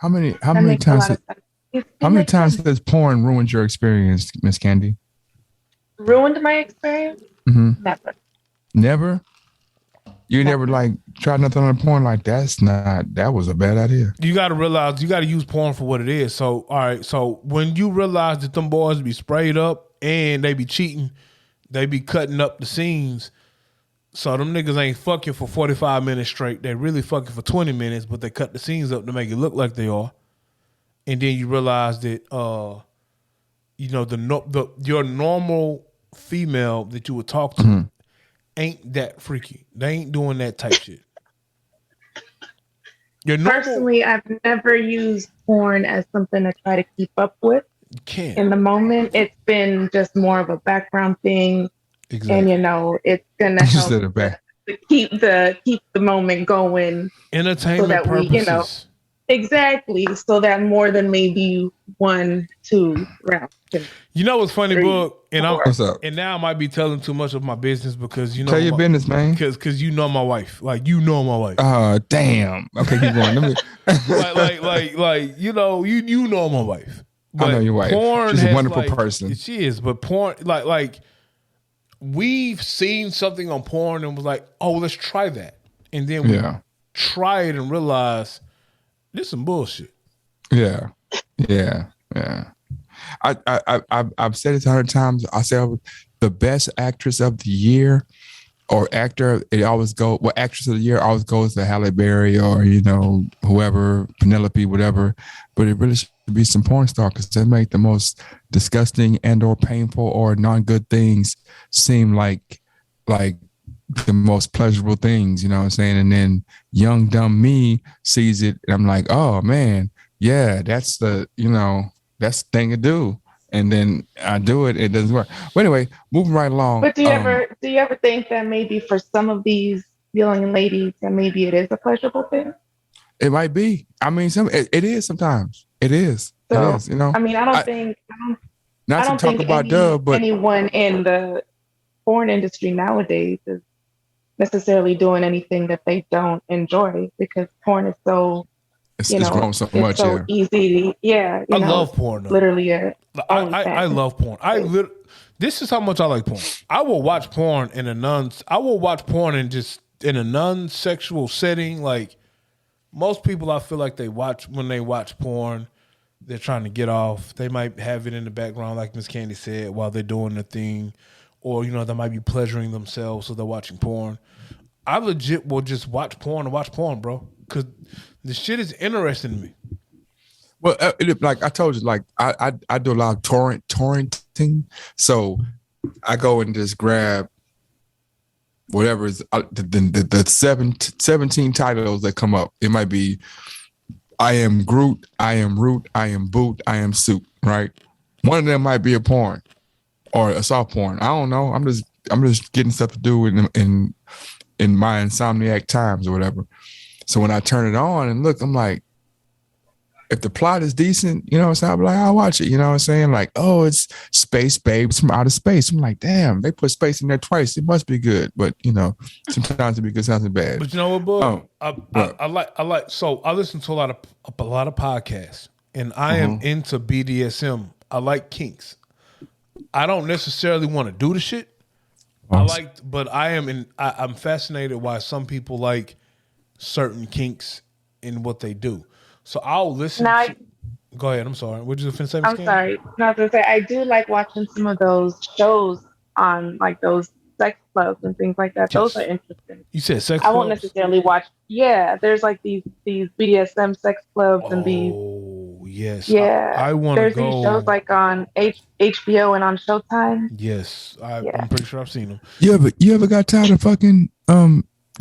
How That many makes a times lot of sense. how It many makes times sense. has porn ruined your experience, Miss Candy? Ruined my experience? Hmm. Never. Never. You never Never. like tried nothing on porn like that was a bad idea. You got to realize you got to use porn for what it is. So, all right. So when you realize that them boys be sprayed up and they be cheating, they be cutting up the scenes. So them niggas ain't fucking for 45 minutes straight. They really fucking for 20 minutes, but they cut the scenes up to make it look like they are. And then you realize that, your normal female that you would talk to Mhm. ain't that freaky. They ain't doing that type shit. Your normal Personally, I've never used porn as something to try to keep up with. can't. In the moment, it's been just more of a background thing, and Exactly. it's gonna You help said it back. to keep the moment going, so Entertainment that we, purposes. exactly, so that more than maybe one, two rounds, can You know what's funny, three, book, and four. What's up? now I might be telling too much of my business because Tell your business, man. because you know my wife, like you know my wife, Damn. Okay, keep going. Let me. you know my wife, I know but your wife. porn She's a has wonderful person. she is, but porn like we've seen something on porn and was like, oh, let's try that, and then we Yeah. try it and realize this some bullshit. Yeah. Yeah. Yeah. I've said it 100 times. I say the best actress of the year or actor, actress of the year always goes to Halle Berry or, whoever, Penelope, whatever. But it really should be some porn star because they make the most disgusting and or painful or non-good things seem like the most pleasurable things, you know what I'm saying? And then young, dumb me sees it and I'm like, oh man, yeah, that's that's the thing to do. And then I do it, it doesn't work. But anyway, moving right along. But do you ever think that maybe for some of these young ladies that maybe it is a pleasurable thing? It might be. I mean, it is sometimes. It is. It So is. I mean, I, I not to don't talk think about Dub, but anyone in the porn industry nowadays is necessarily doing anything that they don't enjoy, because porn is so, it's grown so it's much. so Yeah. easy. Yeah, I love porn though. literally a I OnlyFans. love porn. This is how much I like porn. I will watch porn in a non-sexual setting. Like most people, I feel like when they watch porn, they're trying to get off. They might have it in the background, like Miss Candy said, while they're doing the thing, or they might be pleasuring themselves, so they're watching porn. I legit will just watch porn, bro, because the shit is interesting to me. Well, like I told you, like I do a lot of torrenting, so I go and just grab whatever is the 17 titles that come up. It might be I am Groot, I am Root, I am Boot, I am Soup. Right, one of them might be a porn or a soft porn. I don't know. I'm just getting stuff to do in my insomniac times or whatever. So when I turn it on and look, I'm like, if the plot is decent, you know what I'm saying? I'm like, I'll watch it. You know what I'm saying? Like, oh, it's space babes from outer space. I'm like, damn, they put space in there twice. It must be good. But sometimes it be good, sometimes bad. But you know what, book? Oh, I like. So I listen to a lot of podcasts, and I am into BDSM. I like kinks. I don't necessarily want to do the shit. But I'm fascinated why some people like certain kinks and what they do. So I'll listen. Now, Go ahead. I'm sorry. What did you finna say, Miss I'm Candy? sorry. No, I was gonna say, I do like watching some of those shows on, like, those sex clubs and things like that. Those are interesting. You said sex I won't clubs? necessarily watch. Yeah, there's like these BDSM sex clubs and these. Oh yes. Yeah, I want to there's go. these shows like on HBO and on Showtime. Yes, Yeah. I'm pretty sure I've seen them. you ever got tired of fucking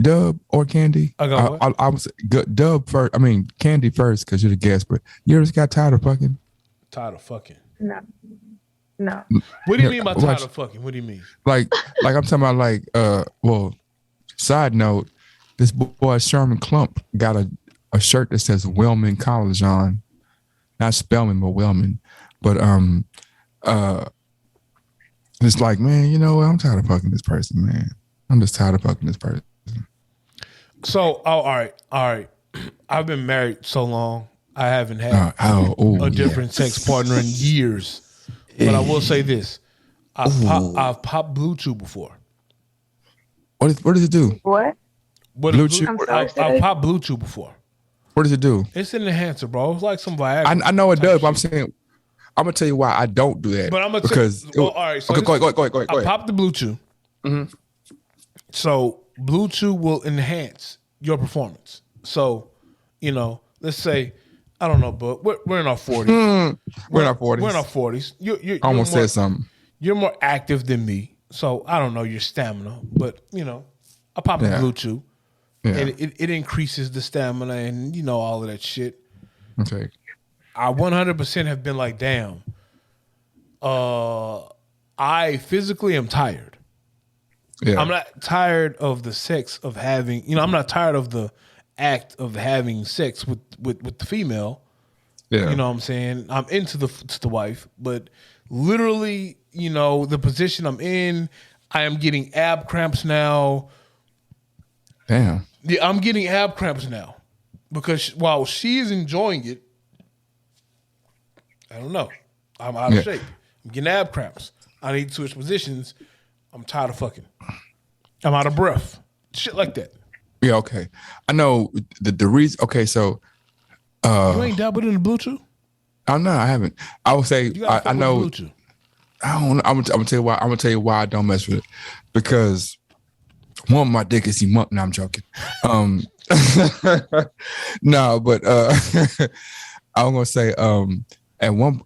Dub or Candy? I got what? I was Dub first. I mean Candy first because you're the guest. But you ever just got tired of fucking? Tired of fucking. No, no. What do you mean by tired of fucking? What do you mean? Like I'm talking about like well, side note, this boy Sherman Klump got a shirt that says Wellman College on. Not Spelman, but Wellman. But it's like, man, you know what? I'm tired of fucking this person, man. I'm just tired of fucking this person. So, all right. I've been married so long. I haven't had a different sex partner in years. But I will say this: I've popped Blue Chew before. What does it do? What? Blue Chew. I've popped Blue Chew before. What does it do? It's an enhancer, bro. It's like some Viagra. I know it does, but I'm saying I'm gonna tell you why I don't do that. But I'm gonna because all right. So go ahead. I popped the Blue Chew. Mm-hmm. So Blue Chew will enhance your performance. So, let's say, I don't know, but we're in our 40s. We're in our 40s. We're in our 40s. You're almost said something. You're more active than me. So I don't know your stamina, but I pop the Blue Chew. Yeah. And it increases the stamina and all of that shit. Okay. I 100% have been like, damn. I physically am tired. Yeah. I'm not tired of the sex of having, I'm not tired of the act of having sex with the female. Yeah. You know what I'm saying? I'm into the wife, but literally, the position I'm in, I am getting ab cramps now. Damn. Yeah, I'm getting ab cramps now because while she's enjoying it, I don't know. I'm out of shape. I'm getting ab cramps. I need to switch positions. I'm tired of fucking. I'm out of breath. Shit like that. Yeah, okay. I know the reason. Okay, so you ain't dabbled in the Blue Chew? Oh no, I haven't. I would say I know. Blue Chew. I don't know. I'm gonna tell you why. I'm gonna tell you why I don't mess with it because. One, my dick is monk. No, I'm joking. No, but I'm gonna say at one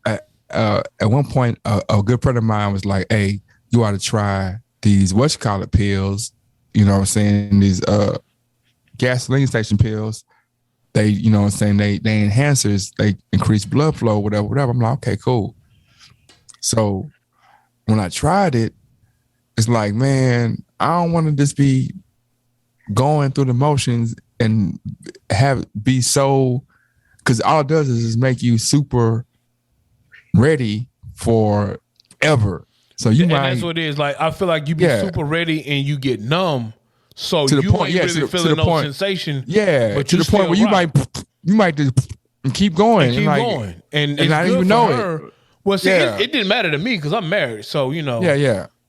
point a good friend of mine was like, "Hey, you ought to try these pills." You know what I'm saying? These gasoline station pills. They, you know what I'm saying? They enhancers. They increase blood flow. Whatever. I'm like, okay, cool. So when I tried it, it's like, man, I don't want to just be going through the motions and be so, because all it does is just make you super ready for ever. So and that's what it is. Like, I feel like you be super ready and you get numb. So to the you point, ain't really feeling no sensation. Yeah, but to the point where you might just keep going. And going. And I didn't even know it. Well, see, it didn't matter to me because I'm married. So,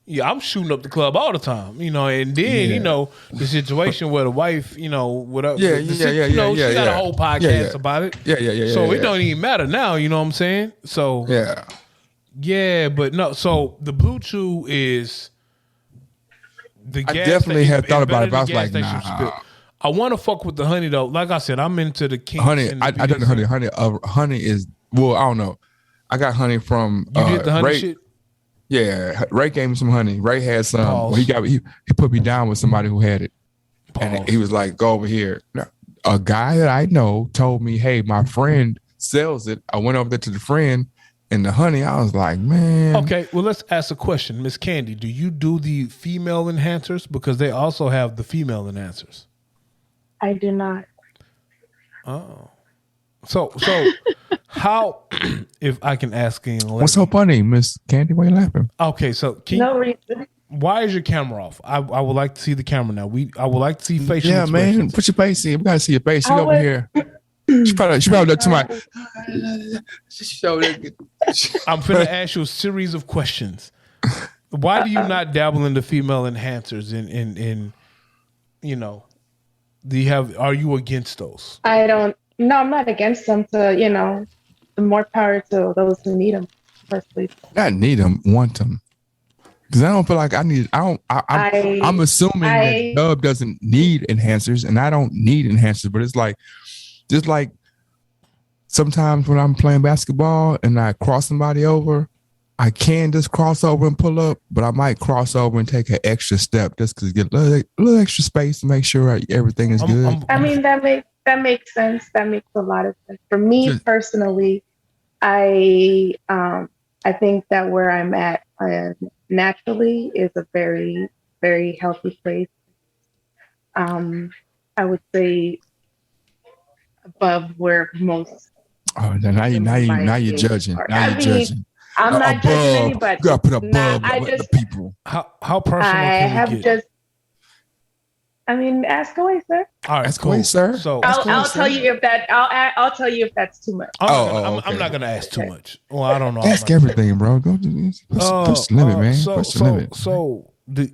Yeah, I'm shooting up the club all the time, and then, the situation where the wife, whatever. She got a whole podcast about it. Yeah. So it don't even matter now, you know what I'm saying? So, yeah, but no, so the Blue Chew is the gas. I definitely had thought about it, but I was like, nah. I want to fuck with the honey, though. Like I said, I'm into the kinks. Honey, I done the honey. Honey is, well, I don't know. I got honey from. You did the honey Ray, shit? Yeah, Ray gave me some honey. Ray had some. Well, he put me down with somebody who had it, and he was like, "Go over here." Now, a guy that I know told me, "Hey, my friend sells it." I went over there to the friend, and the honey. I was like, "Man." Okay, well, let's ask a question, Miss Candy. Do you do the female enhancers because they also have the female enhancers? I do not. Oh, so how? If I can ask you, what's so funny, Miss Candy? Why are you laughing? Okay, so no reason. Why is your camera off? I would like to see the camera now. I would like to see facial. Yeah, man, put your face in. We gotta see your face. She over here. She probably looked to my. I'm finna ask you a series of questions. Why do you not dabble in the female enhancers? Do you have? Are you against those? I don't. No, I'm not against them. The more power to those who need them. Personally, not need them, want them. Because I don't feel like I need. I'm assuming that Dub doesn't need enhancers, and I don't need enhancers. But it's like, just like sometimes when I'm playing basketball and I cross somebody over, I can just cross over and pull up, but I might cross over and take an extra step just to get a little extra space to make sure everything is good. I mean, that makes sense. That makes a lot of sense. For me personally, I think that where I'm at naturally is a very, very healthy place. I would say above where most. Oh, now you're judging. Now you're judging. I'm not judging anybody. You gotta put above the people. How personal can we get? I mean, ask away, sir. All right, That's cool. cool, sir. So I'll tell you if that. I'll tell you if that's too much. I'm not gonna ask too much. Well, I don't know. Ask everything, bro. Go push the limit, man. Push the limit. So do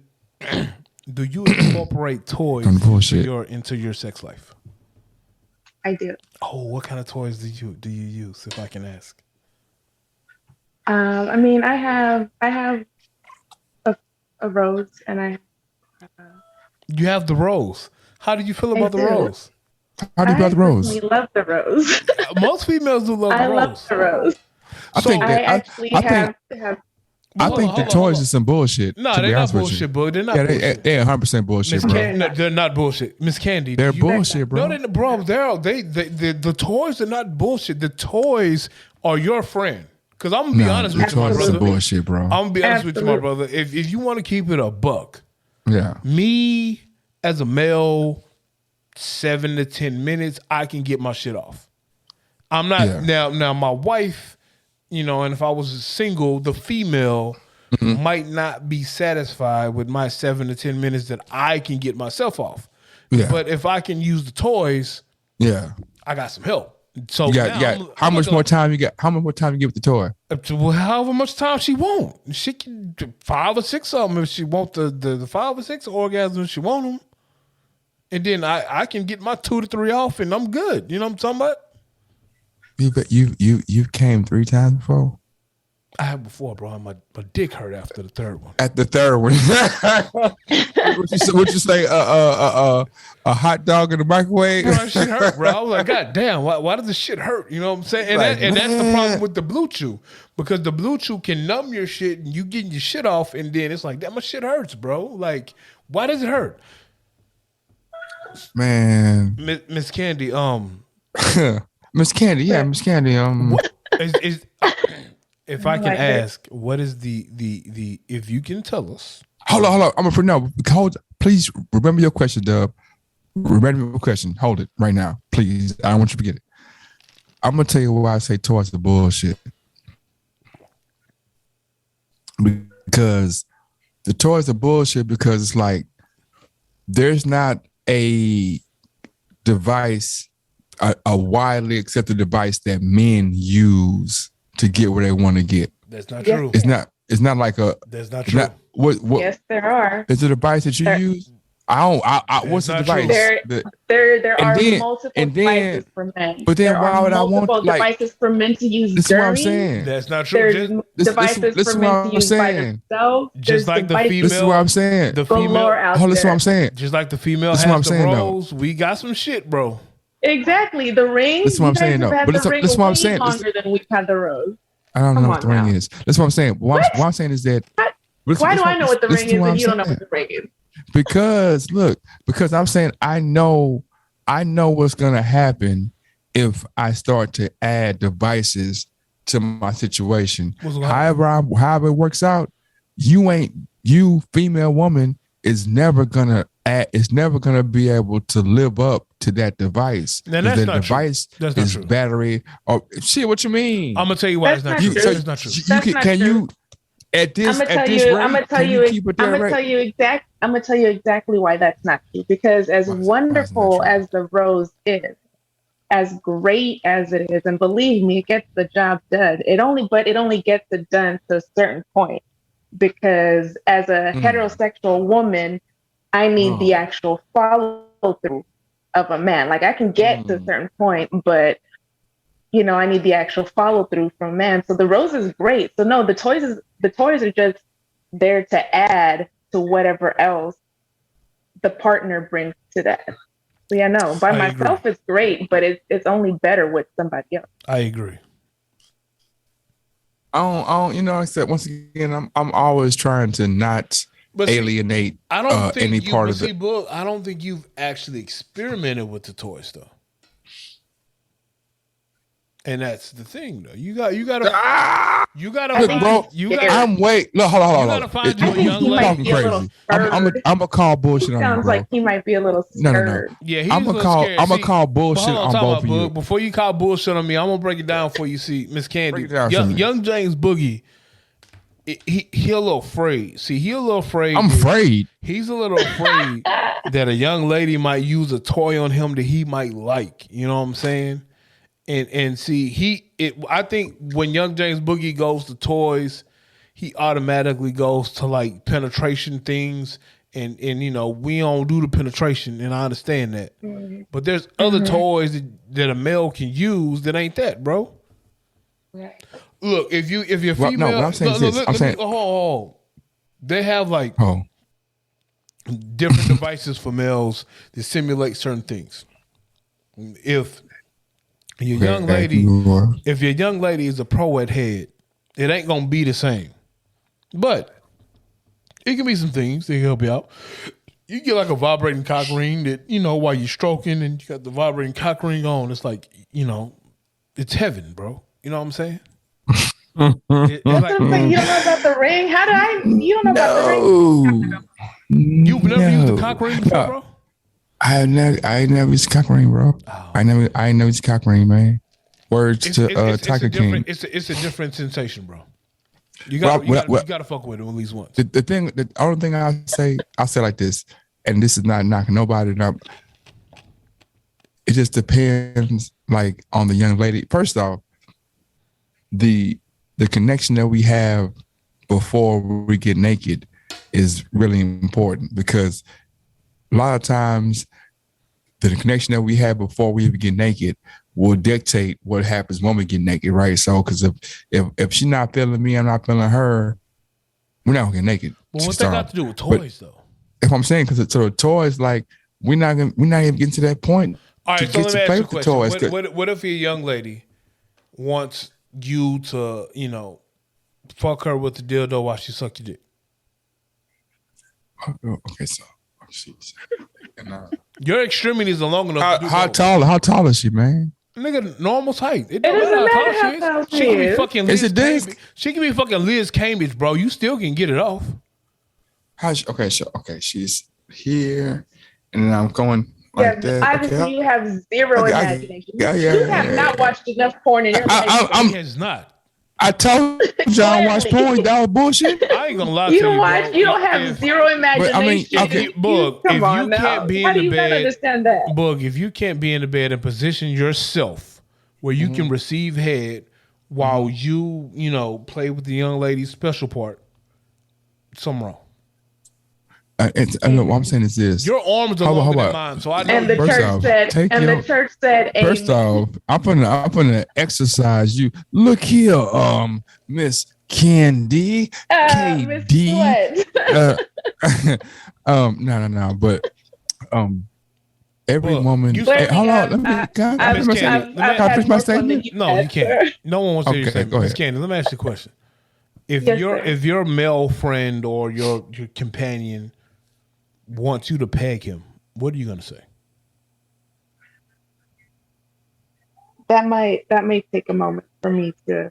you incorporate toys Some bullshit. into your sex life? I do. Oh, what kind of toys do you use, if I can ask? I mean, I have a rose, and I. You have the rose. How do you feel about the do. rose? How do you about the rose? I love the rose. Most females do love the I rose. love the rose. I think I that actually have. I think the toys are some bullshit. No, to they're be not honest with bullshit, you. bro. They're not Yeah, bullshit. they're 100% bullshit, Miss bro. Candy, no, they're not bullshit. Miss Candy, They're bullshit, bro. No, bro. The toys are not bullshit. The toys are your friend. Because I'm gonna be honest with you, my toys are brother. bullshit, bro. I'm gonna be honest with you, my brother. If you want to keep it a buck, Yeah. me as a male, 7 to 10 minutes, I can get my shit off. I'm not now. My wife, and if I was single, the female might not be satisfied with my 7 to 10 minutes that I can get myself off. Yeah. But if I can use the toys, I got some help. So You got how much more time you got? How much more time you give with the toy? However much time she want. She can do 5 or 6 of them if she want the 5 or 6 orgasms if she want them. And then I can get my 2 to 3 off and I'm good. You know what I'm talking about? You came 3 times before? I have before, bro. My dick hurt after the third one. At the third one. What you say? A hot dog in the microwave? Bro, that shit hurt, bro. I was like, God damn, why does this shit hurt? You know what I'm saying? And that's the problem with the Blue Chew. Because the Blue Chew can numb your shit and you getting your shit off and then it's like, damn, my shit hurts, bro. Like, why does it hurt? Man. Miss Candy, Miss Candy, Miss Candy. If I can ask, what is the if you can tell us? Hold on. I'm gonna please remember your question, Dub. Remember your question. Hold it right now, please. I don't want you to forget it. I'm gonna tell you why I say toys are bullshit. Because the toys are bullshit because it's like there's not a device, a widely accepted device that men use to get where they want to get. That's not true. It's not like a. That's not true. What? Yes, there are. Is it a device that you use? What's the device? There are multiple devices for men. But then why would I want devices for men to use? This is what I'm saying. That's not true. There's devices for men to use by themselves. Just like the female. This is what I'm saying. The female. Hold, this is what I'm saying. Just like the female has the rose, we got some shit, bro. Exactly. The ring. This is what I'm saying, though. But this is what I'm saying. Longer than we've had the rose. I don't know what the ring is. That's what I'm saying. What I'm saying is that. Why do I know what the ring is and you don't know what the ring is? Because I'm saying I know what's gonna happen if I start to add devices to my situation. However it works out, you female woman is never gonna be able to live up to that device. Then that's not device true. That's not is true. Battery or shit. What you mean? I'm gonna tell you why it's not true. It's not true. Can you? At this rate, I'm gonna tell you exactly why that's not true. Because as wonderful as the rose is, as great as it is, and believe me, it gets the job done. It only gets it done to a certain point. Because as a heterosexual woman, I need the actual follow through of a man. Like I can get to a certain point, but I need the actual follow through from a man. So the rose is great. So no, the toys are just there to add to whatever else the partner brings to that. So yeah, no, by myself it's great, but it's only better with somebody else. I agree. I don't, except once again, I'm always trying to not alienate any part of it. But I don't think you've actually experimented with the toys though. And that's the thing, though. You gotta. Look, bro. I'm wait. Look, hold on. You gotta find you a young lady. Crazy. I'm gonna call bullshit on you, bro. Sounds like he might be a little scared. No. Yeah, I'm gonna call bullshit on both of you. Before you call bullshit on me, I'm gonna break it down for you. See, Miss Candy, young James Boogie. He a little afraid. See, he a little afraid. I'm afraid. He's a little afraid that a young lady might use a toy on him that he might like. You know what I'm saying? And see, I think when young James Boogie goes to toys, he automatically goes to like penetration things. And we don't do the penetration, and I understand that. Mm-hmm. But there's other toys that a male can use that ain't that, bro. Right. Look, if you're female, no, what I'm saying is this. They have like different devices for males that simulate certain things. If your young lady is a pro at head, it ain't gonna be the same. But it can be some things that can help you out. You get like a vibrating cock ring that, while you're stroking and you got the vibrating cock ring on, it's like, it's heaven, bro. You know what I'm saying? That's what I'm saying. You don't know about the ring? You don't know about the ring? You've never used a cock ring before, bro? I ain't never used a cock ring, bro. Oh. I ain't never used a cock ring, man. Words to Tiger King. It's a different sensation, bro. You gotta fuck with it at least once. The only thing I'll say like this, and this is not knocking nobody up. It just depends, like, on the young lady. First off, the connection that we have before we get naked is really important, because a lot of times the connection that we have before we even get naked will dictate what happens when we get naked, right? So, because if she's not feeling me, I'm not feeling her, we're not gonna get naked. Well, what that got to do with toys, though? If I'm saying, because the toys, like, we're not even getting to that point. All right, so let me ask you a question. What if your young lady wants you to, fuck her with the dildo while she suck your dick? Okay, so she's. Your extremities are long enough. How tall is she, man? Nigga, normal height. It doesn't matter how tall she is. She can be fucking Liz Cambridge. She can be fucking Liz Cambridge, bro. You still can get it off. She's here, and then I'm going like that. Obviously, you have zero imagination. You have not watched enough porn in your life. He has not. I told you I watch porn. That was bullshit. I ain't gonna lie to you. You don't have zero imagination. Bug, if you can't be in the bed, understand that? Bug, if you can't be in the bed and position yourself where you can receive head while you play with the young lady's special part, something wrong. What I'm saying is this: your arms are longer than mine, so I know. And the church said, first off, I'm gonna exercise you. Look here, Miss Candy, KD. No, but every woman. Hold on, can I finish my statement? No, you can't. No one wants to hear your statement. Miss Candy, let me ask you a question. If your male friend or your companion wants you to peg him, what are you gonna say? That may take a moment for me to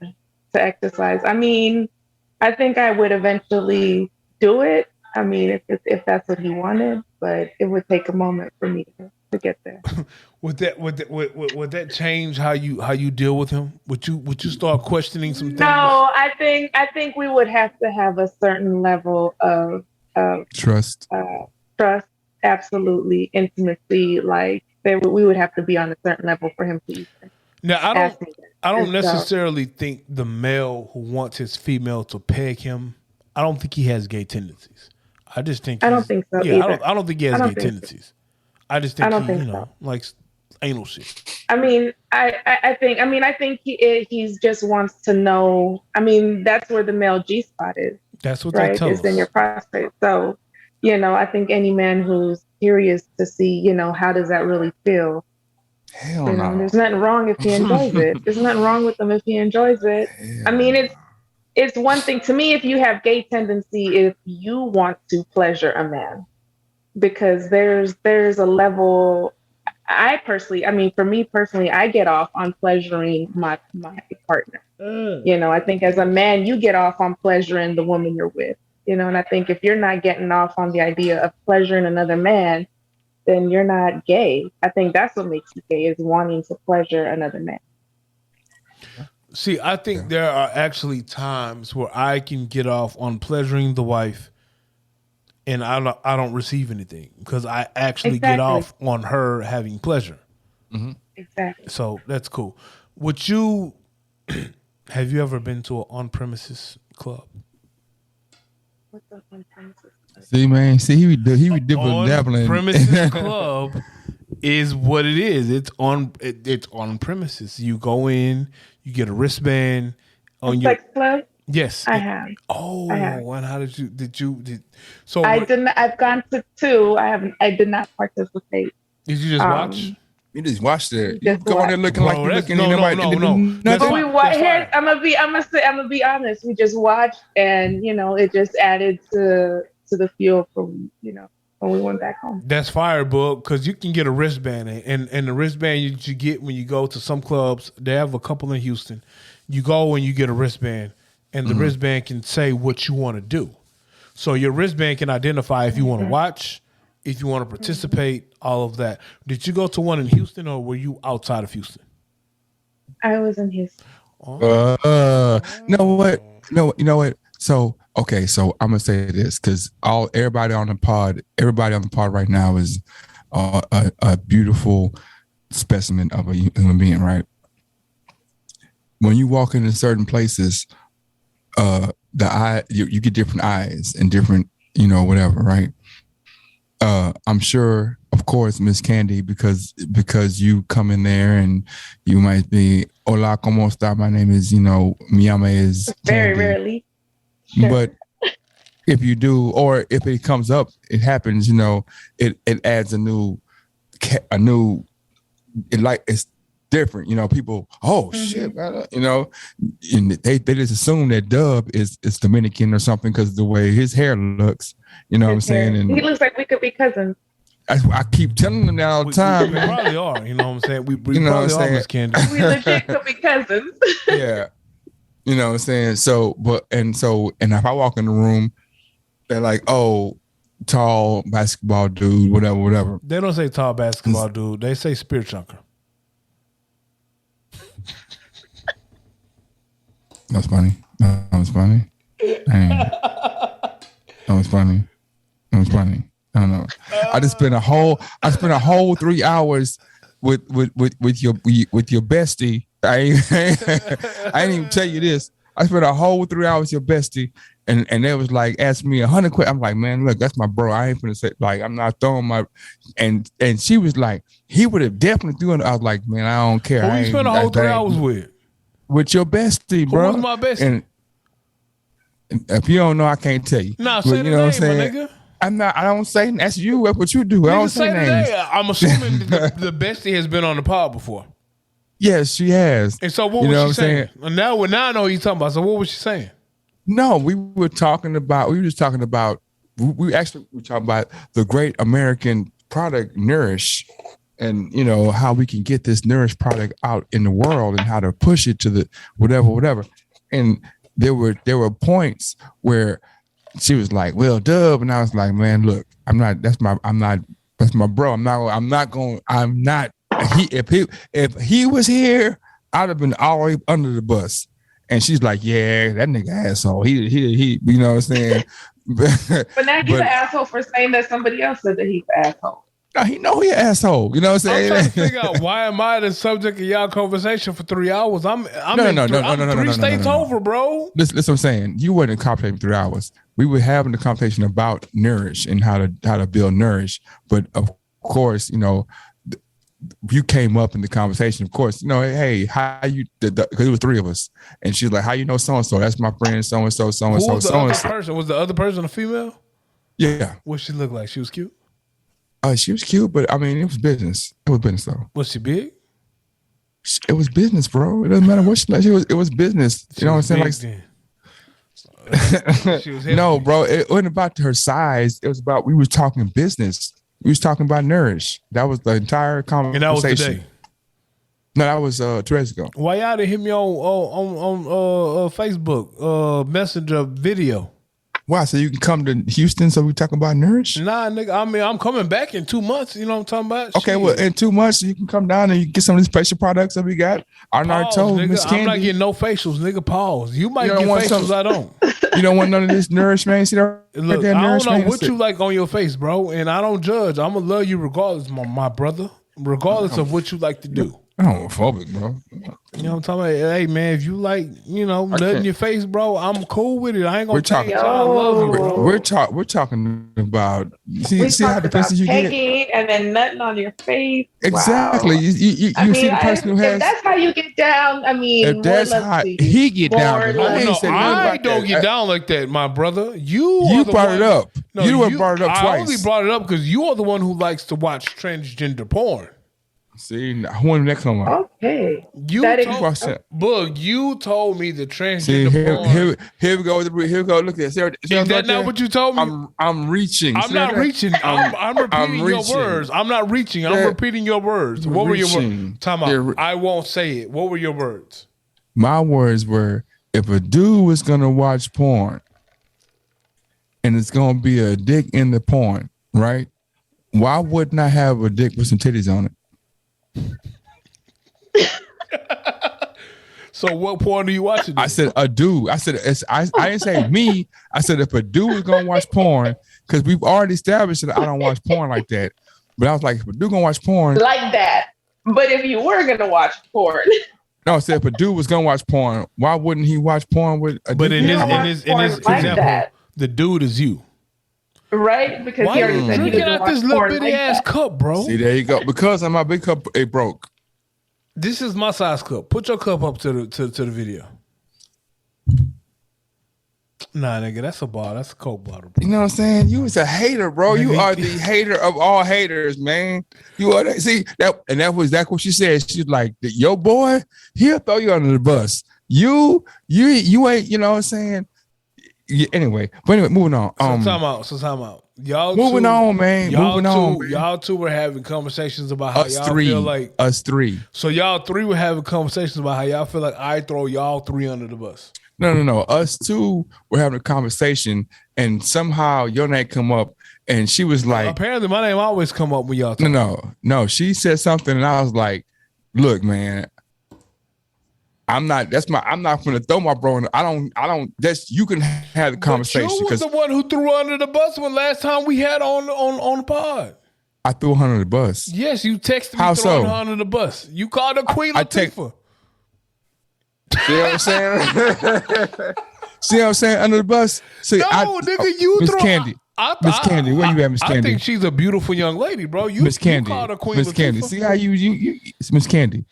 exercise. I mean, I think I would eventually do it. I mean, if that's what he wanted, but it would take a moment for me to get there. Would that change how you deal with him? Would you start questioning some things? No, I think we would have to have a certain level of trust. Trust, absolutely, intimacy. Like we would have to be on a certain level for him to even. Now, I don't necessarily think the male who wants his female to peg him, I don't think he has gay tendencies. I just think I don't think so. Yeah, either. I don't think he has gay tendencies. So. I just think he likes anal shit. I mean, I think he just wants to know. I mean, that's where the male G spot is. That's what they tell us. It's in your prostate. So, I think any man who's curious to see, how does that really feel? Hell no. There's nothing wrong if he enjoys it. There's nothing wrong with him if he enjoys it. Hell. I mean, it's one thing to me if you have gay tendency if you want to pleasure a man, because there's a level. For me personally, I get off on pleasuring my partner. I think as a man, you get off on pleasuring the woman you're with. And I think if you're not getting off on the idea of pleasuring another man, then you're not gay. I think that's what makes you gay, is wanting to pleasure another man. See, I think there are actually times where I can get off on pleasuring the wife and I don't receive anything because I actually get off on her having pleasure. Mm-hmm. Exactly. So that's cool. Would you have you ever been to an on-premises club? What's up on premises? See, man, he would dabbling. On-premises club is what it is. It's on premises. You go in, you get a wristband on your sex club. Yes, I have. Oh, I have. and how did you? So I didn't. I've gone to 2. I did not participate. Did you just watch? You just watched it. You Just go on there looking like you're looking. No. That's But fine. I'm gonna be honest. We just watched, and it just added to the fuel from when we went back home. That's fire, book, because you can get a wristband, and the wristband you get when you go to some clubs. They have a couple in Houston. You go and you get a wristband, and the wristband can say what you want to do. So your wristband can identify if you want to watch, if you want to participate, all of that. Did you go to one in Houston, or were you outside of Houston? I was in Houston. You know what? No, you know what? So okay, so I'm gonna say this because everybody on the pod right now is a beautiful specimen of a human being, right? When you walk into certain places, you get different eyes and different, whatever, right? I'm sure, of course, Miss Candy, because you come in there and you might be, hola, ¿cómo está? My name is, mi llama is Very Candy. rarely. Sure. But if you do, or if it comes up, it happens, it adds a new, it's different, people, shit, man, and they just assume that Dub is Dominican or something because the way his hair looks, what I'm saying? And he looks like we could be cousins. I keep telling them that all the time. We probably are, you know what I'm saying? We probably are, Miss Candy. We legit could be cousins. Yeah. You know what I'm saying? So if I walk in the room, they're like, oh, tall basketball dude, whatever. They don't say tall basketball dude. They say spear chunker. That's funny. That was funny. That was funny. I don't know. I spent a whole 3 hours with your bestie. I didn't even tell you this. I spent a whole 3 hours with your bestie, and they was like, ask me 100 questions. I'm like, man, look, that's my bro. I ain't finna say, like, I'm not throwing my, and she was like, he would have definitely threw it. I was like, man, I don't care. Who you spent a whole 3 hours with? With your bestie, bro. Who was my bestie? And if you don't know, I can't tell you. Nah, say the name, my nigga. I don't say, that's you. That's what you do. I don't say names. I'm assuming the bestie has been on the pod before. Yes, she has. And so what was she saying? Now I know what you're talking about. So what was she saying? No, we were talking about we were talking about the great American product Nourish, and how we can get this Nourish product out in the world and how to push it to the whatever. And there were points where she was like, well, Dub, and I was like, man, look, that's my bro. If he was here, I'd have been all the way under the bus. And she's like, yeah, that nigga asshole. He you know what I'm saying? But now you're an asshole for saying that somebody else said that he's an asshole. No, he know he an asshole. You know what I'm saying? I'm trying to figure out why am I the subject of y'all conversation for 3 hours? I'm three states over, bro. Listen, what I'm saying. You weren't in conversation for 3 hours. We were having a conversation about Nourish and how to build Nourish. But of course, you came up in the conversation. Of course, hey, how you? Because it was 3 of us, and she's like, how you know so and so? That's my friend, so and so, so and so, Who was the so other and so. person? Was the other person a female? Yeah. What she look like? She was cute. She was cute, but I mean, it was business. It was business, though. Was she big? It was business, bro. It doesn't matter what she like. It was business. You know what I'm saying? Like, she was no, bro. It wasn't about her size. It was about we was talking business. We was talking about Nourish. That was the entire conversation. And that was today. No, that was 2 days ago. Why y'all didn't hit me on Facebook Messenger video? Why? So you can come to Houston so we talk about Nourish? Nah, nigga. I mean, I'm coming back in 2 months. You know what I'm talking about? Okay, Shit. well, in 2 months you can come down and you get some of these facial products that we got. I already Pause, told nigga. Miss I'm not Candy. getting no facials, nigga. Pause. You might You get don't want facials. some- I don't. You don't want none of this Nourish, man. See that? Look, that I don't Nourish, know man? what you like on your face, bro, and I don't judge. I'm gonna love you regardless, my brother, regardless of what you like to do. I'm homophobic, bro. You know what I'm talking about? Hey, man, if you like, nut in can't- your face, bro, I'm cool with it. I ain't gonna We're take talking- it. I love you, bro. We're talking about see We how talked the about pieces you get. pegging and then nutting on your face. Exactly. Wow. You see the person who if has. that's how you get down, I mean, If that's let's how see. he get down, More, I Oh ain't no, said nothing I about don't that. get down like that, my brother. You You are the brought one, it up. No, You the one brought it up I twice. only brought it up because you are the one who likes to watch transgender porn. See, when that come up? Okay. You That is- told, Watch that. Boog, you told me the See, transgender here, porn. here we go. Here we go. Look at this. Is that not what you told me? I'm reaching. I'm See not that? reaching. I'm repeating your reaching. words. I'm not reaching. I'm Yeah. repeating your words. You're What were your reaching. words? Time You're out. I won't say it. What were your words? My words were: if a dude was gonna watch porn, and it's gonna be a dick in the porn, right? Why wouldn't I have a dick with some titties on it? So what porn are you watching? I said a dude. I said I didn't say me. I said if a dude was gonna watch porn, because we've already established that I don't watch porn like that. But I was like, if a dude gonna watch porn, like that. But if you were gonna watch porn, no, I said if a dude was gonna watch porn, why wouldn't he watch porn with a But dick? in You this don't watch porn like example, that. the dude is you. right? Because Why he are already you said he drinking doesn't out watch this little porn bitty like ass that. cup, bro? See, there you go. Because my big cup, it broke. This is my size cup. Put your cup up to the video. Nah, nigga, that's a bar. That's a Coke bottle, bro. You know what I'm saying? You was a hater, bro. You Nigga, are the hater of all haters, man. You are. See that, and that was what she said. She's like, "Yo, boy, he'll throw you under the bus. You ain't. You know what I'm saying? Yeah, anyway, moving on. So time out. Y'all moving two, on, man. Y'all Moving two, on, man. y'all two were having conversations about how Us y'all three. feel like. Us three. So y'all three were having conversations about how y'all feel like I throw y'all three under the bus. No. Us two were having a conversation, and somehow your name come up, and she was like, Apparently, my name always come up when y'all talk. No. She said something, and I was like, "Look, man, I'm not going to throw my bro in. I don't. That's you can have the conversation But you was because the one who threw under the bus when last time we had on the pod. I threw her under the bus. Yes, you texted me How throwing so? her under the bus. You called her Queen I text- Latifah. See what I'm saying? See what I'm saying? Under the bus. See, Nigga, you Miss throw Candy. Miss Candy, where you at, Miss I Candy? think she's a beautiful young lady, bro. Miss Candy. You called her Queen Miss Latifah. Candy. See how you Miss Candy.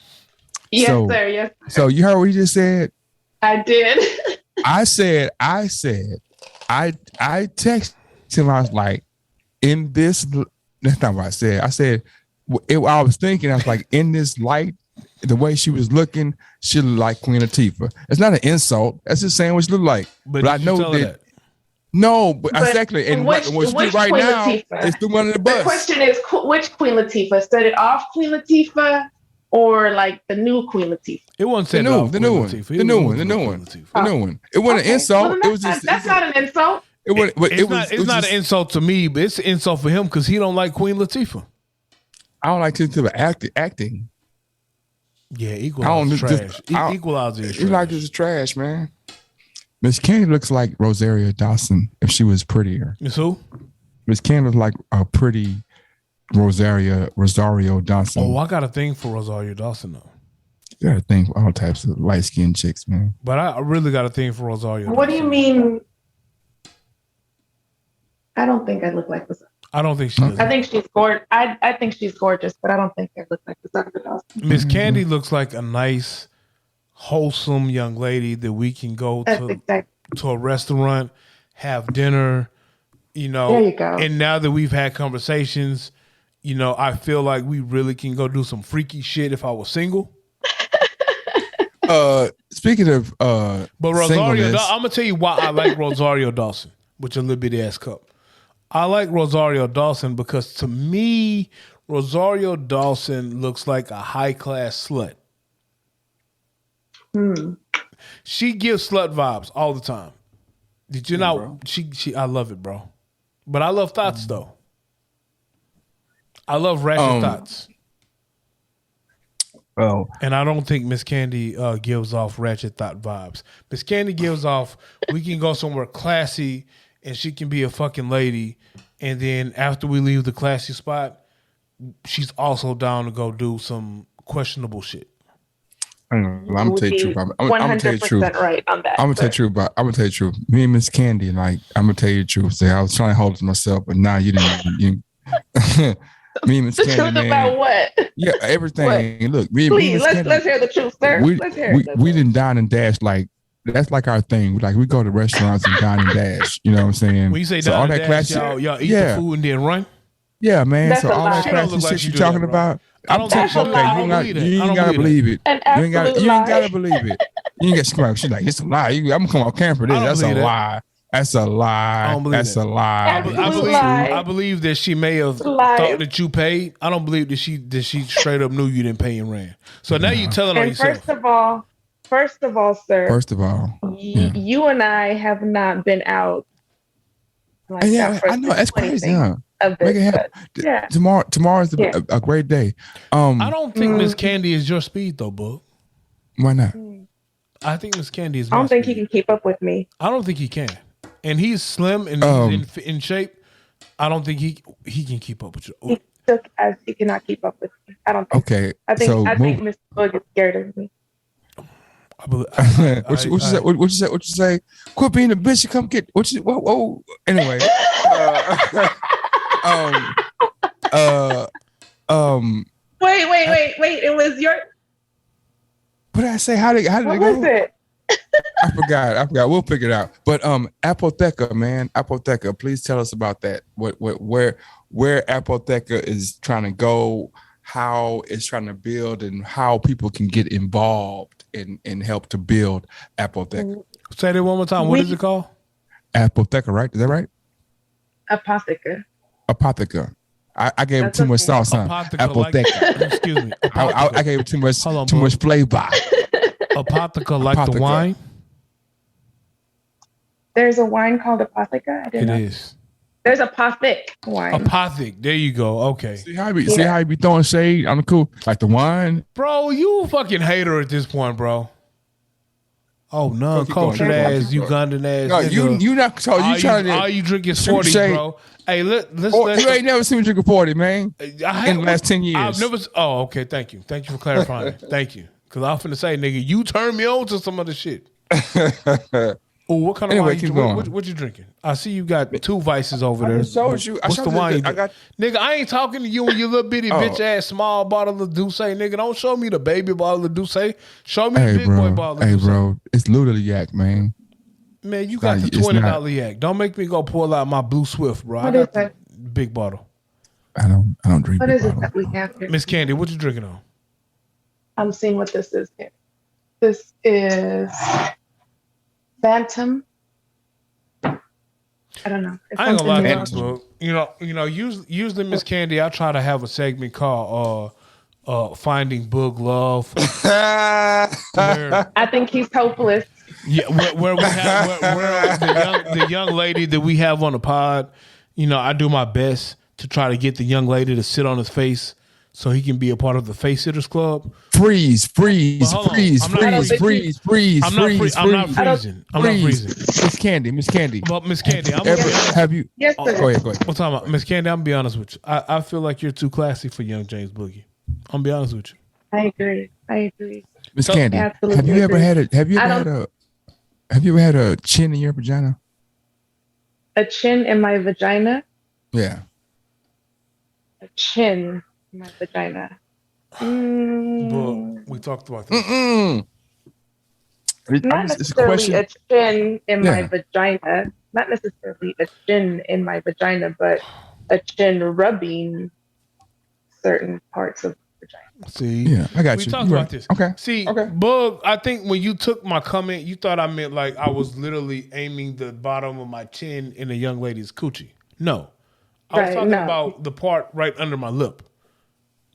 Yes, So- sir. Yes, So you heard what he just said? I did. I texted him. I was like, in this. That's not what I said. I said, I was thinking. I was like, in this light, the way she was looking, she looked like Queen Latifah. It's not an insult. That's just saying what she looked like. But I did you know tell her that. No, but exactly. And which what she Queen do right now Latifah? is through under the The bus. question is, which Queen Latifah? Started off Queen Latifah or like the new Queen Latifah? It wasn't The said new, off the Queen new one, Latifah. the It new was one, the new Queen one, Latifah. the new one. It wasn't an Okay. insult. Well, It was just. that's not an insult. It was. It's not an insult to me, but it's an insult for him because he don't like Queen Latifah. I don't like to acting. Yeah, I don't Equalizer is just- trash. Equalizer is You like trash. this trash, man. Miss Candy looks like Rosario Dawson if she was prettier. Miss who? Miss Candy looks like a pretty Rosario Dawson. Oh, I got a thing for Rosario Dawson though. You gotta think for all types of light skinned chicks, man. But I really got a thing for Rosario. What do you Dawson. mean? I don't think I look like this. I don't think she does. I think she's gorgeous. I think she's gorgeous, but I don't think I look like this other Dawson. Miss Candy looks like a nice, wholesome young lady that we can go That's to exactly. a restaurant, have dinner, There you go. And now that we've had conversations, I feel like we really can go do some freaky shit if I was single. Speaking of But Rosario, singleness, I'm gonna tell you why I like Rosario Dawson, which a little bitty ass cup. I like Rosario Dawson because to me, Rosario Dawson looks like a high class slut. She gives slut vibes all the time. Did you know? She. I love it, bro. But I love thoughts though. I love ratchet thoughts. Oh, and I don't think Miss Candy gives off ratchet thought vibes. Miss Candy gives off we can go somewhere classy and she can be a fucking lady, and then after we leave the classy spot, she's also down to go do some questionable shit. I'm gonna tell you the truth. I'm gonna tell you the truth. Right on that. I'm gonna tell you the truth. I'm gonna tell you the truth. Me and Miss Candy, like, I'm gonna tell you the truth. Say, I was trying to hold it to myself, but now you didn't. Me and Miss The Candy, truth man. about what? Yeah, everything. What? Look, me Please, and Miss let's hear the truth, sir. Let's hear it. We didn't dine and dash like. That's like our thing. Like, we go to restaurants and dine and dash. You know what I'm saying? When you say so dine all and that dash, classic, y'all eat the food and then run? Yeah, man. That's so a all lie. that She don't classic look like shit she you do talking that, bro. about. I don't think so. I don't You believe that. ain't I don't gotta believe it. An You ain't absolute gotta believe it. You ain't got to she's like, it's a lie. I'm gonna come on camera for this. I don't That's a believe that. lie. That's a lie. I don't believe That's that. a lie. Absolute lie. I believe that she may have Lies. thought that you paid. I don't believe that she straight up knew you didn't pay and ran. So now you telling on And yourself. first of all, sir. First of all, you and I have not been out. Like yeah, I know that's crazy. Huh? Of this, Make it happen. Yeah. Tomorrow's a great day. I don't think Miss Candy is your speed though, Book. Why not? I think Miss Candy is. I don't think speed. he can keep up with me. I don't think he can. And he's slim and he's in shape. I don't think he can keep up with you. He took as he cannot keep up with me. I don't think. Okay. I think Mr. Bug is scared of me. What you say? Quit being a bitch and come get what you. Whoa. Anyway. Wait. It was your. What did I say? How did it What go? was it? I forgot. We'll figure it out. But Apotheca, man, Apotheca. Please tell us about that. Where Apotheca is trying to go, how it's trying to build, and how people can get involved and help to build Apotheca. Say that one more time. What is it called? Apotheca, right? Is that right? Apotheca. I gave it too much sauce, huh? Apotheca. Excuse me. I gave it too much flavor. Apotheca, like the wine? There's a wine called Apotheca? I didn't know. It is. There's Apothic wine. Apothic. There you go. Okay. See how you be throwing shade on the cool, like the wine? Bro, you a fucking hater at this point, bro. Oh, non-cultured ass, Ugandan ass. No, nigga. you not told you trying to. All you drink is 40, bro. Hey, let's you ain't never seen me drink a 40, man. In the last 10 years. I've never. Oh, okay. Thank you for clarifying. Thank you. Because I'm finna say, nigga, you turned me on to some other shit. Oh, what kind of wine? What you drinking? I see you got two vices over there. I showed you. What's the wine? Nigga, I ain't talking to you and your little bitty bitch ass small bottle of Douce. Nigga, don't show me the baby bottle of Douce. Show me the big boy bottle of Douce. Hey, bro, it's literally yak, man. Man, you got the $20 yak. Don't make me go pull out my Blue Swift, bro. What is that? Big bottle. I don't drink. What is it that we have here? Miss Candy, what you drinking on? I'm seeing what this is here. This is Phantom. I don't know. I ain't gonna lie to you, bro. You know. Usually, Miss Candy, I try to have a segment called "Finding Book Love." I think he's hopeless. Yeah, where we have where the young lady that we have on the pod. You know, I do my best to try to get the young lady to sit on his face so he can be a part of the Face Sitters Club. Freeze. I'm not freezing. Miss Candy. But Miss Candy, have you? Yes, sir. Go ahead. What's talking about? Miss Candy, I'm gonna be honest with you. I feel like you're too classy for young James Boogie. I'm gonna be honest with you. I agree. Miss Candy, absolutely have you ever agree. have you ever had a chin in your vagina? A chin in my vagina? Yeah. A chin in my vagina. But we talked about this. Not necessarily a chin in my vagina. Not necessarily a chin in my vagina, but a chin rubbing certain parts of the vagina. See, yeah, I got we you. talked about this. Okay. See, Bug, I think when you took my comment, you thought I meant like I was literally aiming the bottom of my chin in a young lady's coochie. No. I was talking about the part right under my lip.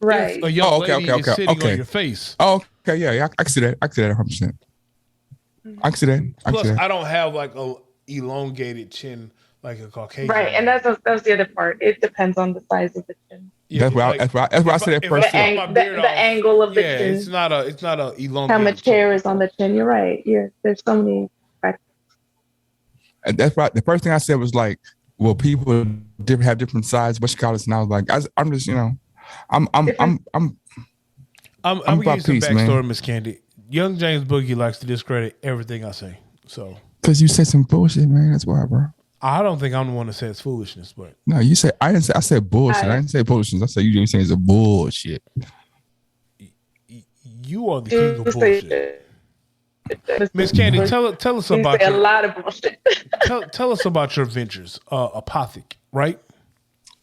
Right. If a young lady is sitting on your face. Oh, okay, yeah, I can see that. I can see that 100%. I can see that. Plus, I don't have like elongated chin like a Caucasian. Right, and that's the other part. It depends on the size of the chin. Yeah, That's what like, I said at if first. I cut my beard The off, angle of the yeah, chin. it's not a elongated. How much hair chin. is on the chin? You're right. There's so many factors. And that's right. The first thing I said was like, well, people have different sizes. What you call this? And I was like, I'm just, I'm gonna give you some peace, backstory, man. Miss Candy. Young James Boogie likes to discredit everything I say. So Because you said some bullshit, man. That's why, bro. I don't think I'm the one that says foolishness, but No, you said I didn't say. I said bullshit. I didn't say foolishness. I said you didn't say it's a bullshit. you are the king of bullshit. Miss Candy, tell us about a lot of bullshit. tell us about your ventures, Apothic, right?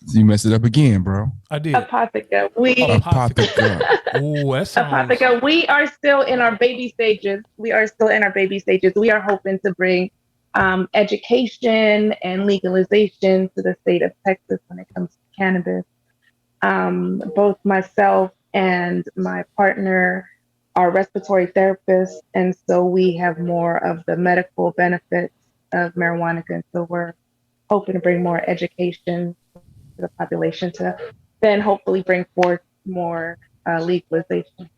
You messed it up again, bro. I did. Apotheca. Apotheca. Oh, that sounds. Apotheca. We are still in our baby stages. We are hoping to bring education and legalization to the state of Texas when it comes to cannabis. Both myself and my partner are respiratory therapists, and so we have more of the medical benefits of marijuana, and so we're hoping to bring more education to the population to then hopefully bring forth more legalization to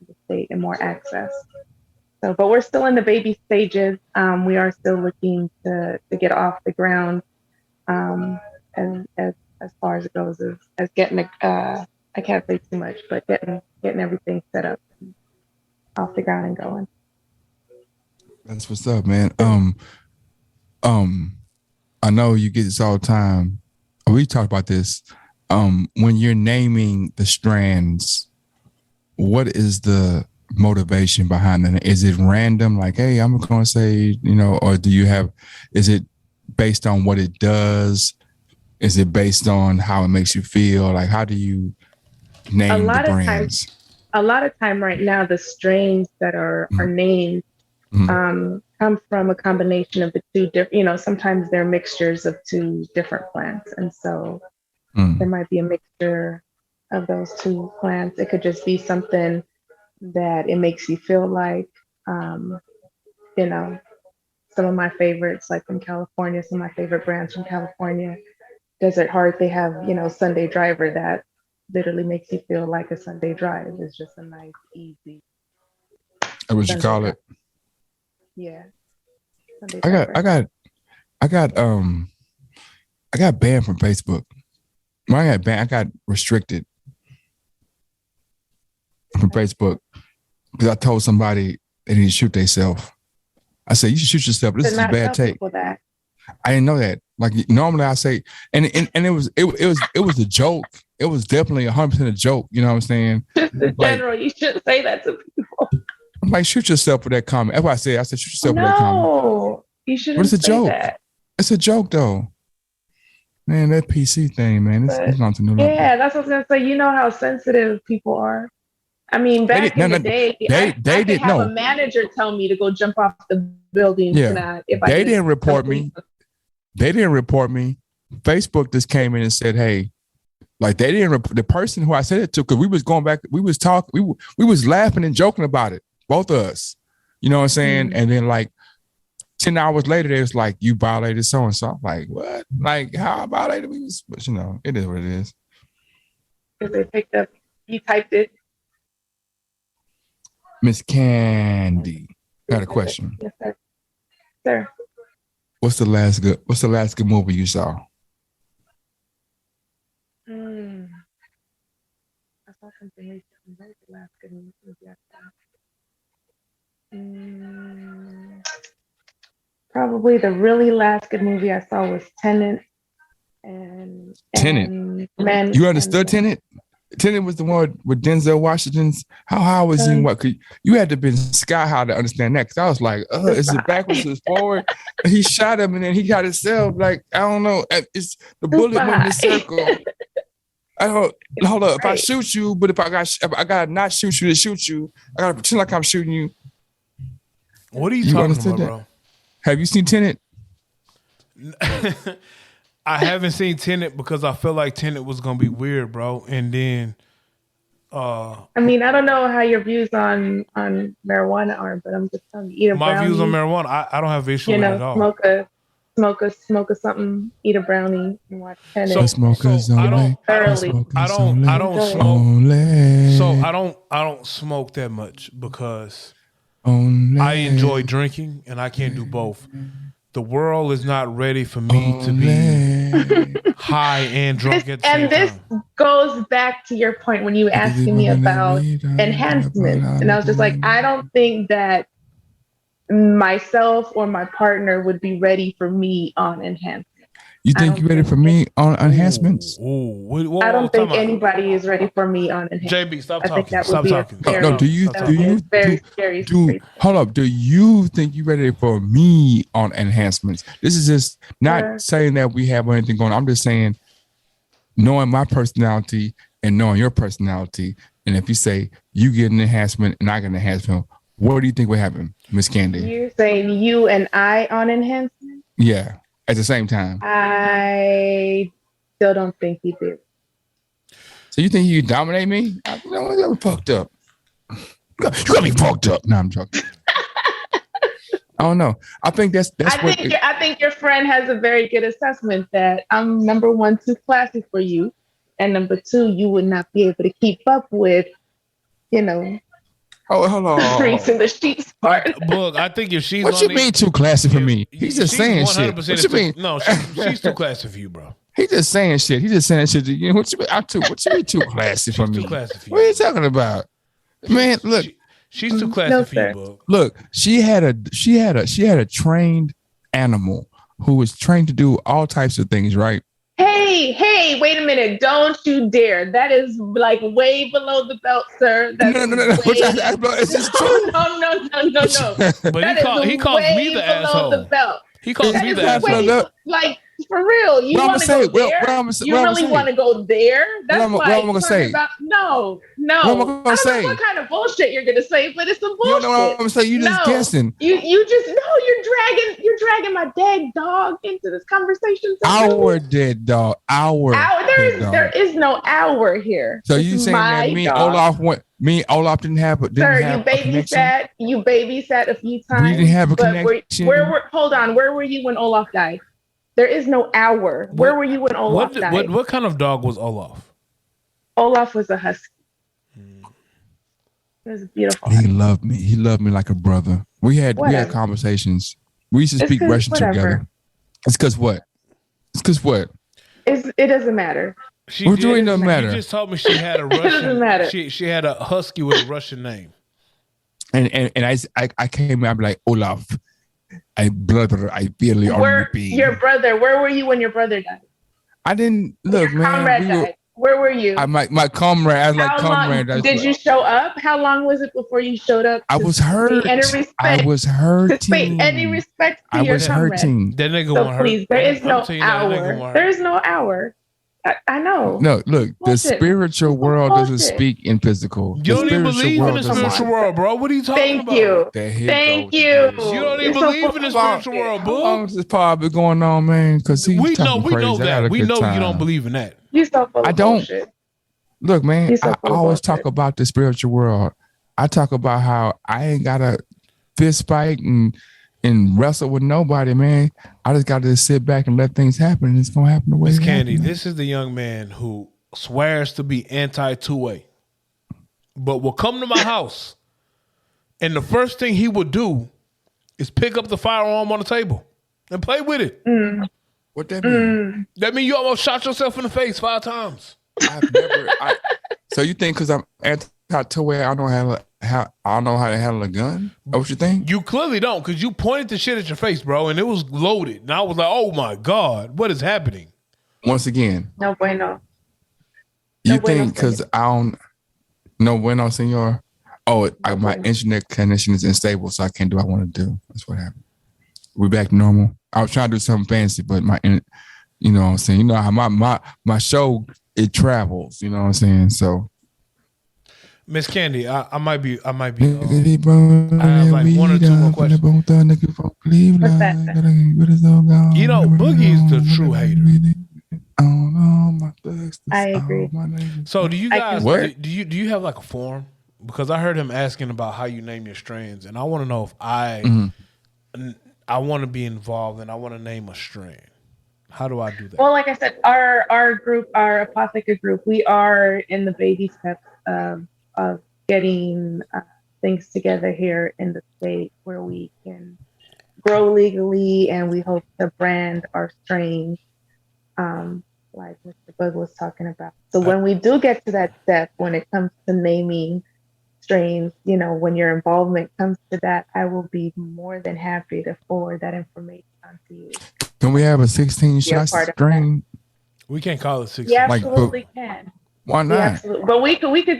the state and more access. So, but we're still in the baby stages. We are still looking to get off the ground, and as far as it goes as getting I can't say too much, but getting everything set up and off the ground and going. That's what's up, man. I know you get this all the time. We talked about this. When you're naming the strands, what is the motivation behind it? Is it random? Like, hey, I'm going to say, or is it based on what it does? Is it based on how it makes you feel? Like, how do you name the brands? A lot of time right now, the strains that are named come from a combination of the two different, sometimes they're mixtures of two different plants. And so there might be a mixture of those two plants. It could just be something that it makes you feel like, some of my favorites, like from California, some of my favorite brands from California, Desert Heart, they have, Sunday Driver that literally makes you feel like a Sunday drive. It's just a nice, easy. That's what you call it? Yeah. I got banned from Facebook. When I got banned, I got restricted from Facebook because I told somebody they need to shoot themselves. I said, you should shoot yourself. This is a bad take. I didn't know that. Like normally I say, and it was a joke. It was definitely 100% a joke. You know what I'm saying? Just in general, you shouldn't say that to people. I'm like, shoot yourself for that comment. That's what I said. I said, shoot yourself for that comment. No, you shouldn't. But it's a joke. That. It's a joke though. Man, that PC thing, man. It's not to new level. Yeah, that's what I was gonna say. You know how sensitive people are. I mean, back in the day, I could have a manager tell me to go jump off the building. Yeah, they didn't report me. They didn't report me. Facebook just came in and said, "Hey, like they didn't." The person who I said it to, because we was going back, we was talking, we was laughing and joking about it, both of us. You know what I'm saying? And then like 10 hours later, they was like, "You violated so and so." I'm like, what? Like how I violated? But it is what it is. Because they picked up, you typed it. Miss Candy, got a question. Yes, sir. Sir. What's the last good movie you saw? I saw something recently. What was the last good movie I saw? Probably the really last good movie I saw was Tenet. Tenet. You understood Tenet? Tenet was the one with Denzel Washington's. How high was he? What? You had to be sky high to understand that. Because I was like, is it backwards or forward? And he shot him, and then he got himself. Like I don't know. It's the bullet went in the circle. Hold up. If I shoot you, but if I gotta not shoot you to shoot you, I gotta pretend like I'm shooting you. What are you talking about, bro? Have you seen Tenet? I haven't seen Tenet because I felt like Tenet was gonna be weird, bro. And then, I mean, I don't know how your views on marijuana are, but I'm just telling you. My views on marijuana, I don't have issue with it at all. Smoke a smoke a something, eat a brownie, and watch tennis. So, Smokers so I only. don't, I don't, Thoroughly. I don't, I don't smoke. Only. So I don't smoke that much because Only. I enjoy drinking and I can't do both. The world is not ready for me to be high and drunk at the same time. And this goes back to your point when you were asking me about enhancements. And I was just like, I don't think that myself or my partner would be ready for me on enhancements. You think you're ready for me on enhancements? I don't think anybody is ready for me on enhancements. JB, stop I think talking. that Stop would be talking. No, do you hold up? Do you think you're ready for me on enhancements? This is just not saying that we have anything going on. I'm just saying, knowing my personality and knowing your personality. And if you say you get an enhancement and I get an enhancement, what do you think will happen, Miss Candy? You're saying you and I on enhancements? Yeah, at the same time. I still don't think you do. So you think you dominate me? You know, I'm fucked up. You got me fucked up. No, I'm joking. I don't know. I think that's I think your friend has a very good assessment that I'm number one, too classy for you, and number two, you would not be able to keep up with, you know. Oh, hold on. The streets and the sheets part. Look, I think if she's what you mean too classy for me? He's just saying shit. What you mean? No, she's too classy for you, bro. He just saying shit. He just saying shit. You know, what you mean too classy for me? Too classy for you. What are you talking about, man? Look, she's too classy for you, bro. Look, she had a trained animal who was trained to do all types of things, right? Hey, wait a minute. Don't you dare. That is like way below the belt, sir. That's no. It's just true. No. But he calls me the asshole. The belt. He calls me the asshole. Like, for real, you want to go there? You really want to go there? That's what I'm gonna say. No. What am I gonna say? I don't know what kind of bullshit you're gonna say, but it's some bullshit. You know what I'm gonna say? You just guessing. You just you're dragging my dead dog into this conversation. Our dead dog. There is no hour here. So you saying that me and Olaf didn't have you babysat a few times. We didn't have a connection. Hold on, where were you when Olaf died? There is no hour. Where were you when Olaf died? What kind of dog was Olaf? Olaf was a husky. It was beautiful. He loved me. He loved me like a brother. We had conversations. We used to speak Russian together. It's because what? It doesn't matter. What doing doesn't matter. You just told me she had a Russian. It doesn't matter. She had a husky with a Russian name. And I came out like Olaf. I barely on your brother. Where were you when your brother died? I didn't look, man. Comrade died. Where were you? My comrade. I was like comrade. Did you show up? How long was it before you showed up? I was hurt. I was hurting. Any respect to your comrade. Hurting. That nigga won't hurt. Please, there is no hour. There is no hour. I know. No, look, the spiritual world doesn't speak in physical. You don't even believe in the spiritual world, bro. What are you talking about? Thank you. You don't even believe in the spiritual world, bro. How long has this pod been going on, man? Because we know that. We know you don't believe in that. You so full of bullshit. Look, man, I always talk about the spiritual world. I talk about how I ain't got to fist fight and wrestle with nobody, man. I just got to sit back and let things happen, and it's gonna happen the way. Miss Candy, this is the young man who swears to be anti-two-way, but will come to my house, and the first thing he would do is pick up the firearm on the table and play with it. What that mean? That means you almost shot yourself in the face 5 times. So you think because I'm anti-two-way, I don't know how to handle a gun? That what you think? You clearly don't, because you pointed the shit at your face, bro, and it was loaded. And I was like, oh my God, what is happening? Once again. No bueno. You think because I don't... No bueno, senor? Oh, my internet connection is unstable, so I can't do what I want to do. That's what happened. We're back to normal. I was trying to do something fancy, but you know what I'm saying? You know how my show, it travels, you know what I'm saying? So... Miss Candy, I might be. I have like 1 or 2 more questions. What's that? You know, Boogie is the true hater. I agree. So, do you guys? Do you have like a forum? Because I heard him asking about how you name your strands, and I want to know if I I want to be involved and I want to name a strain. How do I do that? Well, like I said, our group, our Apotheca group, we are in the baby steps of getting things together here in the state where we can grow legally, and we hope to brand our strains, like Mr. Bug was talking about. So when we do get to that step, when it comes to naming strains, when your involvement comes to that, I will be more than happy to forward that information onto you. Can we have a 16-shot strain? We can't call it 16. We absolutely can. Why not? Absolutely. But we could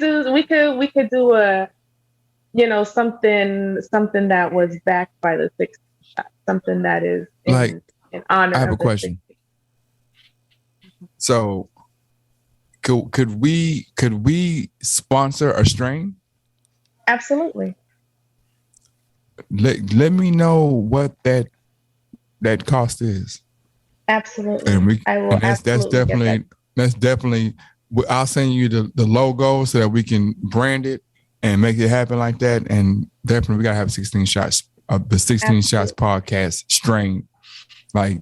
do a something that was backed by the 16 shot, something that is in honor. I have a question. So could we sponsor a strain? Absolutely. Let me know what that cost is. Absolutely. And I will. That's definitely. I'll send you the logo so that we can brand it and make it happen like that. And definitely, we gotta have 16 shots of the 16 shots podcast strain. Like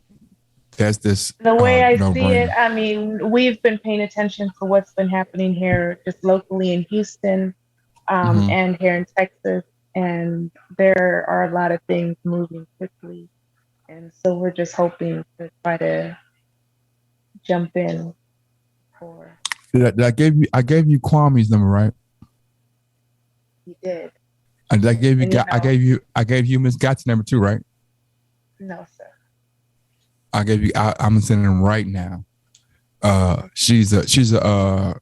that's this. The way I see it, I mean, we've been paying attention to what's been happening here, just locally in Houston, and here in Texas, and there are a lot of things moving quickly. And so we're just hoping to try to jump in for. I gave you Kwame's number, right? You did. I gave you Miss Gott's number too, right? No, sir. I gave you. I'm sending them right now. She's a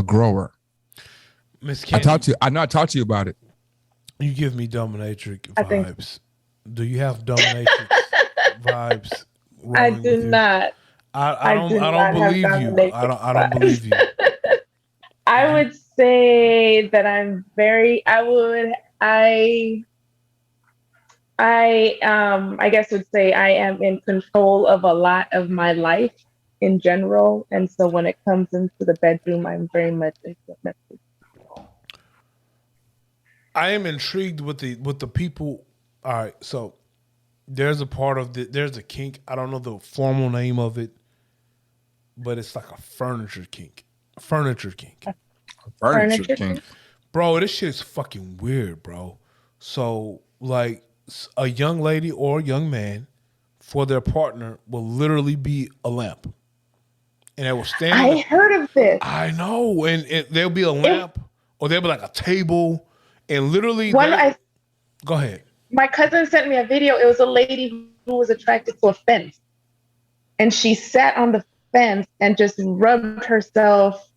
grower. Miss Candy, I know I talked to you about it. You give me dominatrix vibes. Do you have dominatrix vibes? I do not. I don't believe you. I don't believe you. I would say that I'm very. I guess would say I am in control of a lot of my life in general, and so when it comes into the bedroom, I'm very much into message. I am intrigued with the people. All right, so there's a part of there's a kink. I don't know the formal name of it, but it's like a furniture kink. Furniture kink. Bro, this shit is fucking weird, bro. So like a young lady or a young man for their partner will literally be a lamp. And it will stand. I heard of this. I know. And there'll be a lamp or there'll be like a table. And literally, go ahead. My cousin sent me a video. It was a lady who was attracted to a fence. And she sat on the fence and just rubbed herself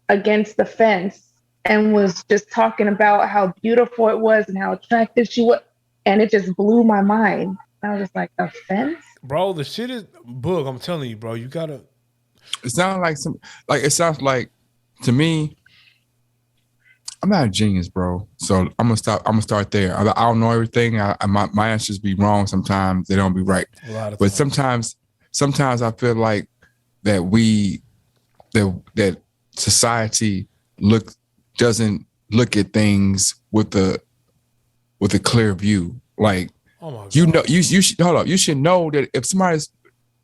against the fence and was just talking about how beautiful it was and how attractive she was. And it just blew my mind. I was just like, a fence? Bro, the shit is bug. I'm telling you, bro. You gotta. It sounds like to me. I'm not a genius, bro. So I'm gonna start there. I don't know everything. My answers be wrong sometimes. They don't be right. But sometimes I feel like that that society doesn't look at things with a clear view. Like you should hold up. You should know that if somebody's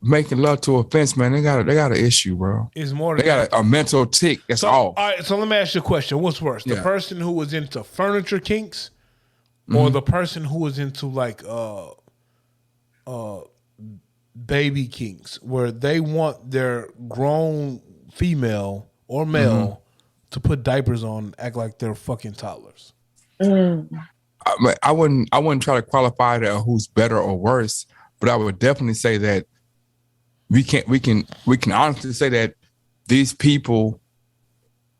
making love to a fence, man, they got an issue, bro. It's more. They got a mental tick. That's all. All right. So let me ask you a question. What's worse, the person who was into furniture kinks, or the person who was into like baby kinks, where they want their grown female or male to put diapers on, act like they're fucking toddlers? I wouldn't try to qualify that who's better or worse, but I would definitely say that we can honestly say that these people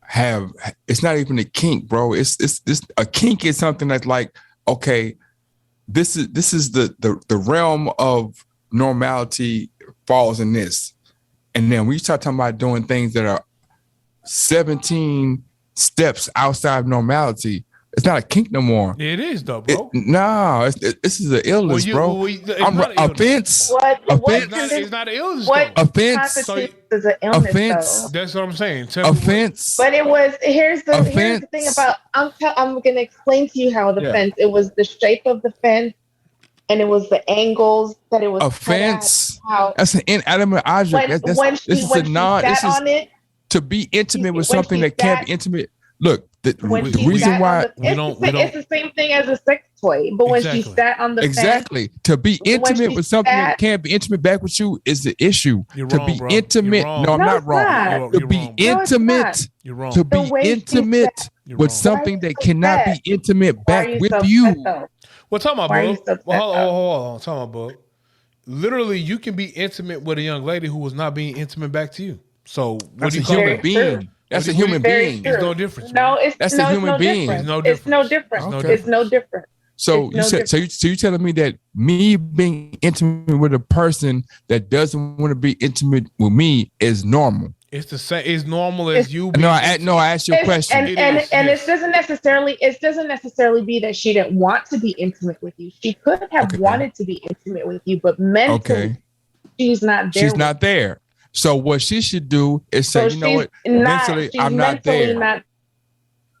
have. It's not even a kink, bro. It's a kink is something that's like, okay, this is the realm of normality falls in this, and then we start talking about doing things that are 17 steps outside of normality. It's not a kink no more. It is though, bro. This is an illness, bro. Offense. It's not an illness. What offense is an illness? Offense. Though? That's what I'm saying. Offense. But it was. Here's the thing about. I'm going to explain to you how the fence. It was the shape of the fence, and it was the angles that it was A cut at, fence. how That's an inanimate object. when This is a non. sat This is on it, to be intimate with when something she that can't sat be intimate. Look, the when she reason sat why on the, it's the same thing as a sex toy, but when she Exactly. sat on the exactly to be When intimate she with something that sat- can't be intimate back with you is the issue. You're To wrong, be bro. You're intimate, wrong. no, I'm No, not it's wrong. not. To You're be wrong, bro. No, it's intimate, not. You're wrong. to The be way she intimate You're with wrong. something Why are that you so cannot upset? be intimate Why back are you with so you. upset, though? Well, talk about, Why are you bro. so upset, Well, hold on. Talk about, bro. Literally, you can be intimate with a young lady who was not being intimate back to you. So what That's do a you call human that? being. That's a What do you- human Very being. true. It's no difference, No, bro. it's That's a no, human it's no being. different. It's no It's no difference. different. It's no Okay. It's no different. So It's you no said so you telling me that me being intimate with a person that doesn't want to be intimate with me is normal. It's the same. It's normal as you. No, I intimate. asked you a question. And It and is, and yes. it doesn't necessarily be that she didn't want to be intimate with you. She could have Okay. wanted to be intimate with you, but mentally Okay. she's not there. She's not there. So what she should do is say, you know what? Mentally, I'm not there.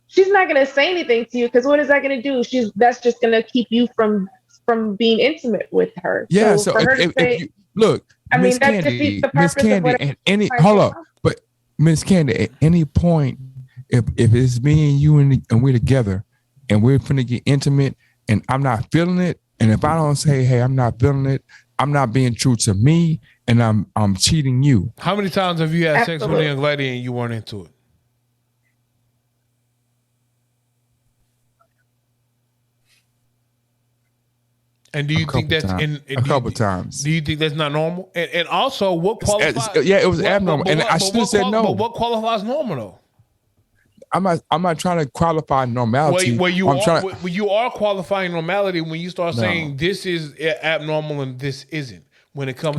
She's not going to say anything to you because what is that going to do? That's just going to keep you from being intimate with her. Yeah. So So for her to if say, you look, I mean, Miss that Candy, defeats the Miss purpose of Candy, what at any trying hold to up, but Miss Candy, at any point, if it's me and you and we're together, and we're finna get intimate, and I'm not feeling it, and if I don't say, hey, I'm not feeling it, I'm not being true to me, and I'm cheating you. How many times have you had sex with a Absolutely. young lady and you weren't into it? And do you think that's a couple times? Do you think that's not normal? And also, what qualifies? Yeah, it was abnormal, and I should have said no. But what qualifies normal though? I'm not trying to qualify normality. Where you are qualifying normality when you start saying this is abnormal and this isn't. When it comes,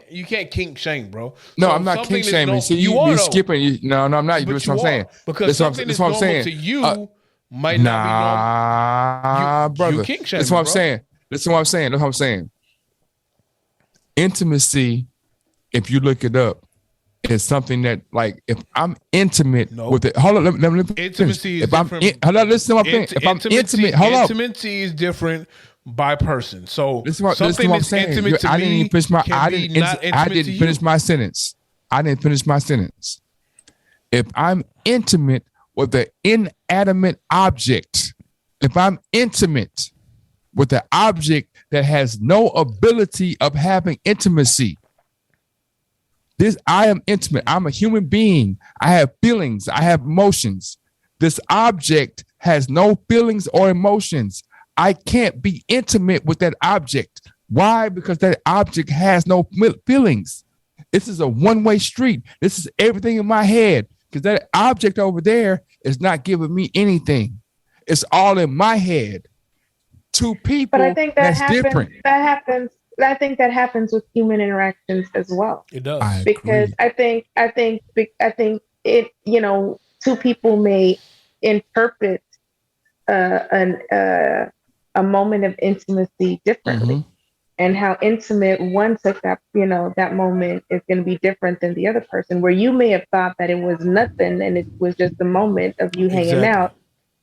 you can't kink shame, bro. No, So I'm not kink shaming. See, you are you're though. skipping. No, I'm not. But That's what I'm saying. Because something that's normal to you might not be normal. Nah, brother. You kink shaming, That's what I'm bro. saying. That's what I'm saying. That's what I'm saying. Intimacy, if you look it up, is something that, like, if I'm intimate with it. Hold on, let me Intimacy is different. Hold on, listen to my thing. If I'm intimate, hold up. Intimacy is different by person. So This is what something I'm that's saying. intimate to I didn't me even finish my. can I be didn't. not I intimate to didn't you. finish my sentence. I didn't finish my sentence. If I'm intimate with an inanimate object, if I'm intimate with an object that has no ability of having intimacy, I am intimate. I'm a human being. I have feelings. I have emotions. This object has no feelings or emotions. I can't be intimate with that object. Why? Because that object has no feelings. This is a one-way street. This is everything in my head because that object over there is not giving me anything. It's all in my head. Two people, but I think that's different. I think that happens with human interactions as well. It does. Because I think it, two people may interpret a moment of intimacy differently, and how intimate one took that moment is going to be different than the other person. Where you may have thought that it was nothing and it was just a moment of you hanging out.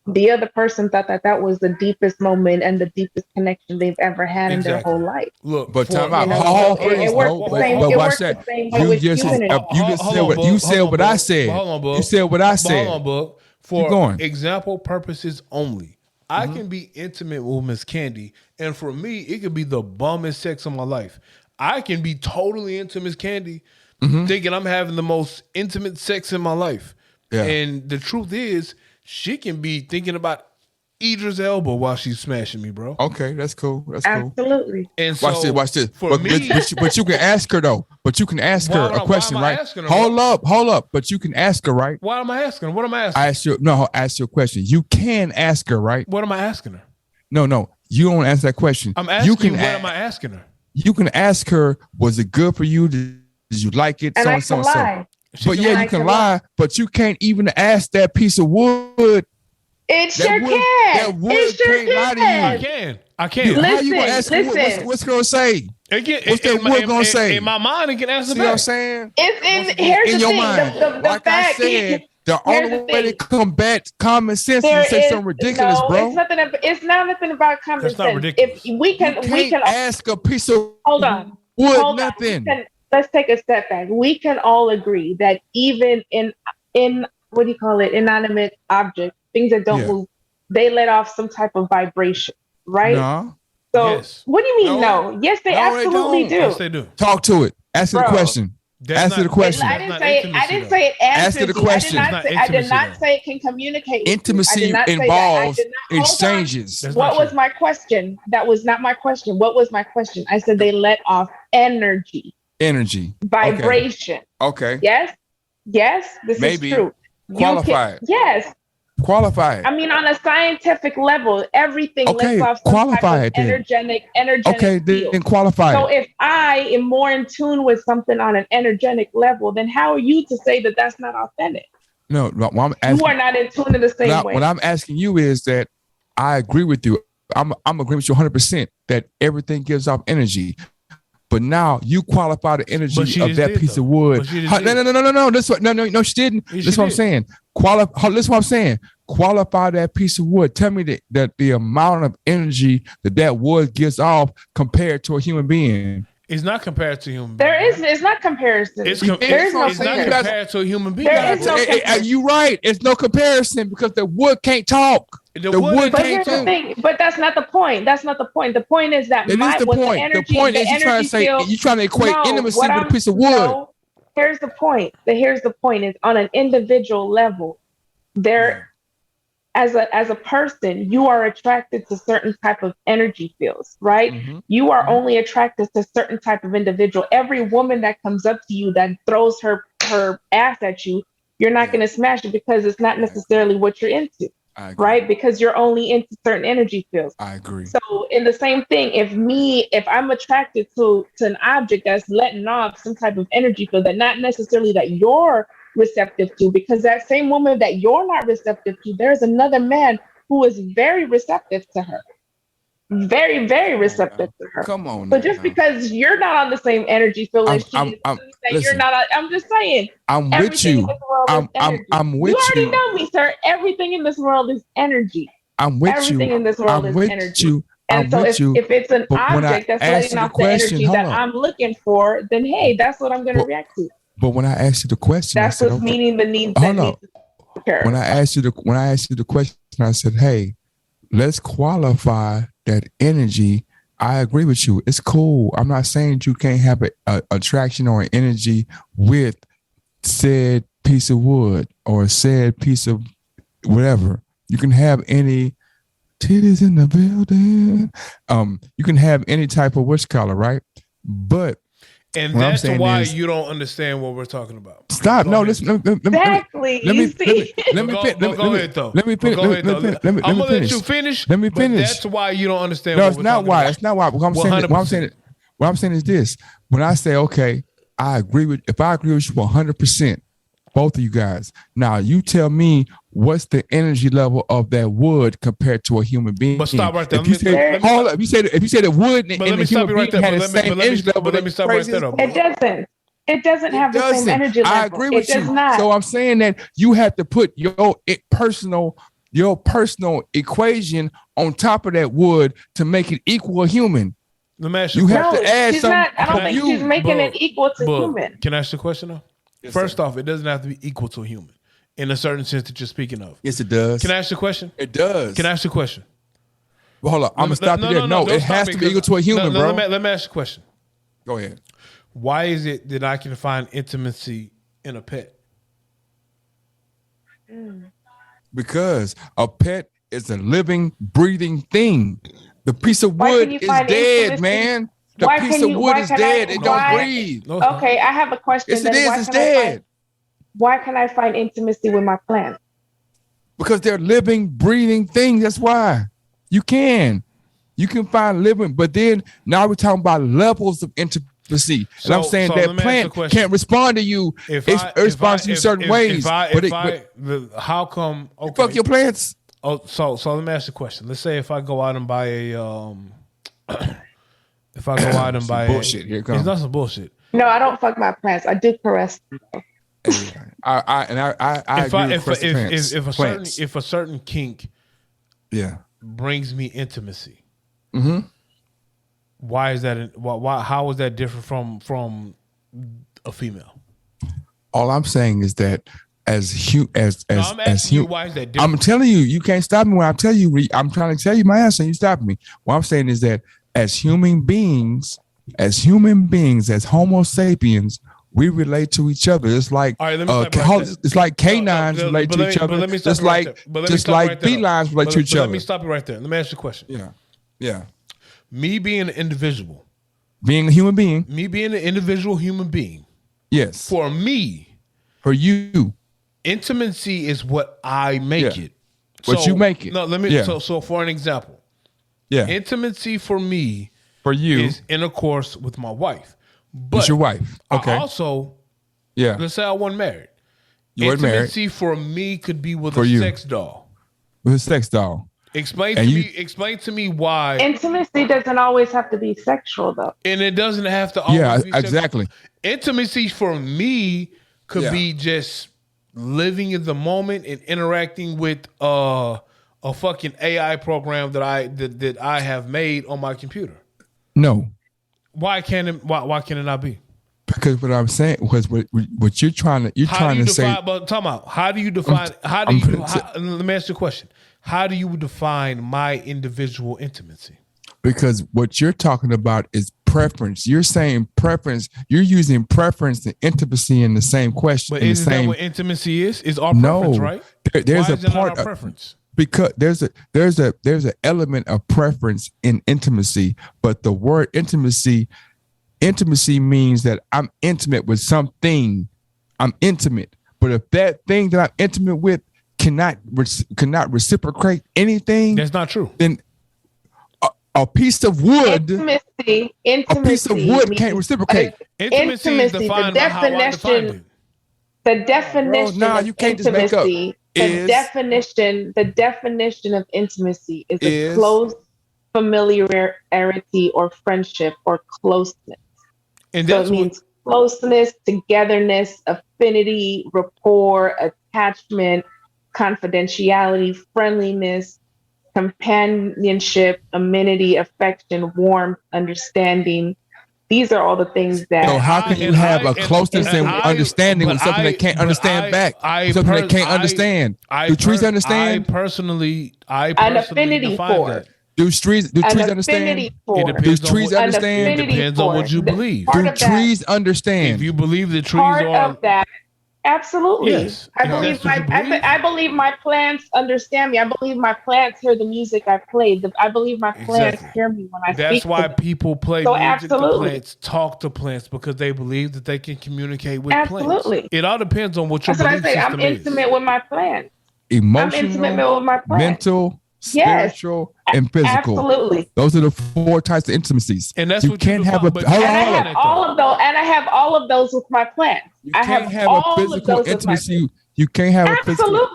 The other person thought that was the deepest moment and the deepest connection they've ever had in their whole life. Look, but time out. It works the same. It works the same way with human. You said what I said. Hold on, Book. You said what I said. Hold on, Book. For example purposes only, I can be intimate with Miss Candy, and for me, it could be the bummest sex of my life. I can be totally into Miss Candy, thinking I'm having the most intimate sex in my life. Yeah. And the truth is, she can be thinking about Idra's elbow while she's smashing me, bro. Okay, that's cool. That's absolutely cool. And so, watch this. But you can ask her though. But you can ask her a question, right? Hold up. But you can ask her, right? Why am I asking her? What am I asking? Ask you a question. You can ask her, right? What am I asking her? No. You don't answer that question. I'm asking what am I asking her? You can ask her, was it good for you? Did you like it? And so. But yeah, you can lie, but you can't even ask that piece of wood. It sure can. That wood can't lie to you. I can. Listen, how you gonna ask wood? What's gonna say? What's that wood gonna say? In my mind, it can answer back. See what I'm saying? Here's in the your thing. mind. The like fact, I said, The Here's only the way thing. to combat common sense is There to say is something ridiculous, no. bro. It's not nothing about common That's not sense. ridiculous. If we You can, can't ask a piece of hold on, wood hold on. nothing. Let's take a step back. We can all agree that even in what do you call it, inanimate objects, things that don't Yeah. move, they let off some type of vibration, right? No. So Yes. what do you mean no? Yes, they No, they absolutely don't. do. Yes, they do. Talk to it. Answer the Bro. question. Answer the question. I didn't say it. I didn't say it Answer answers the you. question. I did not say it can communicate. With Intimacy you. I did not say that. I involves did not, hold on. exchanges. That's What not was true. my question? That was not my question. What was my question? I said they let off energy, Energy. vibration. Okay. Yes, yes, this Maybe. is true. Qualify it. Yes, Qualify it. I mean on a scientific level, everything Okay, lets off some qualify type it of then. energetic Okay, field. then qualify So it. if I am more in tune with something on an energetic level, then how are you to say that that's not authentic? No, what I'm You asking, are not in tune in the same way. what I'm asking you is that I agree with you. I'm agreeing with you 100% that everything gives off energy. But now you qualify the energy of that piece of wood. No. No, she didn't. That's what I'm saying. Listen what I'm saying. Qualify that piece of wood. Tell me that the amount of energy that wood gives off compared to a human being. It's not compared to human. It's not comparison. It's There is no it's not comparison. compared to a human being. There is no comparison. You're right. It's no comparison because the wood can't talk. The wood But can't here's the talk. thing. But that's not the point. That's not the point. The point is that It is the point. energy, the point is you're trying to say field, you're trying to equate intimacy with a piece of wood. No, here's the point. Here's the point is on an individual level, as a person, you are attracted to certain type of energy fields, right? Mm-hmm. You are only attracted to certain type of individual. Every woman that comes up to you that throws her ass at you, you're not going to smash it because it's not necessarily what you're into, right? Because you're only into certain energy fields. I agree. So in the same thing, if I'm attracted to an object that's letting off some type of energy field that not necessarily that you're receptive to, because that same woman that you're not receptive to, there's another man who is very receptive to her. Very, very receptive to her. Come on. But just because you're not on the same energy field as she is, you're not. I'm just saying. I'm with you. I'm with you. You already know me, sir. Everything in this world is energy. I'm with you. Everything in this world is energy. And so if it's an object that's letting off the energy that I'm looking for, then hey, that's what I'm going to react to. But when I asked you the question, that's what's meeting the needs that need to occur. When I asked you the question, I said, "Hey, let's qualify that energy." I agree with you. It's cool. I'm not saying you can't have an attraction or an energy with said piece of wood or said piece of whatever. You can have any titties in the building. You can have any type of witch color, right? But and that's why you don't understand what we're talking about. Stop. No, listen. Exactly. Let me finish. I'm gonna let you finish. Let me finish. That's why you don't understand. No, it's not why. It's not why. What I'm saying is this. When I say, okay, if I agree with you 100%, both of you guys. Now you tell me what's the energy level of that wood compared to a human being. But stop right there. If you say the wood and the human being had the same energy level, let me stop right there. It doesn't. It doesn't have the same energy level. I agree with you. Not. So I'm saying that you have to put your personal equation on top of that wood to make it equal a human. You have to add something. I don't think she's making it equal to human. Can I ask you a question though? Yes, First off, it doesn't have to be equal to a human in a certain sense that you're speaking of. Yes, it does. Can I ask you a question? It does. Can I ask you a question? Well, hold on. I'm going to stop you there. No, it has to be equal to a human, bro. Let me ask you a question. Go ahead. Why is it that I can find intimacy in a pet? Because a pet is a living, breathing thing. The piece of wood is dead, man. The piece of wood is dead. It don't breathe. Okay, I have a question. Yes, it is. It's dead. Why can I find intimacy with my plants? Because they're living, breathing things. That's why. You can find living, but then now we're talking about levels of intimacy. And I'm saying that plant can't respond to you. It responds to you certain ways. How come? Okay. Fuck your plants. Oh, so let me ask you a question. Let's say if I go out and buy a bullshit, here it comes. It's not some bullshit. No, I don't fuck my plants. I do caress them. Yeah. I agree with Crystal Pants. If a certain kink Yeah. brings me intimacy, Mm-hmm. why is that? Why? How is that different from a female? All I'm saying is that as No, I'm asking you human, why is that different? I'm telling you, you can't stop me when I tell you. I'm trying to tell you my answer, and you stop me. What I'm saying is that as human beings, as Homo sapiens, we relate to each other. It's like All right, let me stop right there. it's like canines relate to each other. Just like felines relate to each other. Let me stop you right there. Let me ask you a question. Yeah, yeah. Me being an individual, Being a human being. me being an individual human being. Yes. For me, for you, intimacy is what I make it. What you make it. No, let me. Yeah. So for an example, intimacy for me, for you, is intercourse with my wife. But it's your wife. Okay. I also, let's say I wasn't married. You weren't married. Intimacy for me could be with a sex doll. With a sex doll. Explain to me why intimacy doesn't always have to be sexual, though. And it doesn't have to always be exactly. Sexual. Intimacy for me could be just living in the moment and interacting with a fucking AI program that I have made on my computer. No. Why can it not be? Because what I'm saying was what you're trying to say. But talk about how do you define? Let me ask you a question. How do you define my individual intimacy? Because what you're talking about is preference. You're saying preference. You're using preference and intimacy in the same question. But isn't that what intimacy is? Is our preference, right? There's Why a part of preference. Because there's an element of preference in intimacy, but the word intimacy means that I'm intimate with something. I'm intimate, but if that thing that I'm intimate with cannot reciprocate anything, that's not true. Then a piece of wood, intimacy a piece of wood can't reciprocate. Intimacy is defined by how I defined it. The definition of you can't intimacy. Just the definition of intimacy is a close familiarity or friendship or closeness. And so it means closeness, togetherness, affinity, rapport, attachment, confidentiality, friendliness, companionship, amenity, affection, warmth, understanding. These are all the things that. So how can you have a closeness and understanding with something that can't understand back? Something that can't understand. Do trees understand? I personally an affinity for. That. Do trees understand? Do trees understand? It depends on what you believe. Do trees understand? If you believe the trees part are of that. Absolutely. Yes. I believe my plants understand me. I believe my plants hear the music I play. I believe my plants hear me when I speak. That's why people play music to plants, talk to plants, because they believe that they can communicate with absolutely. plants. It all depends on what your belief system is. I'm intimate with my plants. Emotional, I'm intimate with my plants. mental, spiritual, and physical. Absolutely. Those are the 4 types of intimacies. And that's you what can't you have define, a. I have all of those, and I have all of those with my plants. You can't have a physical intimacy. You can't have a physical.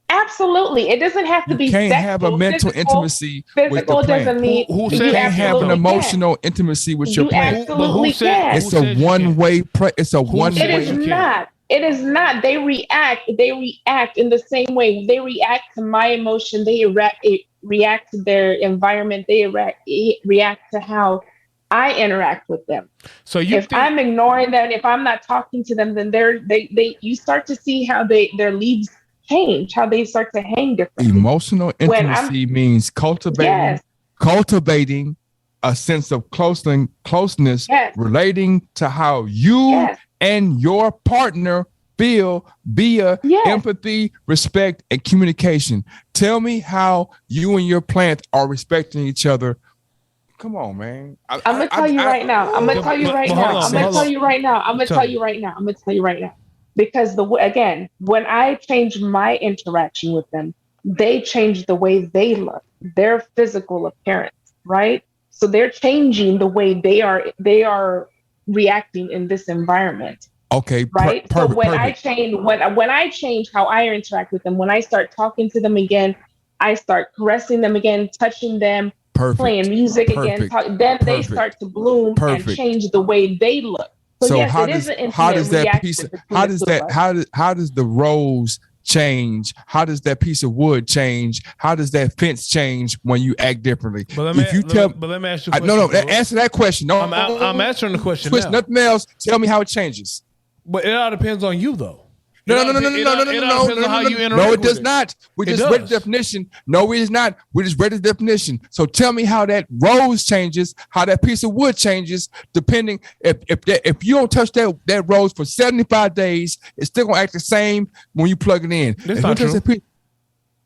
Absolutely. It doesn't have to be. You can't sexual, have a mental intimacy with the plant. Doesn't mean who you can't have an emotional intimacy with your plant. Absolutely can. It's a one-way. It's a one-way. It is not. It is not. They react in the same way. They react to my emotion. They react to their environment. They react to how I interact with them. So if I'm ignoring them, if I'm not talking to them, then you start to see how their leaves change, how they start to hang differently. Emotional intimacy means cultivating a sense of closeness, relating to how you and your partner feel via empathy, respect, and communication. Tell me how you and your plant are respecting each other. Come on, man. I'm gonna tell you right now. I'm gonna tell you right now. Because when I change my interaction with them, they change the way they look, their physical appearance, right? So they're changing the way they are reacting in this environment. Okay, right. So when I change how I interact with them, when I start talking to them again, I start caressing them again, touching them, playing music again. Then they start to bloom and change the way they look. So, yes, how it is does an how does intimate that piece reaction of, between how the does two that of us. how does the rose change? How does that piece of wood change? How does that fence change when you act differently? But If you tell let me ask you a question. no, bro. answer that question. No, I'm answering the question twist now. nothing else. Tell me how it changes. But it all depends on you, though. No, It all depends on how you interact no, it with does not. We It just read the does. definition. No, it is not. We just read the definition. So tell me how that rose changes, how that piece of wood changes, depending if you don't touch that rose for 75 days, it's still gonna act the same when you plug it in. That's not true.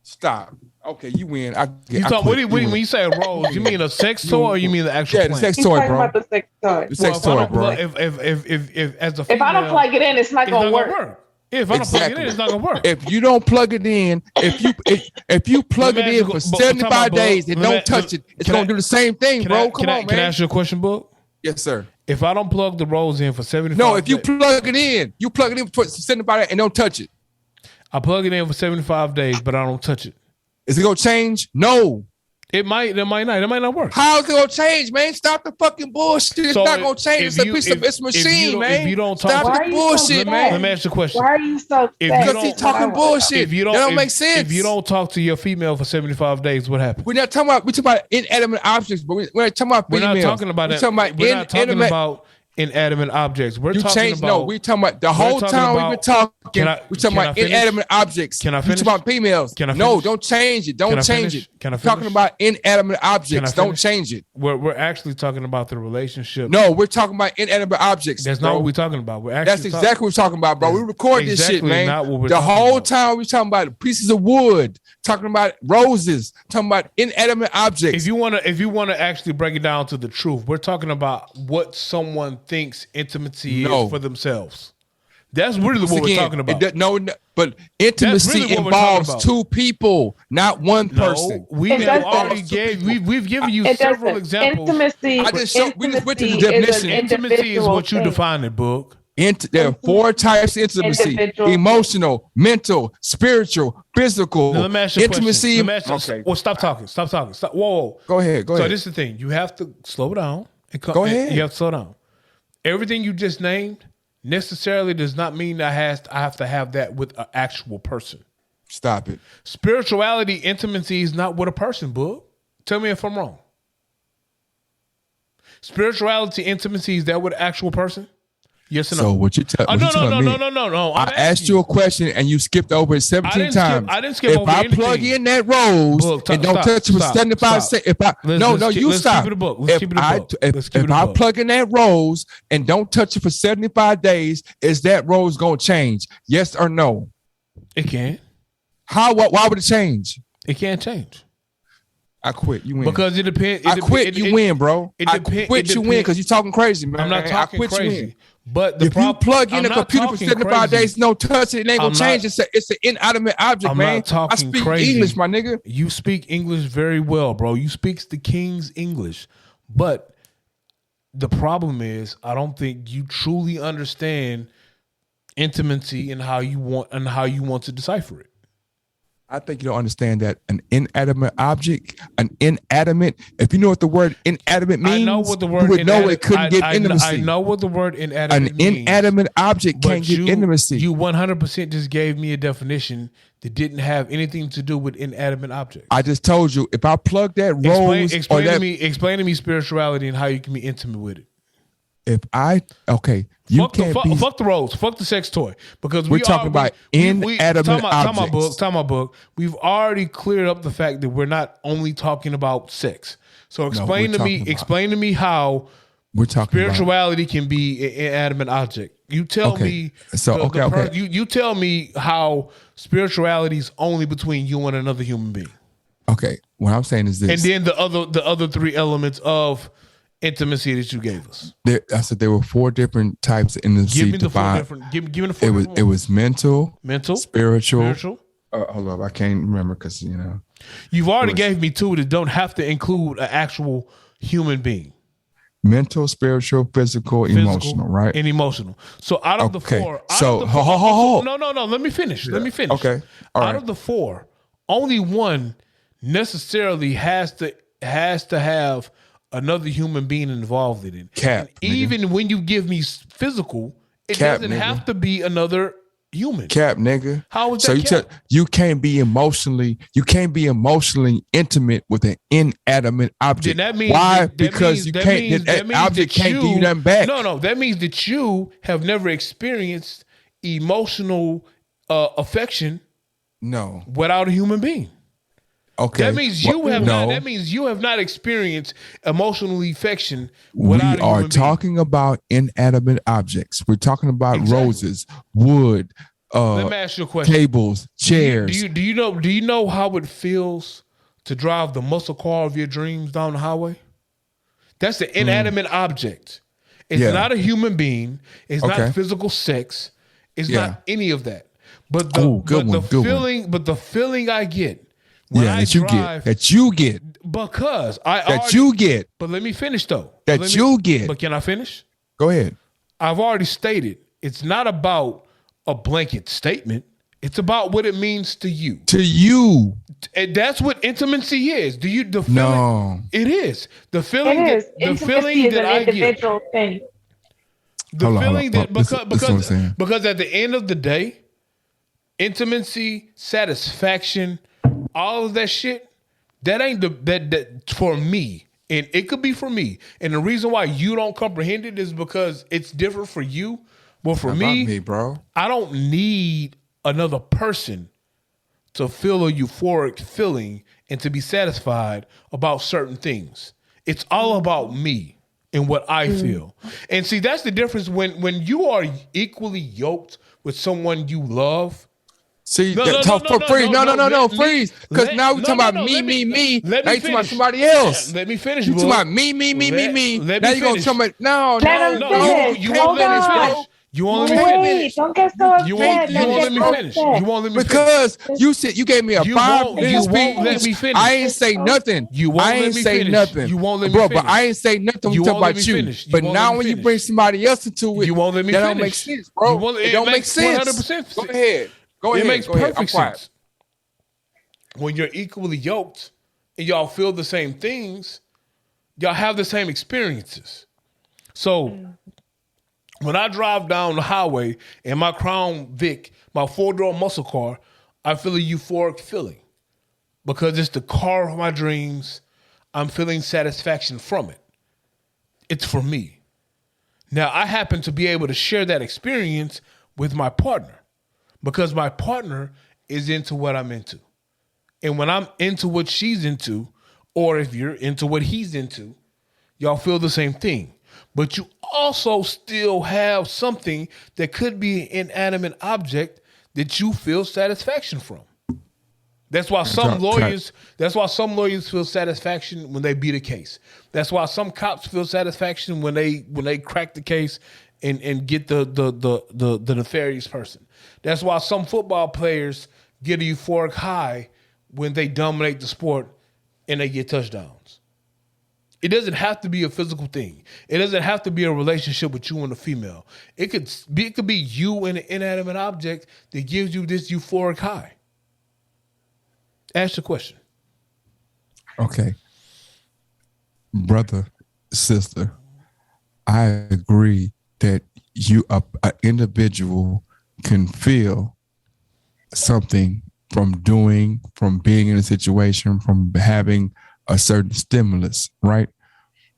Stop. Okay, you win. When you say a rose, you mean a sex toy or you mean the actual the plant? sex He's toy, talking bro. about the sex toy. The sex If I toy, don't bro. plug- if as a If I female, don't plug it in, it's not it's gonna not work. gonna work. If I don't plug it in, it's not gonna work. If you don't plug it in, if you plug Let it me in ask for you- 75 but- days and let me- don't touch it, it's can I- gonna do the same thing, bro. Come on, Can I man. ask you a question, Book? Yes, sir. If I don't plug the rose in for 75 No, if you days, plug it in for 75 days and don't touch it. I plug it in for 75 days, but I don't touch it. Is it gonna change? No. It might not work. How's it gonna change, man? Stop the fucking bullshit. It's So not gonna change. if It's a you- piece of it's a if you machine, don't- man. if you don't talk- Stop Why the are you so bullshit, sad? man. Let me ask you a question. Why are you so If sad? you Because he's don't- talking bullshit. If you don't, that don't make sense. If you don't talk to your female for 75 days, what happens? we're talking about inanimate objects, but we're not talking about We're females. not talking about We're it. talking about We're not talking inanimate. about inanimate objects. We're You talking changed. about. No, we're talking about the whole talking time we've about- been talking. Can I- We're talking can I about finish? inanimate objects. Can I We're finish? talking about females. Can I No, finish? don't change it. Can I Don't change finish? it. Can I We're talking finish? about inanimate objects. Don't finish? change it. We're actually talking about the relationship. No, we're talking about inanimate objects. That's bro. not what we're talking about. We're actually That's exactly what we're talking about, bro. We That's record this shit, exactly man. not what we're the talking whole about. time we talking about pieces of wood, talking about roses, talking about inanimate objects. If you wanna actually break it down to the truth, we're talking about what someone thinks intimacy No. is for themselves. That's really what we're Again, talking about. But intimacy really what we're talking involves about. two people, not one person. No, we It have doesn't. already we've given you It several doesn't. examples. Intimacy. We just went to the intimacy is an definition. Intimacy is what you individual define it, Book. There are four types of intimacy: Individual. emotional, mental, spiritual, physical. Now, let me ask you a intimacy. question. Let me ask you, Okay, well, stop talking. Stop talking. Stop. Whoa. go ahead. Go So ahead. this is the thing. You have to slow down. Go ahead. You have to slow down. Everything you just named necessarily does not mean I have to have that with an actual person. Stop it. Spirituality, intimacy is not with a person, Book. Tell me if I'm wrong. Spirituality, intimacy, is that with an actual person? Yes or no? So what you tell? Oh, no. I asked you a question and you skipped over it 17 times. I didn't skip if over I anything. plug in that rose Look, and don't stop, touch it for stop, 75 stop. seconds, Let's stop. keep it a book. Let's keep it a book. Let's keep it If a I book. plug in that rose and don't touch it for 75 days, is that rose gonna change? Yes or no? It can't. Why would it change? It can't change. I quit. You win. Because it depends. I quit. You win, bro. it I depend- quit. it You win depend- because you're talking crazy, man. I'm not talking I quit. You win. crazy. But the If you plug in I'm a not computer for talking 75 crazy. days, no touch it, it ain't gonna I'm change. not- It's an inanimate object, I'm man. not talking I speak crazy. English, my nigga. You speak English very well, bro. You speak the King's English. But the problem is, I don't think you truly understand intimacy and how you want to decipher it. I think you don't understand that an inanimate object, if you know what the word inanimate means, I know what the word you would know inanimate- it couldn't get intimacy. I know what the word inanimate An means. inanimate object But can't get intimacy. You 100% just gave me a definition that didn't have anything to do with inanimate objects. I just told you, if I plug that rose Explain or that, to me spirituality and how you can be intimate with it. Fuck the rose. Fuck the sex toy. Because We're talking about inanimate objects. Time out, book. We've already cleared up the fact that we're not only talking about sex. So explain to me how we're talking spirituality can be an inanimate object. You tell me. So You tell me how spirituality is only between you and another human being. Okay, what I'm saying is this, And then the other three elements of intimacy that you gave us. I said there were four different types of intimacy. Give me the four different. Give me the four. It was mental, spiritual. Spiritual. Hold up, I can't remember because You've already gave me two that don't have to include an actual human being. Mental, spiritual, physical, emotional, right? And emotional. So out of the four, no. Let me finish. Okay, all right. Out of the four, only one necessarily has to have another human being involved in it. Cap, And even when you give me physical, it Cap, doesn't nigga. have to be another human. Cap, nigga. How is So that you cap? you can't be emotionally intimate with an inanimate object. Then that means why? that Because means, you that can't. means, That that means object that can't give you nothing back. No, that means that you have never experienced emotional affection No. without a human being. Okay. That means you have no. not. That means you have not experienced emotional affection We without a are human talking about inanimate objects. We're talking about Exactly. roses, wood, Let me ask you a question. tables, chairs. Do you know how it feels to drive the muscle car of your dreams down the highway? That's an inanimate object. It's Yeah. not a human being. It's Okay. not physical sex. It's Yeah. not any of that. But the Oh, good one, good one. feeling, but the feeling I get when I that you drive, get. That you get. because I That already, you get. But let me finish though. That Let me- you get. But can I finish? Go ahead. I've already stated it's not about a blanket statement. It's about what it means to you. To you. And that's what intimacy is. Do you the feeling? No. It is. The feeling It is. that, the Intimacy feeling is that an I get. individual thing. The Hold on, feeling hold on. that This is what I'm saying. because at the end of the day, intimacy, satisfaction, all of that shit, that ain't that for me. And it could be for me. And the reason why you don't comprehend it is because it's different for you. But for How me, about me, bro. I don't need another person to feel a euphoric feeling and to be satisfied about certain things. It's all about me and what I feel. And see, that's the difference when you are equally yoked with someone you love. See, No, freeze. No, let- freeze. Because let- now we're no, talking no, about no, me. let me Now you talking about finish. somebody else. Let me finish, You bro. talking about me. Let Now me you gonna finish. tell me no, Let him No, finish. you Hold won't let me on. finish. You won't let me Wait, finish. don't get so upset. You won't let me get finish. upset. You won't let me finish. because you said you gave me a You 5 won't- minute you speech. won't let me finish. I ain't say nothing. You won't I let ain't me say finish. nothing. You won't let me bro, finish. but I ain't say nothing. You We talk won't let about me you. finish. You But won't now let me when you finish. bring somebody else into it, You won't let me that finish. don't make sense, bro. You won't- it it don't make makes sense. 100% Go sense. ahead. Go It ahead. makes Go ahead. I'm perfect quiet. sense. When you're equally yoked and y'all feel the same things, y'all have the same experiences. So when I drive down the highway in my Crown Vic, my 4-door muscle car, I feel a euphoric feeling because it's the car of my dreams. I'm feeling satisfaction from it. It's for me. Now, I happen to be able to share that experience with my partner because my partner is into what I'm into. And when I'm into what she's into, or if you're into what he's into, y'all feel the same thing. But you also still have something that could be an inanimate object that you feel satisfaction from. That's why some lawyers feel satisfaction when they beat a case. That's why some cops feel satisfaction when they crack the case and get the nefarious person. That's why some football players get a euphoric high when they dominate the sport and they get touchdowns. It doesn't have to be a physical thing. It doesn't have to be a relationship with you and a female. It could be you and an inanimate object that gives you this euphoric high. Ask the question. Okay. Brother, sister, I agree that an individual can feel something from being in a situation, from having a certain stimulus, right?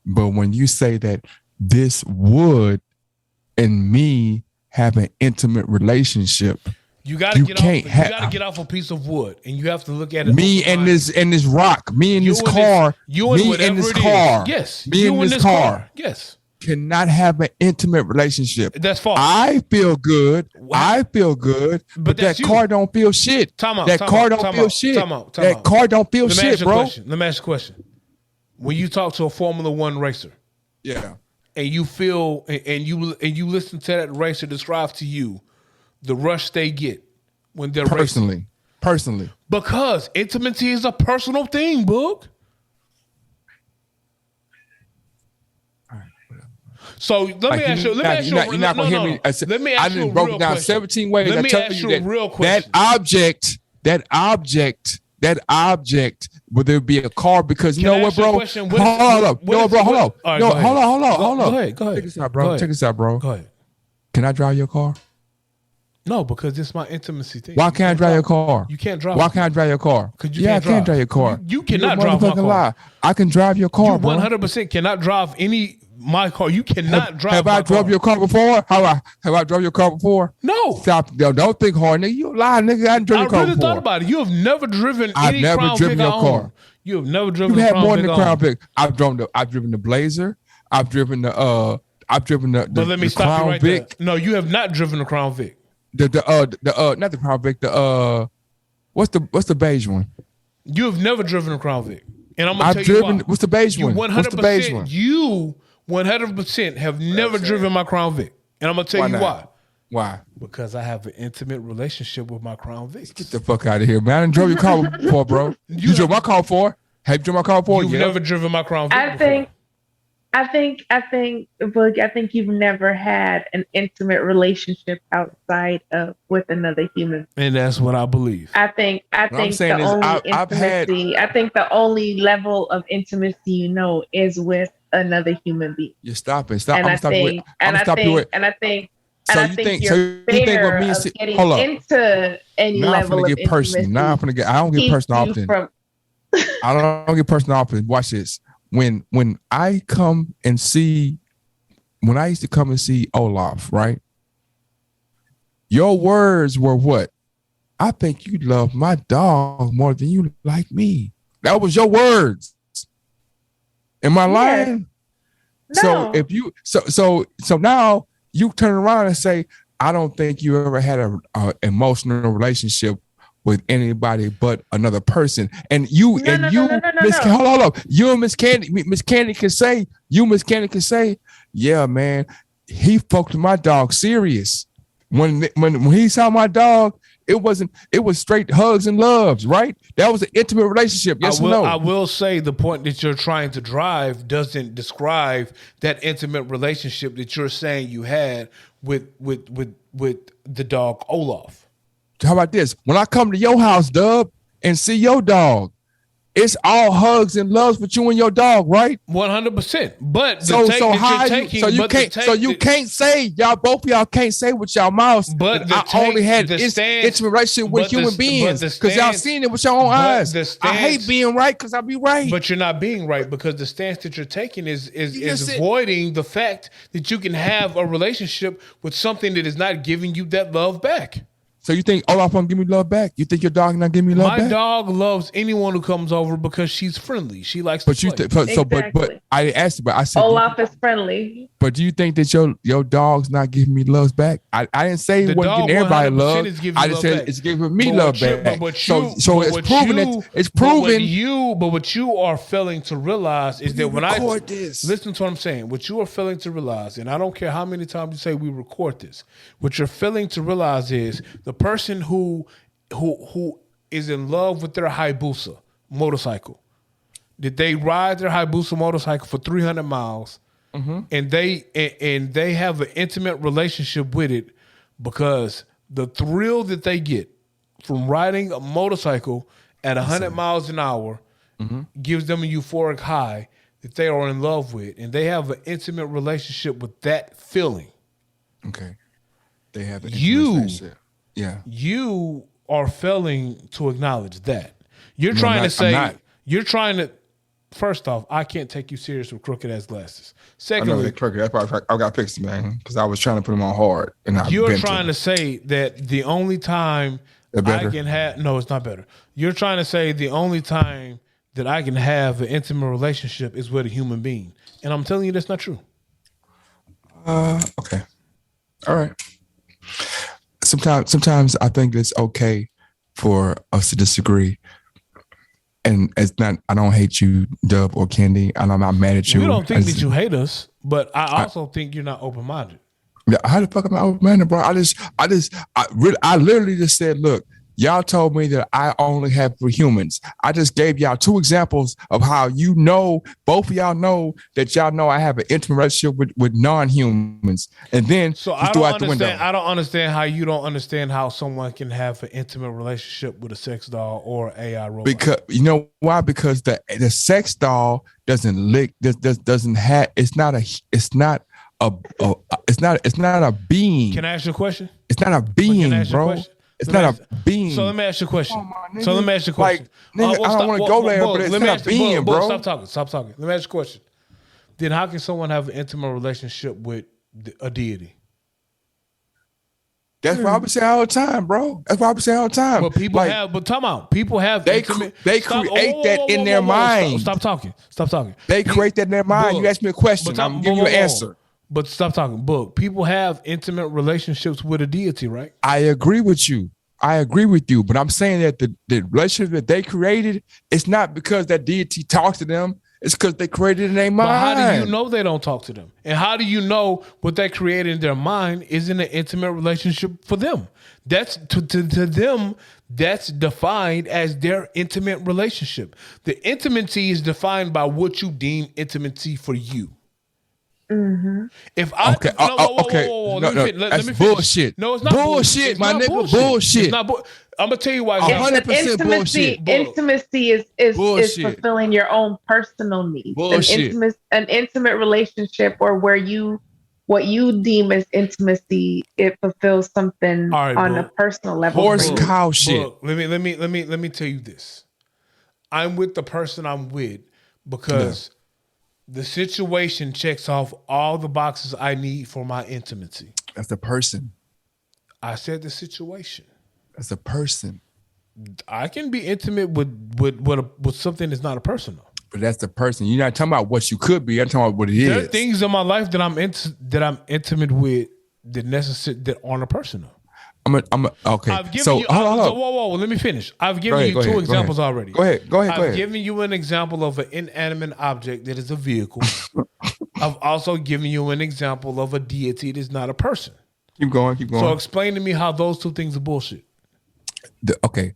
But when you say that this would and me have an intimate relationship, You gotta get can't off. have- You gotta get off a piece of wood, and you have to look at it. me open and minded. this rock, me and this car, you and me whatever and this it is. car, Yes, me you and and this car Yes, cannot have an intimate relationship. that's false. I feel good. I feel good, but that that's you. car don't feel shit. Time out, That time car out, don't time feel out, shit. time out, time That out. car don't feel Let me ask shit, you a bro. question. Let me ask you a question. When you talk to a Formula One racer, Yeah. and you feel and you listen to that racer describe to you the rush they get when they're racing. Personally. Because intimacy is a personal thing, Boog. So let me ask you. You're not gonna hear me. Let me I ask you a didn't broke real it down question. 17 ways. Let I me tell ask you you a real that question. that object that object, whether it be a car, because you Can I know what, ask you a bro? question? Hold up. No, bro, hold on. All right, No, go ahead. hold on. Go ahead. Check this out, bro. Check this out, bro. Go ahead. Can I drive your car? No, because it's my intimacy thing. Why can't I drive your car? You can't drive. Why can't I drive your car? Because you I can't can drive your car. You cannot drive my car. Lie. I can drive your car, You bro. 100% cannot drive my car. You cannot drive Have my I drove car. your car before? Have I drove your car before? No. Stop. Don't think hard, nigga. You lie, nigga. I didn't drive I your car really before. thought about it. You have never driven any Crown Vic I own. You have never driven You a had Crown more Vic than I the Crown own. Vic. I've driven the Blazer. I've driven the But let me stop Crown you right Vic. there. No, you have not driven the Crown Vic. Not the Crown Vic. What's the beige one? You have never driven a Crown Vic. And I'm gonna tell I've you driven. why. What's the beige You one? 100%. What's the beige one? You 100% have never driven my Crown Vic. And I'm gonna tell you not? why. Why? Because I have an intimate relationship with my Crown Vic. Get the fuck out of here, man! I didn't drove your car before, bro. You drove my car before? Have you driven my car before? You've never driven my Crown Vic before. I think you've never had an intimate relationship outside of with another human. And that's what I believe. I think the only intimacy, I think the only level of intimacy you know is with another human being. You're stopping. Stop. And I'm I think you're fair of getting into any level of intimacy. Now I'm gonna get. I don't get personal often. I don't get personal often. Watch this. When I come and see, when I used to come and see Olaf, right? Your words were what? I think you love my dog more than you like me. That was your words. Am I lying? No. So if you so now you turn around and say, I don't think you ever had a emotional relationship with anybody but another person. And you Miss hold on. You and Miss Candy can say, yeah, man, he fucked with my dog serious. When he saw my dog, it was straight hugs and loves, right? That was an intimate relationship. Yes or no? I will say the point that you're trying to drive doesn't describe that intimate relationship that you're saying you had with the dog Olaf. How about this? When I come to your house, Dub, and see your dog, it's all hugs and loves with you and your dog, right? 100%. But you can't say y'all both of y'all can't say with y'all mouths. But I only had intimate relationship with human beings because y'all seen it with your own eyes. I hate being right because I be right. But you're not being right because the stance that you're taking is avoiding the fact that you can have a relationship with something that is not giving you that love back. So you think Olaf won't give me love back? You think your dog not give me love back? My dog loves anyone who comes over because she's friendly. She likes to play. But I asked, but I said Olaf is friendly. But do you think that your dog's not giving me love back? I didn't say it wasn't giving everybody love. I just said it's giving me love back. So it's proven. It's proven. But what you are failing to realize is that when I listen to what I'm saying, what you are failing to realize, and I don't care how many times you say we record this, what you're failing to realize is the person who is in love with their Hayabusa motorcycle. Did they ride their Hayabusa motorcycle for 300 miles? Mm-hmm. And they have an intimate relationship with it because the thrill that they get from riding a motorcycle at 100 miles an hour gives them a euphoric high that they are in love with, and they have an intimate relationship with that feeling. Okay, they have an intimate relationship. Yeah, you are failing to acknowledge that. You're trying to say you're trying to. First off, I can't take you serious with crooked ass glasses. Secondly, that's probably I got fixed, man, because I was trying to put them on hard, and you're trying to say that the only time I can have it's not better. You're trying to say the only time that I can have an intimate relationship is with a human being, and I'm telling you that's not true. Okay, all right. Sometimes I think it's okay for us to disagree. And it's not. I don't hate you, Dub or Candy, and I'm not mad at you. You don't think that you hate us, but I also think you're not open minded. How the fuck am I open minded, bro? I literally just said, look, Y'all told me that I only have for humans. I just gave y'all 2 examples of how both of y'all know that y'all know I have an intimate relationship with non-humans. And then So you threw out the window. I don't understand how you don't understand how someone can have an intimate relationship with a sex doll or AI robot. Because you know why? Because the sex doll doesn't lick. Doesn't have. It's not a being. Can I ask you a question? It's not a being, bro. It's not a being. So let me ask you a question. Like, nigga, I don't want to go there, but it's not a being, bro. Stop talking. Let me ask you a question. Then how can someone have an intimate relationship with a deity? That's what I be saying all the time, bro. That's what I be saying all the time. But people people have They intimate. create that in their mind. Stop talking. They create that in their mind. You ask me a question, I'm giving you an answer. But stop talking. Book. People have intimate relationships with a deity, right? I agree with you. But I'm saying that the relationship that they created, it's not because that deity talks to them. It's because they created it in their mind. But how do you know they don't talk to them? And how do you know what they created in their mind isn't an intimate relationship for them? That's to them, that's defined as their intimate relationship. The intimacy is defined by what you deem intimacy for you. Mm-hmm. If I let me finish. Bullshit. No, it's not bullshit, my nigga. Bullshit. It's not I'm gonna tell you why. 100% bullshit. Intimacy is fulfilling your own personal needs. Bullshit. An intimate relationship, or what you deem as intimacy, it fulfills something on a personal level. Horse cow shit. Let me tell you this. I'm with the person I'm with because the situation checks off all the boxes I need for my intimacy. That's the person. I said the situation. That's a person. I can be intimate with something that's not a person though. But that's the person. You're not talking about what you could be. I'm talking about what it is. There are things in my life that I'm intimate with that aren't a person though. Okay. I've given you. Whoa! Let me finish. I've given you 2 examples already. Go ahead. I've given you an example of an inanimate object that is a vehicle. I've also given you an example of a deity that's not a person. Keep going. So explain to me how those 2 things are bullshit. Okay.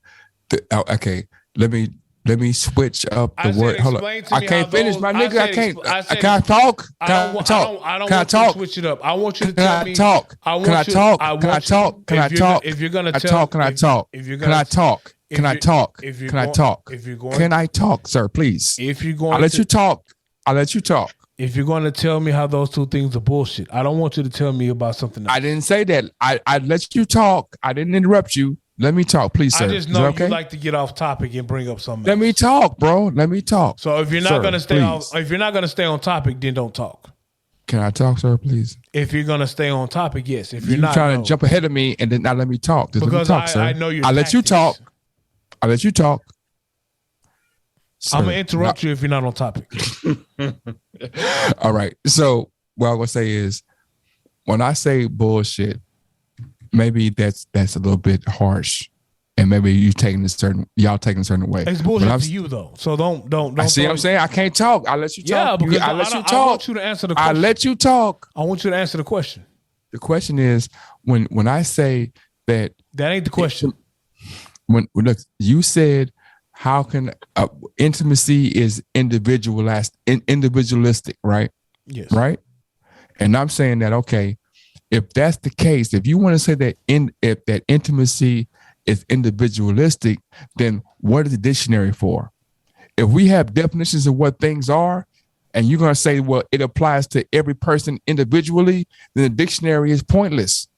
Let me switch up the word. Hold on. I can't finish, my nigga. I can't. Can I talk? Can I talk? I don't can I want talk? you to switch it up. I want you to tell me. Can I talk? Can I talk? Can I talk? Can I talk? If you're gonna talk, can I talk? Can I talk? Can I talk? Can I talk? Can I talk, sir? Please. If you're going, I'll let you talk. I'll let you talk. If you're going to tell me how those 2 things are bullshit, I don't want you to tell me about something else. I didn't say that. I let you talk. I didn't interrupt you. Let me talk, please, sir. I just know you like to get off topic and bring up something. Let me talk, bro. Let me talk. So if you're not going to stay on topic, then don't talk. Can I talk, sir, please? If you're going to stay on topic, yes. If you're not trying to jump ahead of me and then not let me talk, just because let me talk, sir. I know your I'll let you talk. I'll let you talk. Sir, I'm gonna interrupt you if you're not on topic. All right. So what I'm gonna say is, when I say bullshit, maybe that's a little bit harsh, and maybe y'all taking a certain way. It's bullshit to you though. So don't. I see what I'm saying. I can't talk. I let you talk. Yeah, because I let you talk. I want you to answer the question. I let you talk. I want you to answer the question. The question is, when I say that ain't the question. When look, you said, how can intimacy is individualistic, right? Yes. Right. And I'm saying that, okay, if that's the case, if you want to say that if that intimacy is individualistic, then what is the dictionary for? If we have definitions of what things are, and you're going to say, well, it applies to every person individually, then the dictionary is pointless.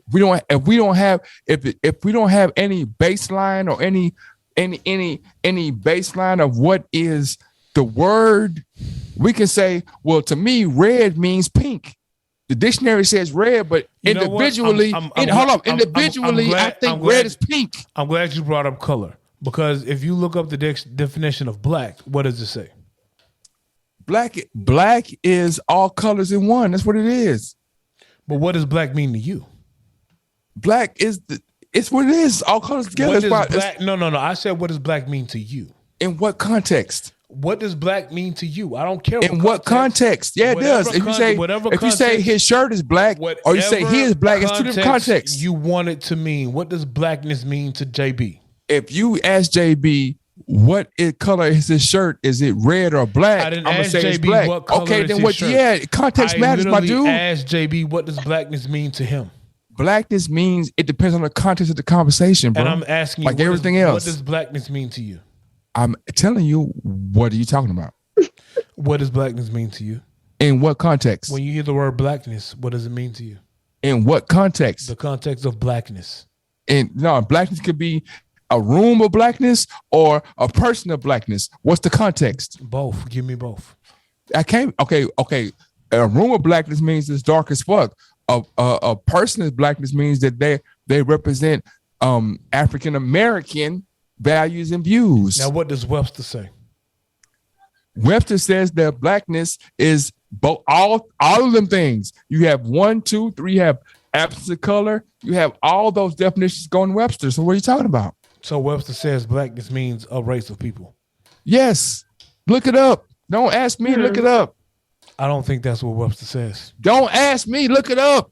If we don't have any baseline or any baseline of what is the word, we can say, well, to me, red means pink. The dictionary says red, but individually, I think red is pink. I'm glad you brought up color, because if you look up the definition of black, what does it say? Black is all colors in one. That's what it is. But what does black mean to you? Black is it's what it is. All colors together. No. I said, what does black mean to you? In what context? What does black mean to you? I don't care. In what context? Yeah, it does. If you say his shirt is black, or you say he is black, it's two different contexts. You want it to mean. What does blackness mean to JB? If you ask JB what color is his shirt, is it red or black? I didn't ask JB what color is his shirt. Yeah, context matters, my dude. Ask JB what does blackness mean to him. Blackness means it depends on the context of the conversation, bro. And I'm asking you, like everything else. What does blackness mean to you? I'm telling you, what are you talking about? What does blackness mean to you? In what context? When you hear the word blackness, what does it mean to you? In what context? The context of blackness. And no, blackness could be a room of blackness or a person of blackness. What's the context? Both. Give me both. I can't. Okay. A room of blackness means it's dark as fuck. A person of blackness means that they represent African American values and views. Now, what does Webster say? Webster says that blackness is both all of them things. You have 1, 2, 3. You have absence of color. You have all those definitions going Webster. So what are you talking about? So Webster says blackness means a race of people. Yes. Look it up. Don't ask me. Look it up. I don't think that's what Webster says. Don't ask me. Look it up.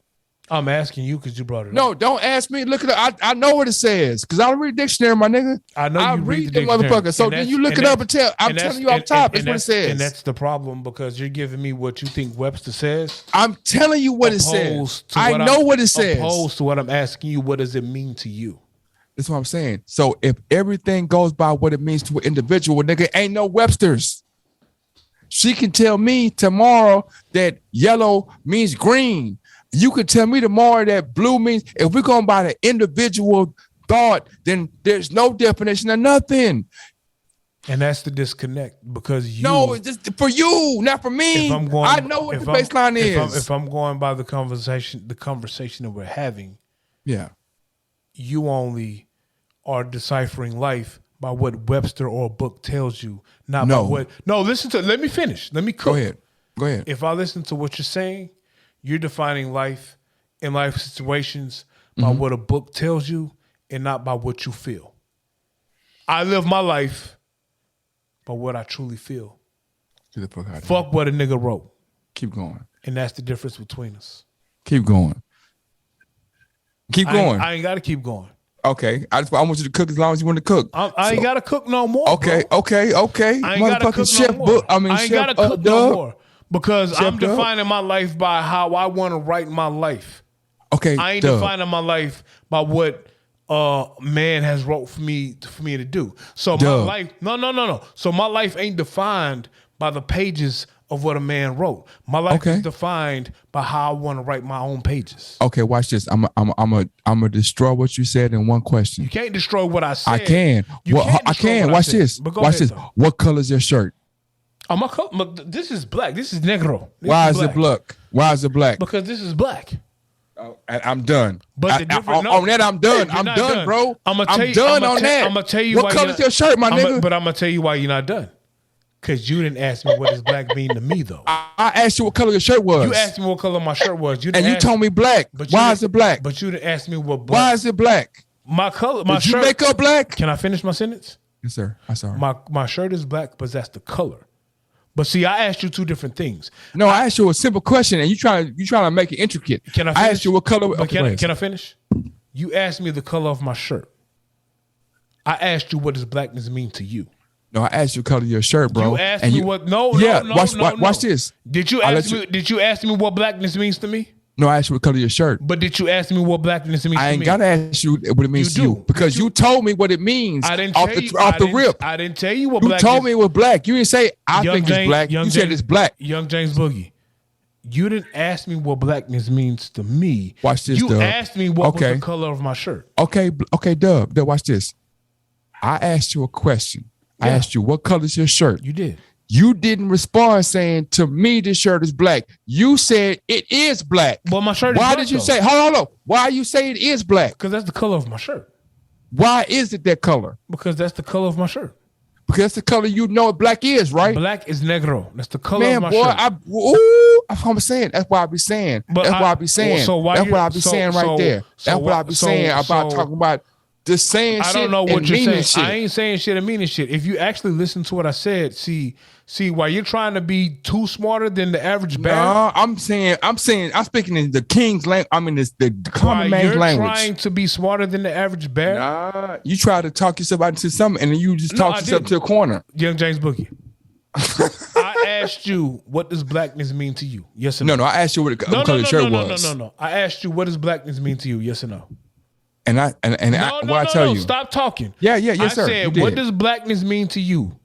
I'm asking you because you brought it up. No, don't ask me. Look it up. I know what it says because I read dictionary, my nigga. I know you read the motherfucker. So then you look it up and tell. I'm telling you off top. That's what it says. And that's the problem because you're giving me what you think Webster says. I'm telling you what it says. I know what it says. Opposed to what I'm asking you, what does it mean to you? That's what I'm saying. So if everything goes by what it means to an individual, nigga, ain't no Websters. She can tell me tomorrow that yellow means green. You could tell me tomorrow that blue means, if we're going by the individual thought, then there's no definition of nothing. And that's the disconnect because you. No, it's just for you, not for me. I know what the baseline is. If I'm going by the conversation that we're having, yeah, you only are deciphering life by what Webster or a book tells you, not by what. No, listen to. Let me finish. Let me cook. Go ahead. If I listen to what you're saying, you're defining life in life situations by what a book tells you and not by what you feel. I live my life by what I truly feel. Fuck what a nigga wrote. Keep going. And that's the difference between us. Keep going. I ain't got to keep going. Okay. I want you to cook as long as you want to cook. I ain't got to cook no more. Okay. Bro. Okay. I ain't got to cook no more. I ain't got to cook no more. Because I'm defining my life by how I want to write my life. Okay. I ain't defining my life by what man has wrote for me to do. So my life, no. So my life ain't defined by the pages of what a man wrote. My life is defined by how I want to write my own pages. Okay, watch this. I'm gonna destroy what you said in one question. You can't destroy what I said. I can. I can. Watch this. Watch this. What color is your shirt? This is black. This is negro. Why is it black? Why is it black? Because this is black. Oh, and I'm done. But on that, I'm done. I'm done, bro. I'm done on that. I'm gonna tell you what color is your shirt, my nigga. But I'm gonna tell you why you're not done. Because you didn't ask me what does black mean to me, though. I asked you what color your shirt was. You asked me what color my shirt was. You told me black. Why is it black? But you didn't ask me what black. Why is it black? My color, my Did shirt. You make up black? Can I finish my sentence? Yes, sir. I'm sorry. My shirt is black, but that's the color. But see, I asked you two different things. No, I asked you a simple question, and you trying to make it intricate. Can I finish? I asked you what color. Can I finish? You asked me the color of my shirt. I asked you what does blackness mean to you. No, I asked you the color of your shirt, bro. You asked me what? No. Watch this. Did you ask me? Did you ask me what blackness means to me? No, I asked you what color of your shirt. But did you ask me what blackness means to me? I ain't gotta ask you what it means to you because you told me what it means. I didn't off the rip. I didn't tell you what you blackness. You told me it was black. You didn't say I think it's black. You said it's black. Young James Boogie. You didn't ask me what blackness means to me. Watch this. You asked me what was the color of my shirt. Okay, Dub. Watch this. I asked you a question. Yeah. I asked you what color is your shirt. You did. You didn't respond saying to me this shirt is black. You said it is black. Well, my shirt is black. Why did you say hold on? Why you say it is black? Because that's the color of my shirt. Why is it that color? Because that's the color of my shirt. Because that's the color you know what black is, right? Black is negro. That's the color of my shirt. That's what I'm saying. That's why I be saying. That's what I be saying. That's what I be saying right there. That's what I be saying about talking about just saying I shit. don't know what and you're meaning saying. shit. I ain't saying shit and meaning shit. If you actually listen to what I said, see, while you're trying to be too smarter than the average bear. No, I'm speaking in the king's language. I mean, it's the common man's language. You're trying to be smarter than the average bear. Nah, you try to talk yourself out into something, and then you just talk yourself to a corner. Young James Boogie. I asked you, what does blackness mean to you? Yes or no? No, I asked you what the color of your shirt was. No. I asked you, what does blackness mean to you? Yes or no? And I tell you. Stop talking. Yeah, yes, sir. I said, what does blackness mean to you?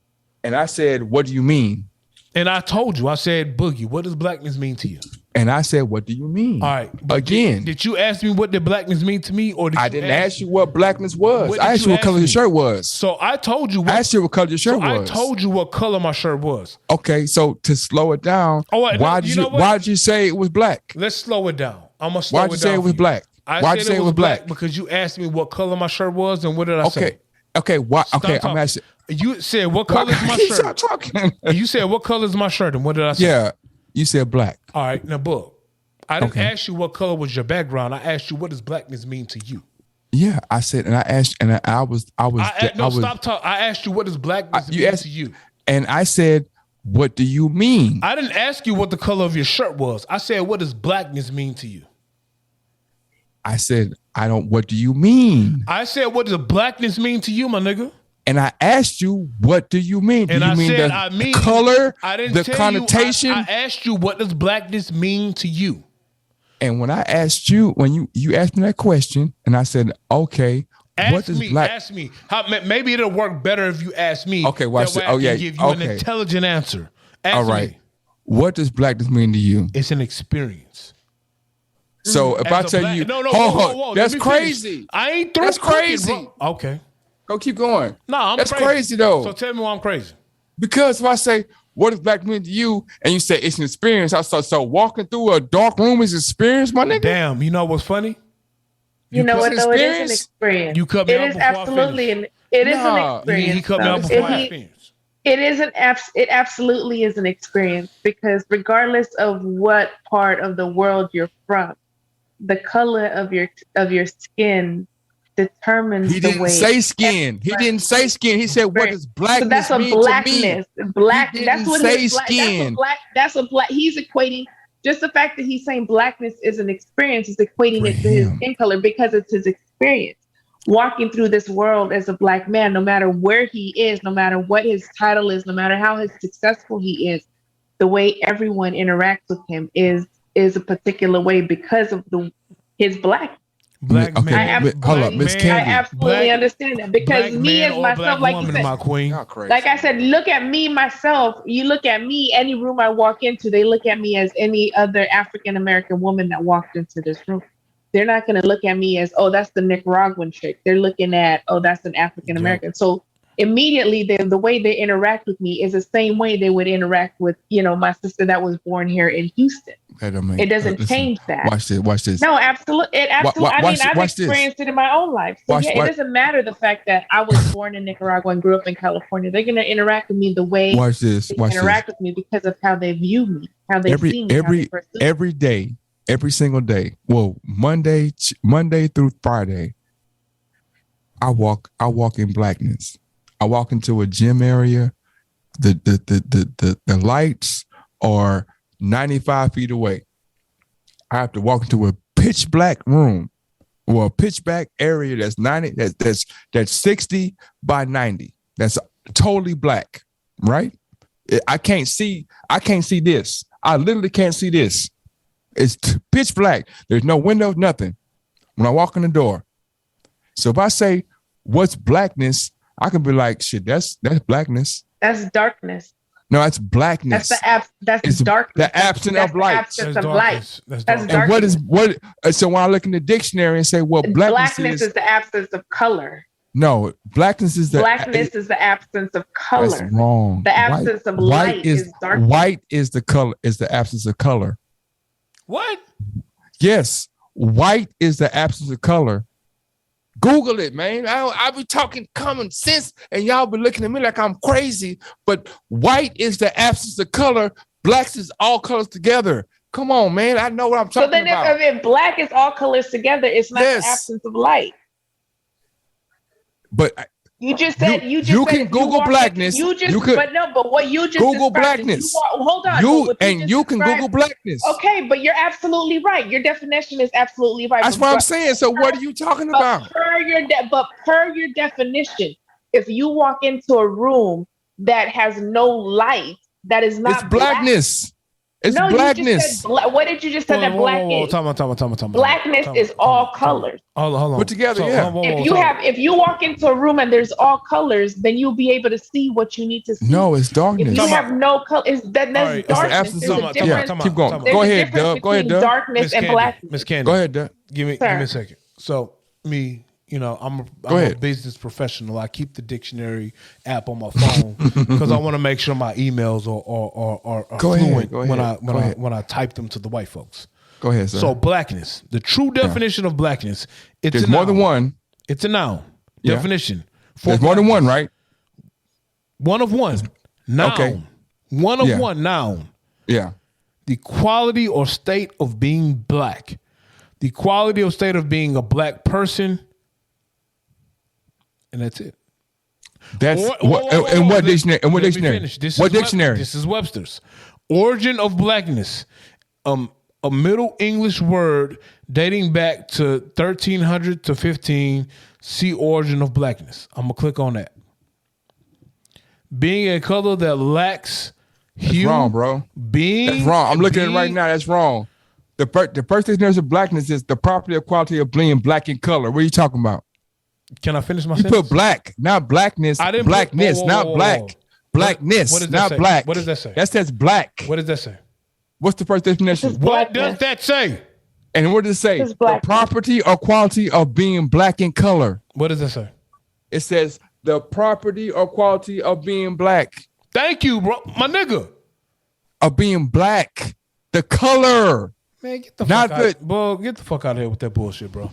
And I said, what do you mean? And I told you, I said, Boogie, what does blackness mean to you? And I said, what do you mean? All right. Again. Did you ask me what did blackness mean to me? Or I didn't ask you what blackness was. I asked you what color your shirt was. So I told you. I asked you what color your shirt was. I told you what color my shirt was. Okay, so to slow it down, why did you say it was black? Let's slow it down. I'm going to slow it down. Why'd you say it was black? Why'd you say it was black? Because you asked me what color my shirt was, and what did I say? Okay, why? Okay, I'm asking. You said, what color is my shirt? Stop talking. You said, what color is my shirt, and what did I say? Yeah, you said black. All right, now, Book, I didn't ask you what color was your background. I asked you, what does blackness mean to you? Yeah, I said, and I asked, and I was. Stop talking. I asked you, what does blackness mean to you? And I said, what do you mean? I didn't ask you what the color of your shirt was. I said, what does blackness mean to you? I said, what do you mean? I said, what does blackness mean to you, my nigga? And I asked you, what do you mean? Do and you I mean said, the color, I didn't the tell connotation? I asked you, what does blackness mean to you? And when I asked you, when you asked me that question, and I said, okay, Ask me. Maybe it'll work better if you ask me. Okay, watch that. I can give you an intelligent answer. All right. What does blackness mean to you? It's an experience. So if I tell you, whoa, that's crazy. I ain't through. That's crazy. Bro. Okay. Go keep going. No, that's crazy though. So tell me why I'm crazy. Because if I say, what does black mean to you? And you say it's an experience. I start walking through a dark room is an experience, my nigga. Damn, you know what's funny? You know what though? It is an experience. You cut me off before absolutely an experience. He cut me off before I finished. It absolutely is an experience because regardless of what part of the world you're from, the color of your skin determines he didn't say skin. He didn't say skin. He said, "What does blackness mean blackness. to me?" Black. He that's didn't what say his skin. That's what black. He's equating just the fact that he's saying blackness is an experience. He's equating it to his skin color because it's his experience. Walking through this world as a black man, no matter where he is, no matter what his title is, no matter how successful he is, the way everyone interacts with him is a particular way because of his black. Black man. Hold up, Miss Candy. I absolutely understand that because me as myself, like you said, my queen. Like I said, look at me myself. You look at me, any room I walk into, they look at me as any other African American woman that walked into this room. They're not going to look at me as, oh, that's the Nicaraguan chick. They're looking at, oh, that's an African American. Yeah. So immediately, the way they interact with me is the same way they would interact with, my sister that was born here in Houston. It doesn't change that. Watch this. No, absolutely. I've experienced it in my own life. So it doesn't matter the fact that I was born in Nicaragua and grew up in California. They're going to interact with me the way they interact with me because of how they view me, how they see me. Every day. Every single day. Well, Monday through Friday, I walk in blackness. I walk into a gym area. The lights are 95 feet away. I have to walk into a pitch black room or a pitch black area that's 60 by 90. That's totally black, right? I can't see this. I literally can't see this. It's pitch black. There's no windows, nothing. When I walk in the door. So if I say, what's blackness? I can be like, shit, that's blackness. That's darkness. No, that's blackness. That's darkness. The absence of light. That's darkness. And so when I look in the dictionary and say, well, blackness is the absence of color. No, blackness is the absence of color. That's wrong. The absence of light is darkness. White is the color, is the absence of color. What? Yes, white is the absence of color. Google it, man. I be talking common sense, and y'all be looking at me like I'm crazy. But white is the absence of color. Blacks is all colors together. Come on, man. I know what I'm talking about. So then, if black is all colors together, it's not the absence of light. but You just said you said can if Google walk in- blackness. You just You could but what you just Google described is blackness. hold on. but You what and just you can described- Google blackness. Okay, but you're absolutely right. Your definition is absolutely right. That's what I'm saying. So what are you talking about? But per your definition, if you walk into a room that has no light, that is not It's blackness. It's no, blackness. You just said what did you just say that black is? Time out. Blackness is all colors. Hold on. Put together, yeah. If you walk into a room and there's all colors, then you'll be able to see what you need to see. No, it's darkness. If you have no color, that's Right, darkness. it's There's a difference. Keep going. There's Go a ahead, difference Dub. Go ahead, between Dub. darkness and blackness. Miss Candy. Go ahead, Dub. Give me a second. So me, I'm a business professional. I keep the dictionary app on my phone because I want to make sure my emails are fluent when I type them to the white folks. Go ahead, sir. So blackness, the true definition of blackness, There's more than one. It's a noun. Yeah. Definition. There's more than one, right? One of one. Noun. Okay. One of one. Noun. Yeah. The quality or state of being black. The quality or state of being a black person. And that's it. That's what dictionary? And what dictionary? What dictionary? This is Webster's. Origin of blackness. A Middle English word dating back to 1300 to 15. See origin of blackness. I'm gonna click on that. Being a color that lacks hue. That's wrong, bro. That's wrong. I'm looking at it right now. That's wrong. The first dictionary of blackness is the property or quality of being black in color. What are you talking about? Can I finish my You sentence? put black, not blackness. I didn't blackness, put, not black. Blackness, what does that not say? black. What does that say? That says black. What does that say? What's the first definition? What does that say? And what does it say? The property or quality of being black in color. What does that say? It says the property or quality of being black. Thank you, bro. My nigga. Of being black. The color. Man, get the fuck out. Bro, get the fuck out of here with that bullshit, bro.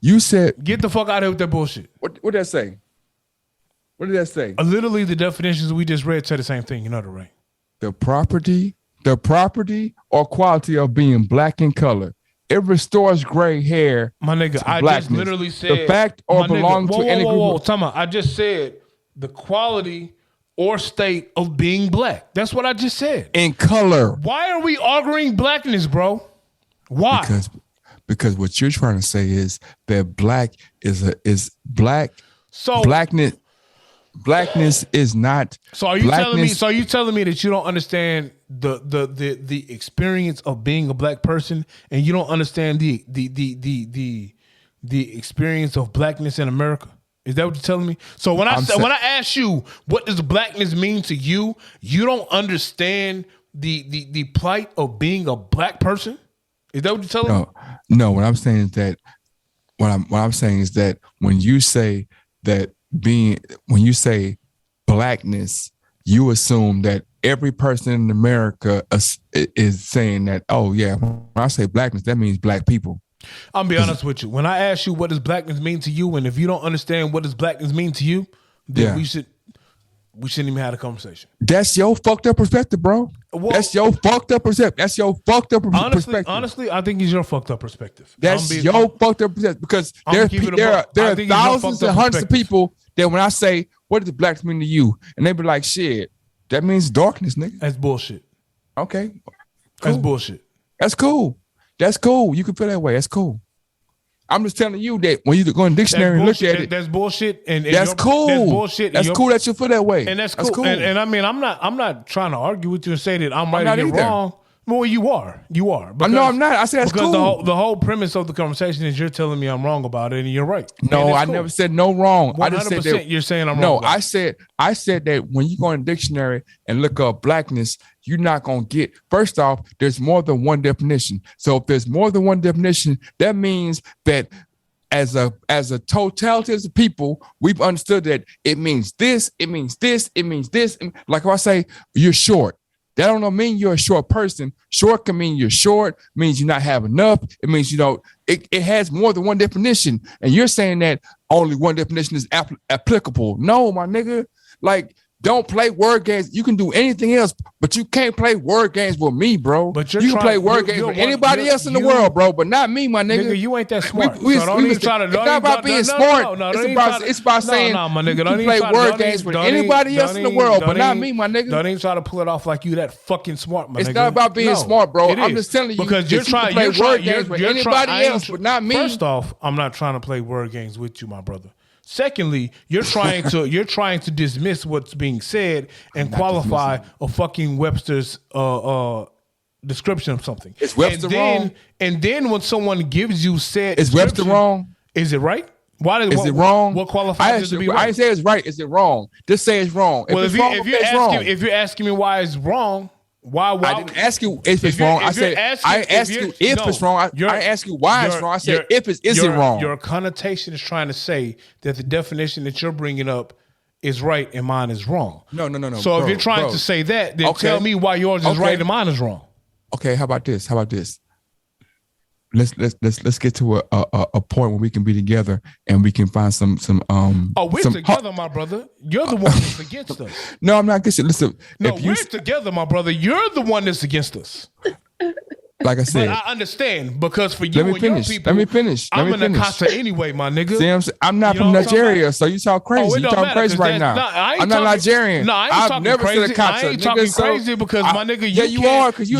You said. Get the fuck out of here with that bullshit. What did that say? What did that say? Literally, the definitions we just read say the same thing. You know that, right? The property or quality of being black in color. It restores gray hair. My nigga, I just literally said the fact or belong to any group. Whoa, time out. I just said the quality or state of being black. That's what I just said. In color. Why are we arguing blackness, bro? Why? Because what you're trying to say is that black is black. So blackness is not. So are you telling me? So are you telling me that you don't understand the experience of being a black person, and you don't understand the experience of blackness in America? Is that what you're telling me? So when I ask you what does blackness mean to you, you don't understand the plight of being a black person? Is that what you're telling me? No. What I'm saying is that when you say blackness, you assume that every person in America is saying that, oh yeah, when I say blackness, that means black people. I'll be honest with you. When I ask you what does blackness mean to you, and if you don't understand what does blackness mean to you, then we shouldn't even have a conversation. That's your fucked up perspective, bro. Well, that's your fucked up perspective. That's your fucked up perspective. Honestly, I think it's your fucked up perspective. That's your fucked up perspective because there are thousands and hundreds of people that when I say, what does black mean to you? And they be like, shit, that means darkness, nigga. That's bullshit. Okay. Cool. That's bullshit. That's cool. That's cool. You can feel that way. That's cool. I'm just telling you that when you go in the dictionary and look at it, that's bullshit. And that's cool. That's bullshit. That's cool that you feel that way. And that's cool. And I mean, I'm not trying to argue with you and say that I'm right and you're wrong. Well, you are. Because, no, I'm not. I said that's because cool. The whole premise of the conversation is you're telling me I'm wrong about it, and you're right. No, I never said no wrong. I just said that you're saying I'm wrong. No, I said that when you go in the dictionary and look up blackness, you're not gonna get. First off, there's more than one definition. So if there's more than one definition, that means that as a totality of people, we've understood that it means this, it means this, it means this. Like if I say you're short. That don't mean you're a short person. Short can mean you're short, means you not have enough. It means it has more than one definition. And you're saying that only one definition is applicable. No, my nigga. Like don't play word games. You can do anything else, but you can't play word games with me, bro. But you can play word games with anybody else in the world, bro, but not me, my nigga. Nigga, you ain't that smart. It's not about being smart. It's about saying my nigga, you can play word games with anybody else in the world, but not me, my nigga. Don't even try to pull it off like you that fucking smart, my nigga. It's not about being smart, bro. I'm just telling you because you're trying to play word games with anybody else, but not me. First off, I'm not trying to play word games with you, my brother. Secondly, you're trying to dismiss what's being said and qualify a fucking Webster's description of something. Is Webster wrong? And then when someone gives you said, is Webster wrong? Is it right? Is it wrong? What qualifies it to be right? I didn't say it's right. Is it wrong? Just say it's wrong. If you're asking me why it's wrong. Why? I didn't ask you if it's wrong. I said I asked you if it's wrong. I asked you why it's wrong. I said if it's is it wrong. Your connotation is trying to say that the definition that you're bringing up is right and mine is wrong. No. So if you're trying to say that, then tell me why yours is right and mine is wrong. Okay, how about this? Let's get to a point where we can be together and we can find some. We're together, my brother. You're the one that's against us. No, I'm not against it. Listen, we're together, my brother. You're the one that's against us. Like I said, but I understand because for you your people, let me finish. I'm in the casa anyway, my nigga. See, I'm not from Nigeria, so you talk crazy. You talk crazy right now. I'm not Nigerian. No, I ain't talking never crazy. said a casa. I ain't talking crazy because my nigga, you are because you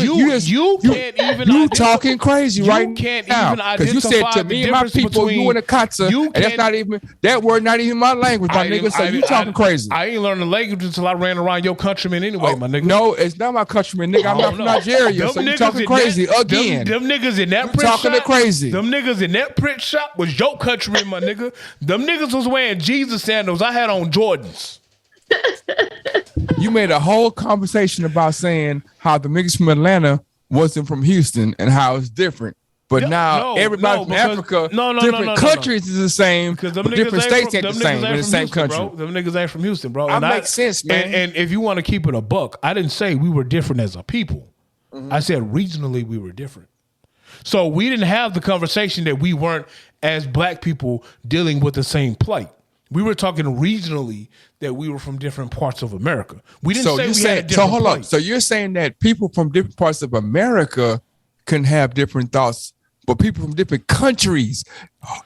can't even. You talking crazy right now. You can't even identify because you said to me and my people, you in a casa, and that's not even that word, not even my language, my nigga. So you talking crazy. I ain't learning the language until I ran around your countrymen anyway, my nigga. No, it's not my countrymen, nigga. I'm not from Nigeria, so you talking crazy again. Them niggas in that print talking shop, crazy. Them niggas in that print shop was your countrymen, my nigga. Them niggas was wearing Jesus sandals. I had on Jordans. You made a whole conversation about saying how the niggas from Atlanta wasn't from Houston and how it's different. But everybody from Africa, different countries is the same, but different states ain't the same in the same country. Bro. Them niggas ain't from Houston, bro. That makes sense, man. And if you want to keep it a buck, I didn't say we were different as a people. Mm-hmm. I said regionally we were different. So we didn't have the conversation that we weren't, as black people, dealing with the same plight. We were talking regionally that we were from different parts of America. We didn't say we had a different plight. On. So you're saying that people from different parts of America can have different thoughts, but people from different countries,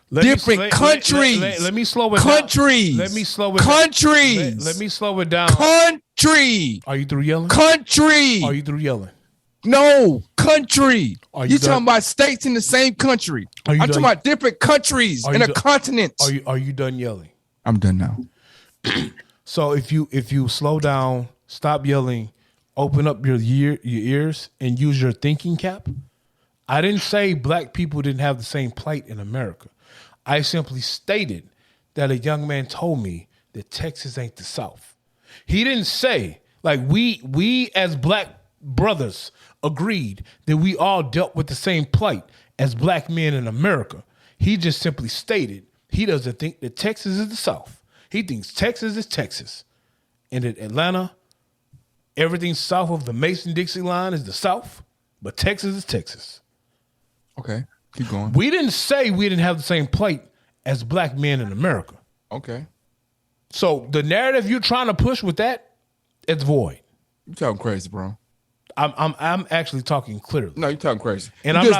Let me slow it down. Let me slow it down. Country. Are you through yelling? Country. Are you through yelling? No, country. You talking about states in the same country. I'm talking about different countries in a continent. Are you done yelling? I'm done now. So if you slow down, stop yelling, open up your ears and use your thinking cap. I didn't say black people didn't have the same plight in America. I simply stated that a young man told me that Texas ain't the South. He didn't say, like, we as black brothers agreed that we all dealt with the same plight as black men in America. He just simply stated he doesn't think that Texas is the South. He thinks Texas is Texas. And that Atlanta, everything south of the Mason-Dixie line is the South, but Texas is Texas. Okay, keep going. We didn't say we didn't have the same plight as black men in America. Okay. So the narrative you're trying to push with that, it's void. You talking crazy, bro. I'm actually talking clearly. No, you're talking crazy. And you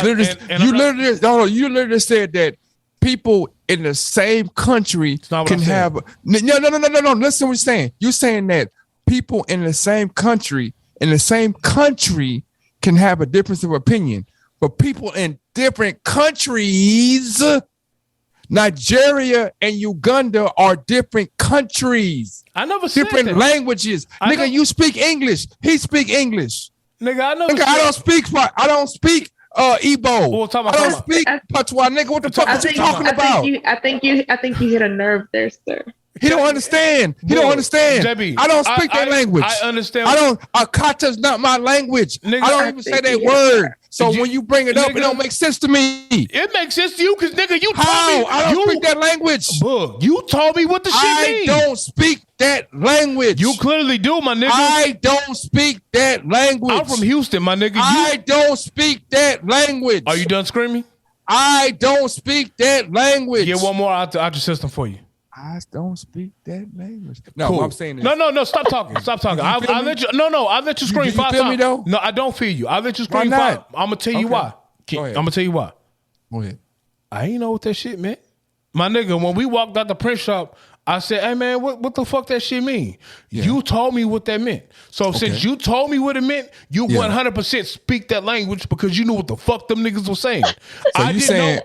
literally said that people in the same country can have no. Listen to what you're saying. You're saying that people in the same country can have a difference of opinion, but people in different countries, Nigeria and Uganda are different countries. I never said different that. Languages. Nigga, you speak English. He speak English. Nigga, I don't speak Igbo. I don't speak Patois. Nigga, what the fuck are you talking about? I think you hit a nerve there, sir. He don't understand. He don't understand. JB, I don't speak that language. I understand. Akata's not my language. Nigga, I don't even say that word. So when you bring it up, it don't make sense to me. It makes sense to you because, nigga, you told me. I don't speak that language. Bug, you told me what the shit means. I don't speak that language. You clearly do, my nigga. I don't speak that language. I'm from Houston, my nigga. I don't speak that language. Are you done screaming? I don't speak that language. Get one more out your system for you. I don't speak that language. No, Cool. what I'm saying is No. Stop talking. Stop talking. I'll let you. I'll let you scream you 5 feel me, times. though? No, I don't feel you. I'll let you scream Why 5. not? I'm gonna tell you Okay. why. Go I'm ahead. gonna tell you why. Go ahead. I ain't know what that shit meant. My nigga, when we walked out the print shop, I said, hey man, what the fuck that shit mean? Yeah. You told me what that meant. So since you told me what it meant, you 100% speak that language because you knew what the fuck them niggas were saying. So you saying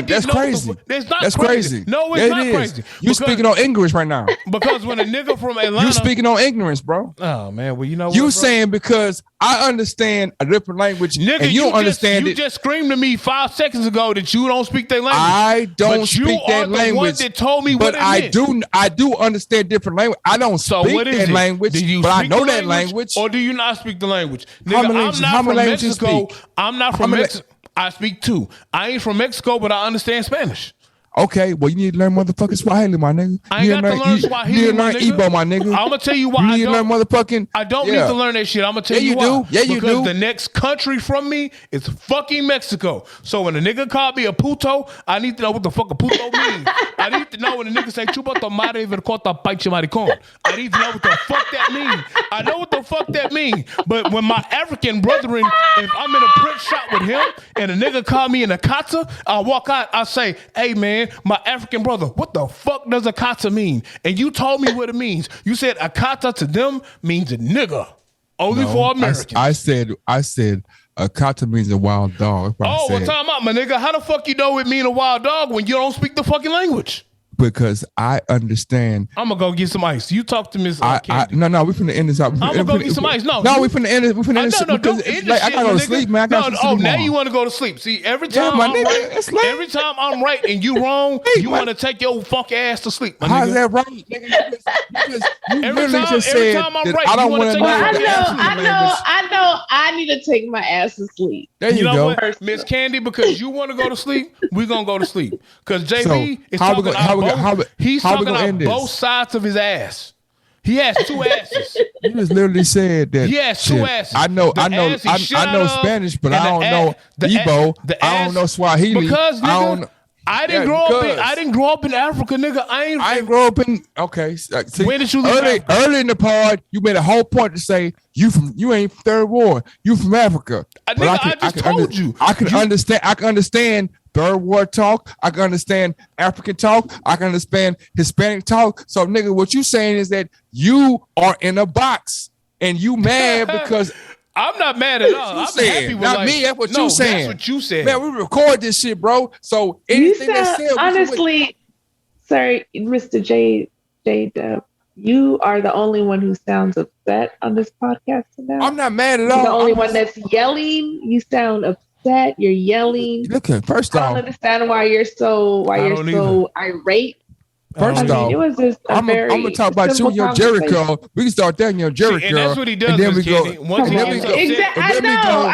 that's crazy? It's not That's crazy. crazy. No, it's not crazy. You speaking on English right now. Because when a nigga from Atlanta, You speaking on ignorance, bro. oh man, well you know what, You bro? saying because I understand a different language Nigga, and you don't understand you it. just screamed to me 5 seconds ago that you don't speak that language. I don't but speak you that are the language. one that told me but what it meant. I do understand different language. I don't So speak what is that it? language, Do you but I speak know the that language. or do you not speak the language? How Nigga, many I'm languages- not how many from languages you Mexico. speak? I'm not How from many- Mexico. I speak 2. I ain't from Mexico, but I understand Spanish. Okay, well you need to learn motherfucking Swahili, my nigga. I ain't got to learn Swahili, You need to my learn nigga. Igbo, my nigga. I'm gonna tell you why you I need to learn don't. motherfucking. I don't yeah. need to learn that shit. I'm gonna tell Yeah, you you why. do. Yeah, you because do. the next country from me is fucking Mexico. So when a nigga called me a puto, I need to know what the fuck a puto means. I need to know when a nigga say chupa tu madre vercota paiche maricon. I need to know what the fuck that means. I know what the fuck that means. But when my African brethren, if I'm in a print shop with him and a nigga call me an akata, I walk out, I say, hey man, my African brother, what the fuck does akata mean? And you told me what it means. You said akata to them means a nigga. Only No, for Americans. I said a kata means a wild dog. That's what I well, said. time out, my nigga. How the fuck you know it mean a wild dog when you don't speak the fucking language? Because I understand. I'm gonna go get some ice. You talk to Miss Candy. No, we finna end this up. I'm gonna go get some ice. No, we finna end it. We finna end this. No, because don't end like, the I shit, gotta go my to nigga. sleep, man. I gotta No, sleep now tomorrow. you want to go to sleep. See, every time my I'm nigga, right, it's late. every time I'm right and you wrong, Hey, you man. want to take your funk ass to sleep, my How's nigga. that right? Nigga, you Every literally time- just every said time I'm that right, I you don't wanna want to take know. my Well, fucking ass to I know. I need to take my ass to sleep. There you You know go. what, Miss Candy? Because you want to go to sleep, we gonna go to sleep. Because JB is how we talking gonna- how we out gonna- how we- both. He's how we talking gonna out end this? both sides of his ass. He has 2 asses. You just literally said that. He has 2 asses. I know The ass he shit I know out of, Spanish, but and I don't the know ass- the Igbo. ass- the I ass- don't know Swahili. Because I don't. nigga, I didn't Yeah, grow up. because- I didn't grow up in Africa, nigga. I ain't grow up in. Okay. See, When did you leave early, Africa? early in the pod, you made a whole point to say you ain't from Third Ward. You from Africa. But Nigga, I just told you. I can understand. I can understand Third Ward talk. I can understand African talk. I can understand Hispanic talk. So, nigga, what you saying is that you are in a box and you mad because. I'm not mad at all. I'm saying, happy with not life. me. That's what No, you saying. That's what you said. Man, we record this shit, bro. So You anything that's sound said, honestly, sorry, Mr. J Dub. You are the only one who sounds upset on this podcast now. I'm not mad at You're all. the only I'm one that's yelling. You sound upset. You're yelling. Look, first I don't off, understand why you're so irate. First off, it was just I'm gonna talk about you simple and your conversation. Jericho. We can start there in your Jericho. See, and that's what he does, And then we Miss go. Candy. Once he and then we gets go- upset- Exactly. and I then we know. go-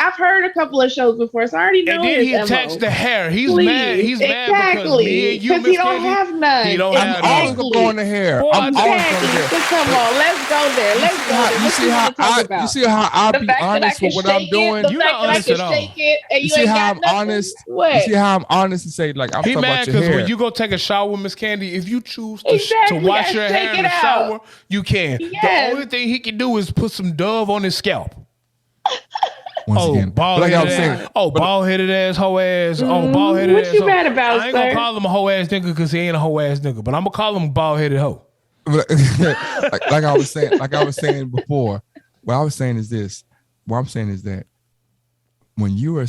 I've heard a couple of shows before, so I already know And then his he attacks MO. the hair. He's Please. mad. He's mad because me and you, because Miss he don't Candy, have none. he don't have I'm none. always gonna go in the hair. Boy, I'm always going Exactly. there. So come on, let's go there. Let's go there. You What see you how want to talk I? about? You see how I The be fact that I honest can with what I'm shake doing. it, the You're fact not that I honest can at all. shake it, and You you see ain't how got I'm nothing? honest? What? You see how I'm honest and say like I'm He talking mad about your because hair. when you go take a shower with Miss Candy, if you choose to, Exactly, to wash and your shake hair in it the out. shower, you can. The Yes. only thing he can do is put some Dove on his scalp. Once again, bald like I was headed saying, ass. Oh, bald headed ass, hoe ass. Oh, bald headed What ass. you hoe. mad about, I ain't gonna sir? call him a hoe ass nigga because he ain't a hoe ass nigga, but I'm gonna call him a bald headed hoe. like I was saying before, what I was saying is this. What I'm saying is that when you are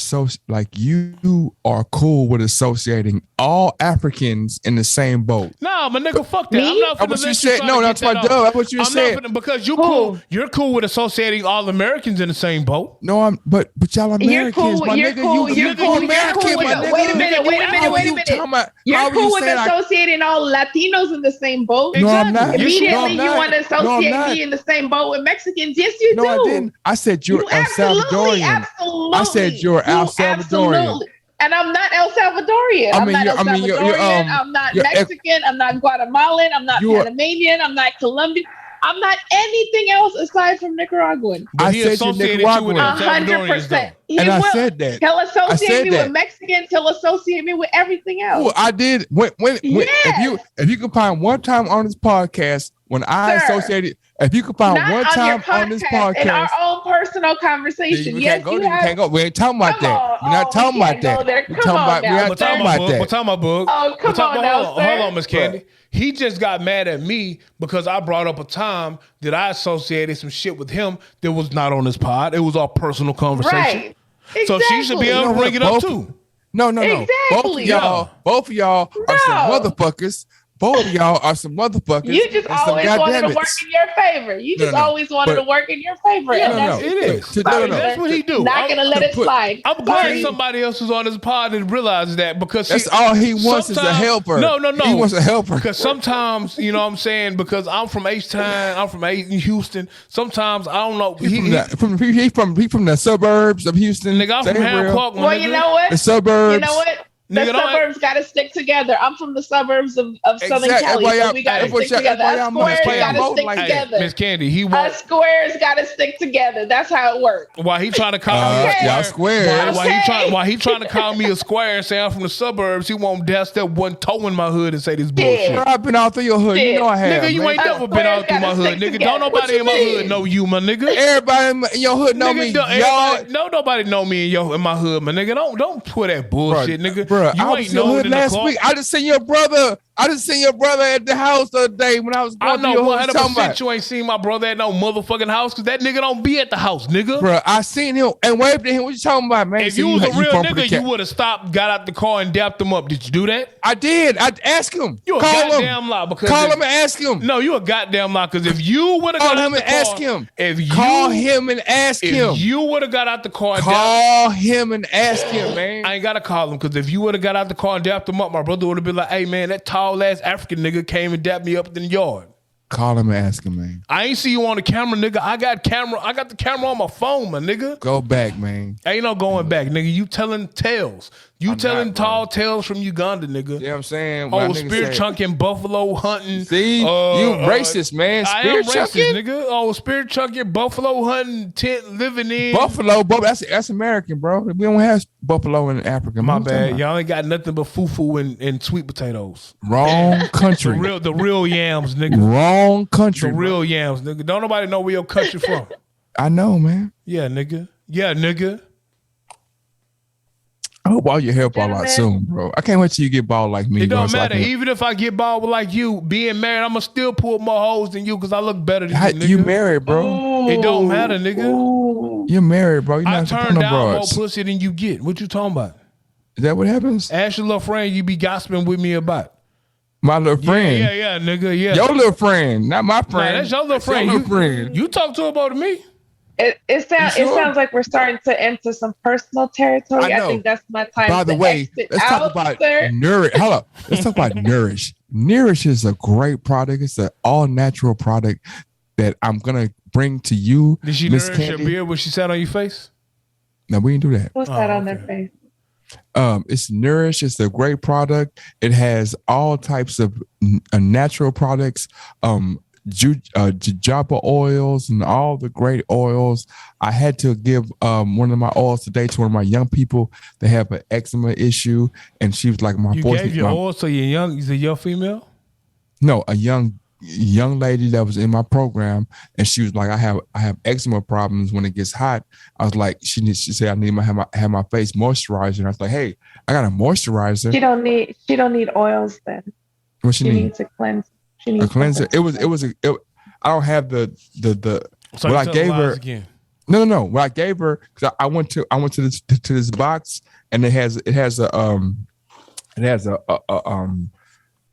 you are cool with associating all Africans in the same boat. Nah, my nigga, fuck that. Me? I'm not That's finna what let you said. try No, to that's get my that dub. off. That's what you I'm said. not finna, because you Who? cool. You're cool with associating all Americans in the same boat. No, but y'all Americans, You're cool. my You're nigga. cool. You You're cool. American, You're cool my with nigga. wait a minute. Wait a How minute. Wait you a minute. talking about- how You're you cool with saying associating all Latinos in the same boat. No, I'm not. Immediately, No, I'm you not. want to No, I'm associate not. me in the same boat with Mexicans. Yes, you No, do. I didn't. I said you're You El absolutely, Salvadorian. absolutely. I said you're El You Salvadorian. absolutely. And I'm not El Salvadorian. I I'm mean, not El I mean, Salvadorian. I'm not you're- Mexican. I'm not Guatemalan. I'm not You are- Panamanian. I'm not Colombian. I'm not anything else aside from Nicaraguan. But I he said you're associated you with Nicaraguan. them Salvadorians, 100%. though. And I said that. He'll I associate said me that. with Mexicans. He'll associate me with everything else. Oh, I did. When Yes. if you could find one time on this podcast when I Sir. associated, if you could find Not one on your time on this in podcast, our own personal then conversation. we Yes, can't go you there. We have. can't go. We ain't talking about Come that. on. We're not Oh, talking we about can't go that. there. We're Come talking on about. now, We're not sir. talking about that. What time about book? Oh, come on now, hold sir. on, Miss Candy. He just got mad at me because I brought up a time that I associated some shit with him that was not on this pod. It was our personal conversation. Right. Exactly. So she should be able to bring it up too. No. Exactly. Both of y'all are some No. motherfuckers. Both of y'all are some motherfuckers. You just and some always wanted to goddammits. work in your favor. You just No. always wanted But- to work in your favor. Yeah, and that's it is. Sorry, That's sir. what he do. Not gonna let it slide. I'm glad Sorry. somebody else is on this pod and realizes that because That's all he wants is a sometimes- helper. No. He wants a helper. Because sometimes, you know what I'm saying, because I'm from H-Town, I'm from Houston. Sometimes I don't know. He from the suburbs of Houston. Nigga, I'm from Say it Ham real. Park. my Well, nigga. you know what? The suburbs. You know what? The Nigga, don't- suburbs got to stick together. I'm from the suburbs of Southern Exactly. Cali, That's why so we got to y'all- stick together. that's why Us y'all squares motherfuckers got to vote stick like that. together. Miss Candy, he Us won't. squares got to stick together. That's how it works. Why he trying to call me a Okay. Y'all square? squares. Why he trying to call me a square and say I'm from the suburbs? He won't dare step one toe in my hood and say this bullshit. Bro, I've been all through your hood. You Shit. know I have. Nigga, you man. ain't never been out through my hood, nigga. Don't nobody in my hood know you, my nigga. Everybody in your hood know me. Y'all, Nobody know me in my hood, my nigga. Don't put that bullshit, nigga. Bro, You I was ain't in your known hood in the last club. week. I just seen your brother. At the house the other day when I was I going to know your hood. 100% you ain't seen my brother at no motherfucking house because that nigga don't be at the house, nigga. Bro, I seen him and waved at him. What you talking about, man? If See, you was a real from the nigga, you would have stopped, got out the car, and dapped him up. Did you do that? I did. I asked him. You a Call goddamn him. lie. Because Call if- him and ask him. No, you a goddamn lie. Because if you would have Call got out him the and car, ask him. If you Call him and ask him. If you would have got out the car, and Call him and ask him, man. I ain't gotta call him because if you would have got out the car and dapped him up, my brother would have been like, "Hey man, that tall ass African nigga came and dapped me up in the yard." Call him and ask him, man. I ain't see you on the camera, nigga. I got the camera on my phone, my nigga. Go back, man. Ain't no going back, nigga. You telling tales. You I'm telling not, tall tales from Uganda, nigga. You know what I'm saying? When Oh, a nigga spear say- chunking, buffalo hunting. See? You racist, man. I Spear am racist, chunking? nigga. Oh, spear chunking, buffalo hunting, tent living in. Buffalo, that's American, bro. We don't have buffalo in Africa. My What you talking bad. about? Y'all ain't got nothing but fufu and sweet potatoes. Wrong country. The real yams, nigga. Wrong country. The real yams, nigga. Don't nobody know where your country from. I know, man. Yeah, nigga. Yeah, nigga. I hope all your hair fall out soon, bro. I can't wait till you get bald like me. It bro, don't so I matter. can- Even if I get bald like you, being married, I'ma still pull more hoes than you because I look better than you, nigga. You married, bro. It don't matter, nigga. You're married, bro. You're I not turn supporting no down more broads. pussy than you get. What you talking about? Is that what happens? Ask your little friend you be gossiping with me about. My little friend. Yeah, nigga. Yeah. Your little friend, not my Nah, friend. that's your little friend. Your little friend. You talk to her about me. It sounds like we're starting to enter some personal territory. I I know. think that's my time. By the to way, exit let's out, talk about sir. Nourish. Hold up. Let's talk about Nourish. Nourish is a great product. It's an all-natural product that I'm gonna bring to you, Did she Miss nourish your Candy. beard when she sat on your face? No, we didn't do that. What's that on okay. their face? It's Nourish. It's a great product. It has all types of natural products, jojoba oils and all the great oils. I had to give one of my oils today to one of my young people that have an eczema issue, and she was like, "My You voice." gave your oil to your young, is it your female? No, a young lady that was in my program, and she was like, I have eczema problems when it gets hot. I was like, she said I need to have my face moisturized, and I was like, hey, I got a moisturizer. She don't need oils then. What she She need? needs a cleanser. She needs A cleanser. I don't have the So what you I tell gave lies her. again. No. What I gave her, because I went to this box, and it has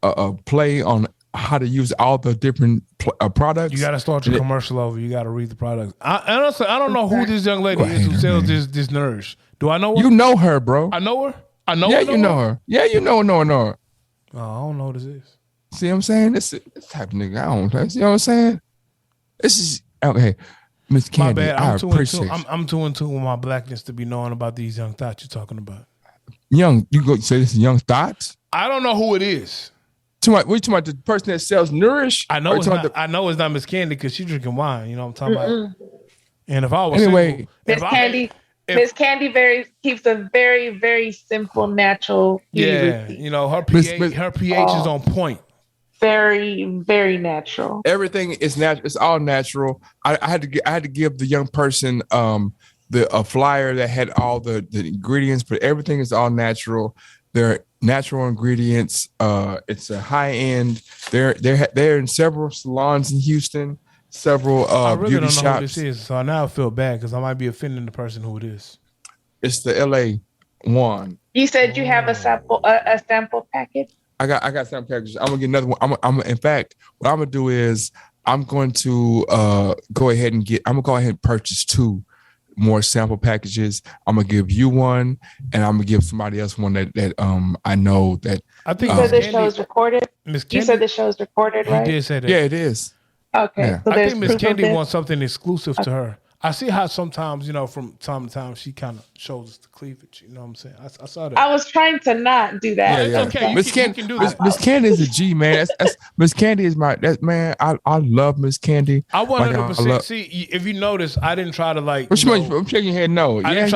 a play on how to use all the different products. You got to start your commercial over. You got to read the products. Honestly, I don't know who this young lady is who sells this Nourish. Do I know her? You know her, bro. I know her. I know. Yeah, her, you know her. Yeah, you know her. Oh, I don't know who this is. See what I'm saying? This type of nigga. I don't know. You know what I'm saying? This is okay. Miss My Candy, bad. I I'm 2 and 2. appreciate you. I'm 2 and 2 with my blackness to be knowing about these young thoughts you're talking about. Young, you go say this is Young Thoughts? I don't know who it is. We talking about the person that sells Nourish? I know it's not. I know it's not Miss Candy because she's drinking wine. You know what I'm talking about. And if I was anyway, single, Miss Candy keeps a very, very simple, natural. You know her pH is on point. Very, very natural. Everything is natural. It's all natural. I had to give the young person a flyer that had all the ingredients, but everything is all natural. They're natural ingredients. It's a high end. They're in several salons in Houston. Several I really beauty don't know shops. who this is, so now I feel bad because I might be offending the person who it is. It's the LA one. You said you have a sample package. I got some packages. I'm gonna get another one. In fact, what I'm gonna do is I'm going to go ahead and purchase 2 more sample packages. I'm gonna give you one, and I'm gonna give somebody else one that I know that. I think you said this show is recorded. You said the show is recorded, right? He did say that. Yeah, it is. Okay. Yeah. So I think Miss Candy wants something exclusive to her. I see how sometimes, from time to time, she kind of shows us the cleavage. You know what I'm saying? I saw that. I was trying to not do that. Yeah. Okay. Miss Candy is a G, man. Miss Candy is man. I love Miss Candy. I 100% see. If you notice, I didn't try to like. I'm shaking your head. No. I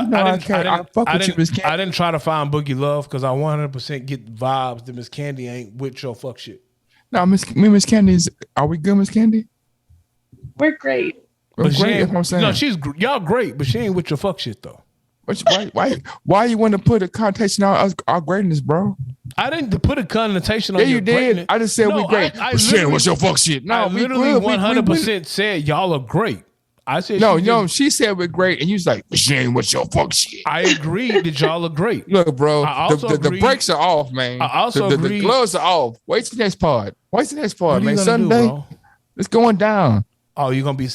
fuck with you, Miss Candy. I didn't try to find Boogie Love because I 100% get vibes that Miss Candy ain't with your fuck shit. No, Miss Candy is. Are we good, Miss Candy? We're great. But great, what I'm saying. No, y'all great, but she ain't with your fuck shit though. Why you want to put a connotation on our greatness, bro? I didn't put a connotation on. Yeah, you your did. greatness. I just said we great. What's your fuck shit? No, I literally 100% said y'all are great. I said no. She said we're great, and you was like, Shane, what's your fuck shit? I agreed that y'all are great. Look, bro, the brakes are off, man. I also the gloves are off. Wait till the next part. Man. Sunday, it's going down. Oh, you gonna be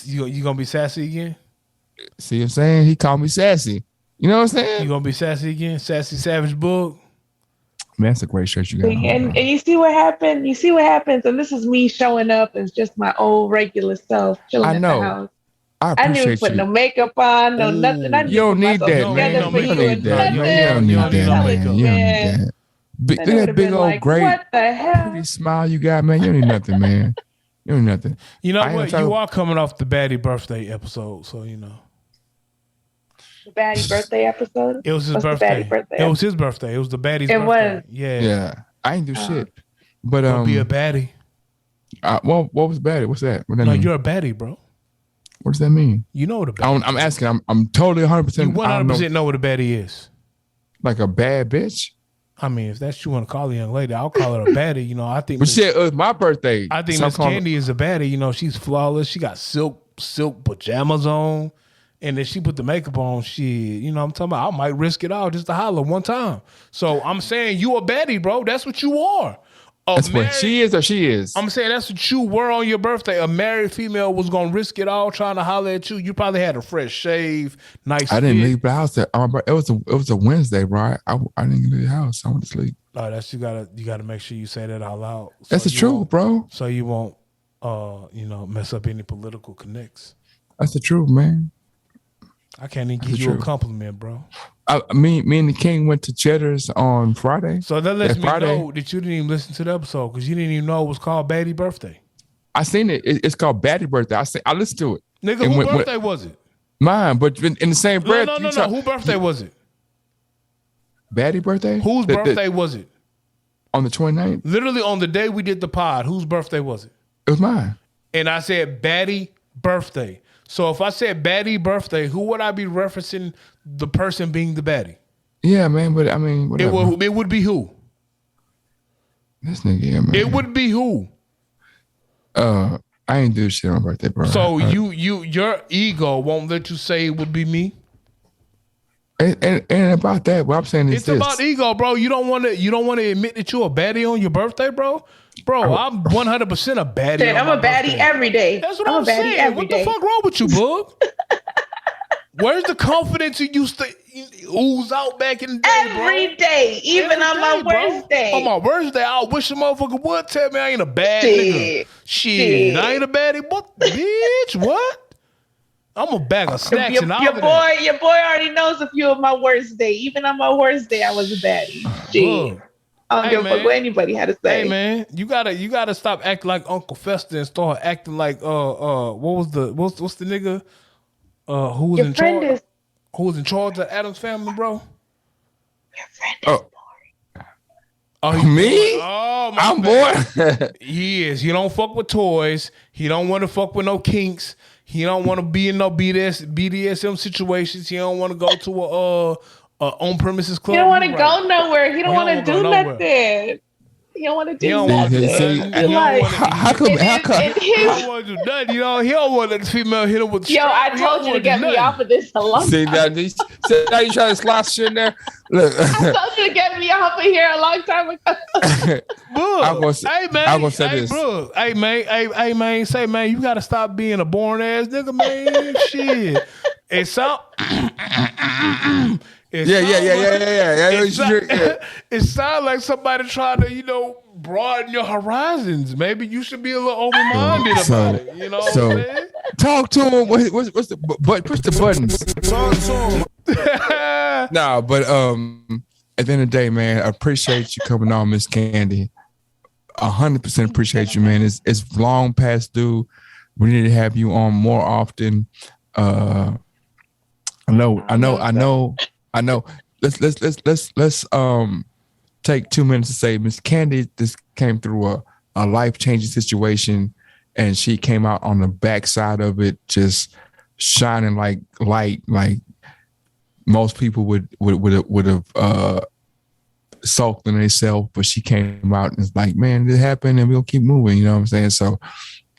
sassy again? See what I'm saying? He called me sassy. You know what I'm saying? You gonna be sassy again? Sassy Savage Book? Man, that's a great shirt you got. And you see what happened? You see what happens? And this is me showing up as just my old regular self, chilling at the house. I didn't put no makeup on, no nothing. You don't need that, man. You don't need that. You don't need that. Look at that big old great, what the hell? Pretty smile you got, man. You don't need nothing, man. You don't need nothing. You know what? You are coming off the Baddie birthday episode, so you know. The Baddie birthday episode? It was his birthday. It was his birthday. It was the Baddie's birthday. Was. Yeah. I ain't do shit. But be a baddie. What was baddie? What's that? What that mean? You're a baddie, bro. What does that mean? You know what a baddie. I'm asking. I'm totally 100%. You 100% know what a baddie is. Like a bad bitch. I mean, if that's what you want to call a young lady, I'll call her a baddie. You know, I think. But shit, it was my birthday. I think Miss Candy is a baddie. You know, she's flawless. She got silk pajamas on, and then she put the makeup on. Shit, you know, what I'm talking about. I might risk it all just to holler one time. So I'm saying you a baddie, bro. That's what you are. That's what she is, or she is. I'm saying that's what you were on your birthday. A married female was gonna risk it all trying to holler at you. You probably had a fresh shave, nice. I didn't leave the house. It was a Wednesday, bro. I didn't leave the house. I went to sleep. Oh, that's you gotta make sure you say that out loud. That's the truth, bro. So you won't mess up any political connects. That's the truth, man. I can't even give you a compliment, bro. Me and the King went to Cheddar's on Friday. So that lets me know that you didn't even listen to the episode because you didn't even know it was called Baddie Birthday. I seen it. It's called Baddie Birthday. I listened to it. Nigga, whose birthday was it? Mine, but in the same breath. No. Whose birthday was it? Baddie birthday? Whose birthday was it? On the 29th. Literally on the day we did the pod, whose birthday was it? It was mine. And I said Baddie Birthday. So if I said Baddie Birthday, who would I be referencing the person being the baddie? Yeah, man, but I mean, whatever. It would be who? This nigga here, man. It would be who? I ain't do shit on my birthday, bro. So your ego won't let you say it would be me? And about that, what I'm saying is it's about ego, bro. You don't want to admit that you're a baddie on your birthday, bro. Bro, I'm 100% a baddie. Shit, I'm a baddie every day. That's what I'm saying. What the fuck wrong with you, bug? Where's the confidence you used to ooze out back in the day, every day, even on my worst day. On my worst day, I wish a motherfucker would tell me I ain't a bad nigga. Shit, I ain't a baddie. What, bitch? What? I'm a bag of snacks and all your boy already knows a few of my worst day. Even on my worst day, I was a baddie. Shit. I don't Hey, give a fuck man. what anybody had to say. Hey man, you gotta stop acting like Uncle Fester and start acting like what's the nigga who was Your in friend charge is of Adam's family, bro? your friend is Oh, Oh, he's me? bored. Oh my I'm bad. bored. He is. He don't fuck with toys. He don't want to fuck with no kinks. He don't want to be in no BDSM situations. He don't want to go to a on premises club. He don't want to You go right. nowhere. He don't want to don't wanna go do nowhere. nothing. He don't want to He do don't want to do See, nothing. see, He don't want how to. come? It How is come? in He his. don't want to do nothing. He don't want the female hit him with the Yo, strap. I He don't told you to wanna get do me nothing. off of this a long See time. now you trying to slot shit in there. Look, I told you to get me off of here a long time ago. I'm gonna say, Hey man, I'm gonna say hey this. bro, hey man, say man, you gotta stop being a boring ass nigga, man. Shit, it sound. Yeah. It sounds like somebody trying to, broaden your horizons. Maybe you should be a little open-minded about it. You know what I'm saying? Talk to him. What's the but push the buttons? Nah, but at the end of the day, man, I appreciate you coming on, Miss Candy. 100% appreciate you, man. It's long past due. We need to have you on more often. I know. Let's take 2 minutes to say Miss Candy just came through a life-changing situation, and she came out on the backside of it just shining like light, like most people would have sulked in themselves, but she came out and it's like, man, it happened and we'll keep moving, you know what I'm saying? So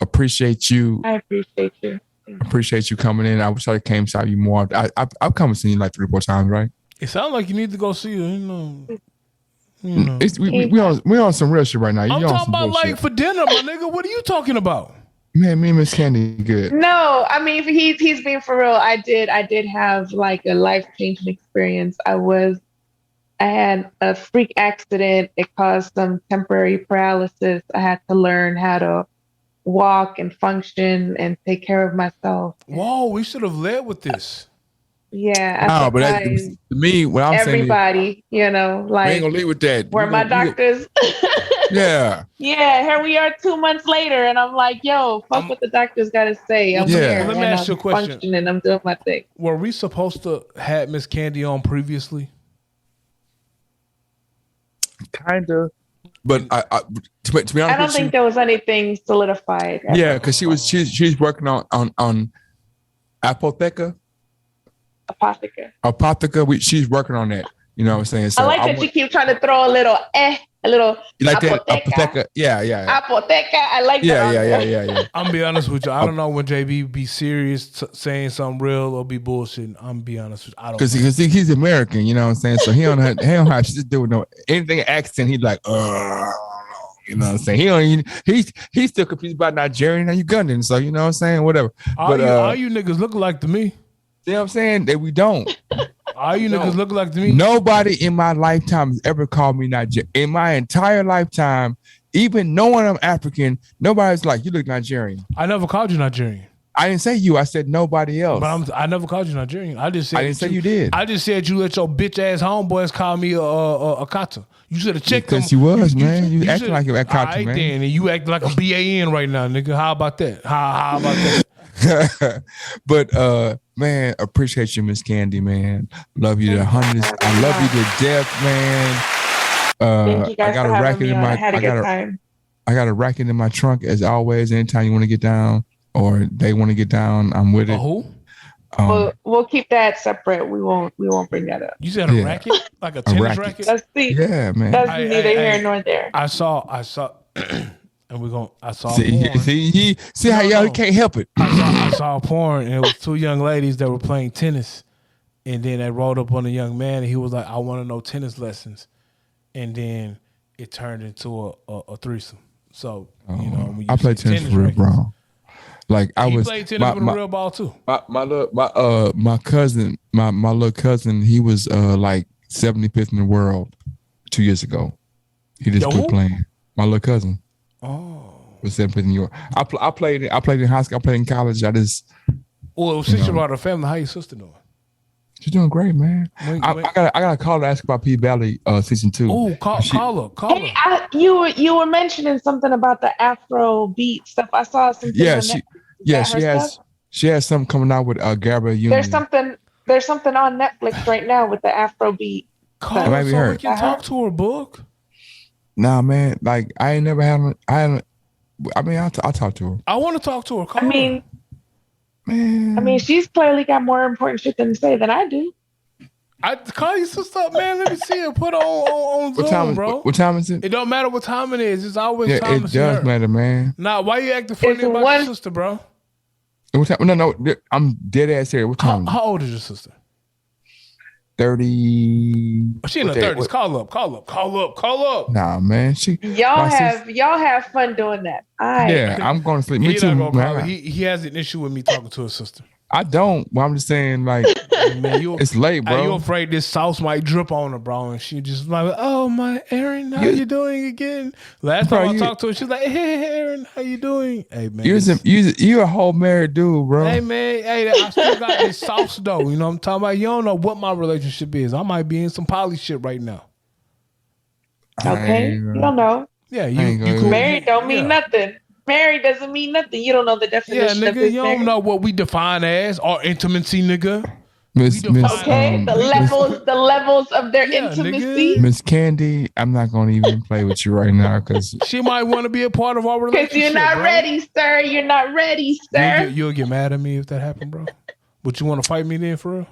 appreciate you. I appreciate you. Appreciate you coming in. I wish I came saw you more. I've come and seen you like 3 or 4 times, right? It sounds like you need to go see her. We on some real shit right now. I'm You on talking some about bullshit. like for dinner, my nigga. What are you talking about? Man, me and Miss Candy good. No, I mean he's being for real. I did have like a life-changing experience. I had a freak accident. It caused some temporary paralysis. I had to learn how to walk and function and take care of myself. Whoa, we should have led with this. Yeah, No, but that, surprised to me, what I'm saying is, everybody, we ain't like gonna leave with that. where my doctors. Yeah. Yeah, here we are 2 months later, and I'm like, yo, fuck what the doctors got to say. I'm Yeah. here, Let me and ask you I'm a question. functioning. I'm doing my thing. Were we supposed to have Miss Candy on previously? Kind of. But to be honest, I don't think there was anything solidified. Yeah, because she's working on Apotheca. Apotheca. She's working on that. You know what I'm saying? So I like that you keep trying to throw a little you like that Apotheca. Apotheca. Yeah. Apotheca. I like that. Yeah. I'm gonna be honest with you. I don't know when JB be serious saying something real or be bullshitting. I'm gonna be honest with you. I don't know. Because he's American, you know what I'm saying? So he don't have shit to do with anything accent. He's like, you know what I'm saying? He's still confused about Nigerian and Ugandan. So you know what I'm saying? Whatever. All you niggas look like to me. You know what I'm saying? That we don't. All you niggas look like to me. Nobody in my lifetime has ever called me Nigerian. In my entire lifetime, even knowing I'm African, nobody's like, you look Nigerian. I never called you Nigerian. I didn't say you. I said nobody else. But I never called you Nigerian. I just said I didn't say you did. I just said you let your bitch ass homeboys call me a kata. You should have checked them. Because you was, man. You acting like you're a kata, All right, man. then, and you acting like a BAN right now, nigga. How about that? How about that? But man, appreciate you, Miss Candy, man. Love you to hundreds. I love you to death, man. Thank you guys for having me on. I had a good time. I got a racket in my trunk as always. Anytime you want to get down or they want to get down, I'm with it. Who? We'll keep that separate. We won't bring that up. You said a racket, like a tennis racket. That's yeah, man. That's neither here nor there. I saw, and we're going. I saw. See how y'all can't help it. I saw porn, and it was 2 young ladies that were playing tennis, and then they rolled up on a young man, and he was like, "I want to know tennis lessons," and then it turned into a threesome. So I play tennis for real, bro. Like he played tennis with a real ball too. My little cousin, he was like 75th in the world 2 years ago. He just quit playing. My little cousin. Was 75th in New York. I played in high school. I played in college. Well, since you're out of family, how your sister doing? She's doing great, man. Wait. I got a call to ask about P Valley season 2. Oh, call her. Hey, you were mentioning something about the Afro beat stuff. I saw something Yeah, on she Netflix. Is that she her has stuff? she has something coming out with Gabrielle Union. There's something on Netflix right now with the Afro beat. Call might her be so her. we can talk to her, book. Nah, man. Like I ain't never had. I mean, I'll talk to her. I want to talk to her. Call I mean, Man. she's clearly got more important shit to say than I do. I call your sister up, man. Let me see her. Put her on Zoom, bro. What time is it? It don't matter what time it is. It's always time Yeah, to it see does her. matter, man. Nah, why you acting funny It's about one- your sister, bro? What time? No, I'm dead ass serious. What time? How old is your sister? 30. She in her 30s. Call up. Nah, man. Y'all have fun doing that. Yeah, I'm going to sleep. Me He too. not gonna call her. Man. He has an issue with me talking to his sister. I don't. Well, I'm just saying, like, Man, it's late, bro. Are you afraid this sauce might drip on her, bro? And she just like, oh my Aaron, how you doing again? Last time I talked to her, she was like, hey Aaron, how you doing? Hey man, you're a whole married dude, bro. Hey man, I still got this sauce though. You know what I'm talking about? You don't know what my relationship is. I might be in some poly shit right now. Okay, you don't know. Yeah, you cool. Married don't mean nothing. Married doesn't mean nothing. You don't know the definition. Yeah, of nigga, this you don't know what we define as our intimacy, nigga. The levels of their intimacy. Miss Candy, I'm not gonna even play with you right now because she might want to be a part of our relationship. Because you're not ready, sir. You're not ready, sir. You'll get mad at me if that happened, bro. But you want to fight me then, for real?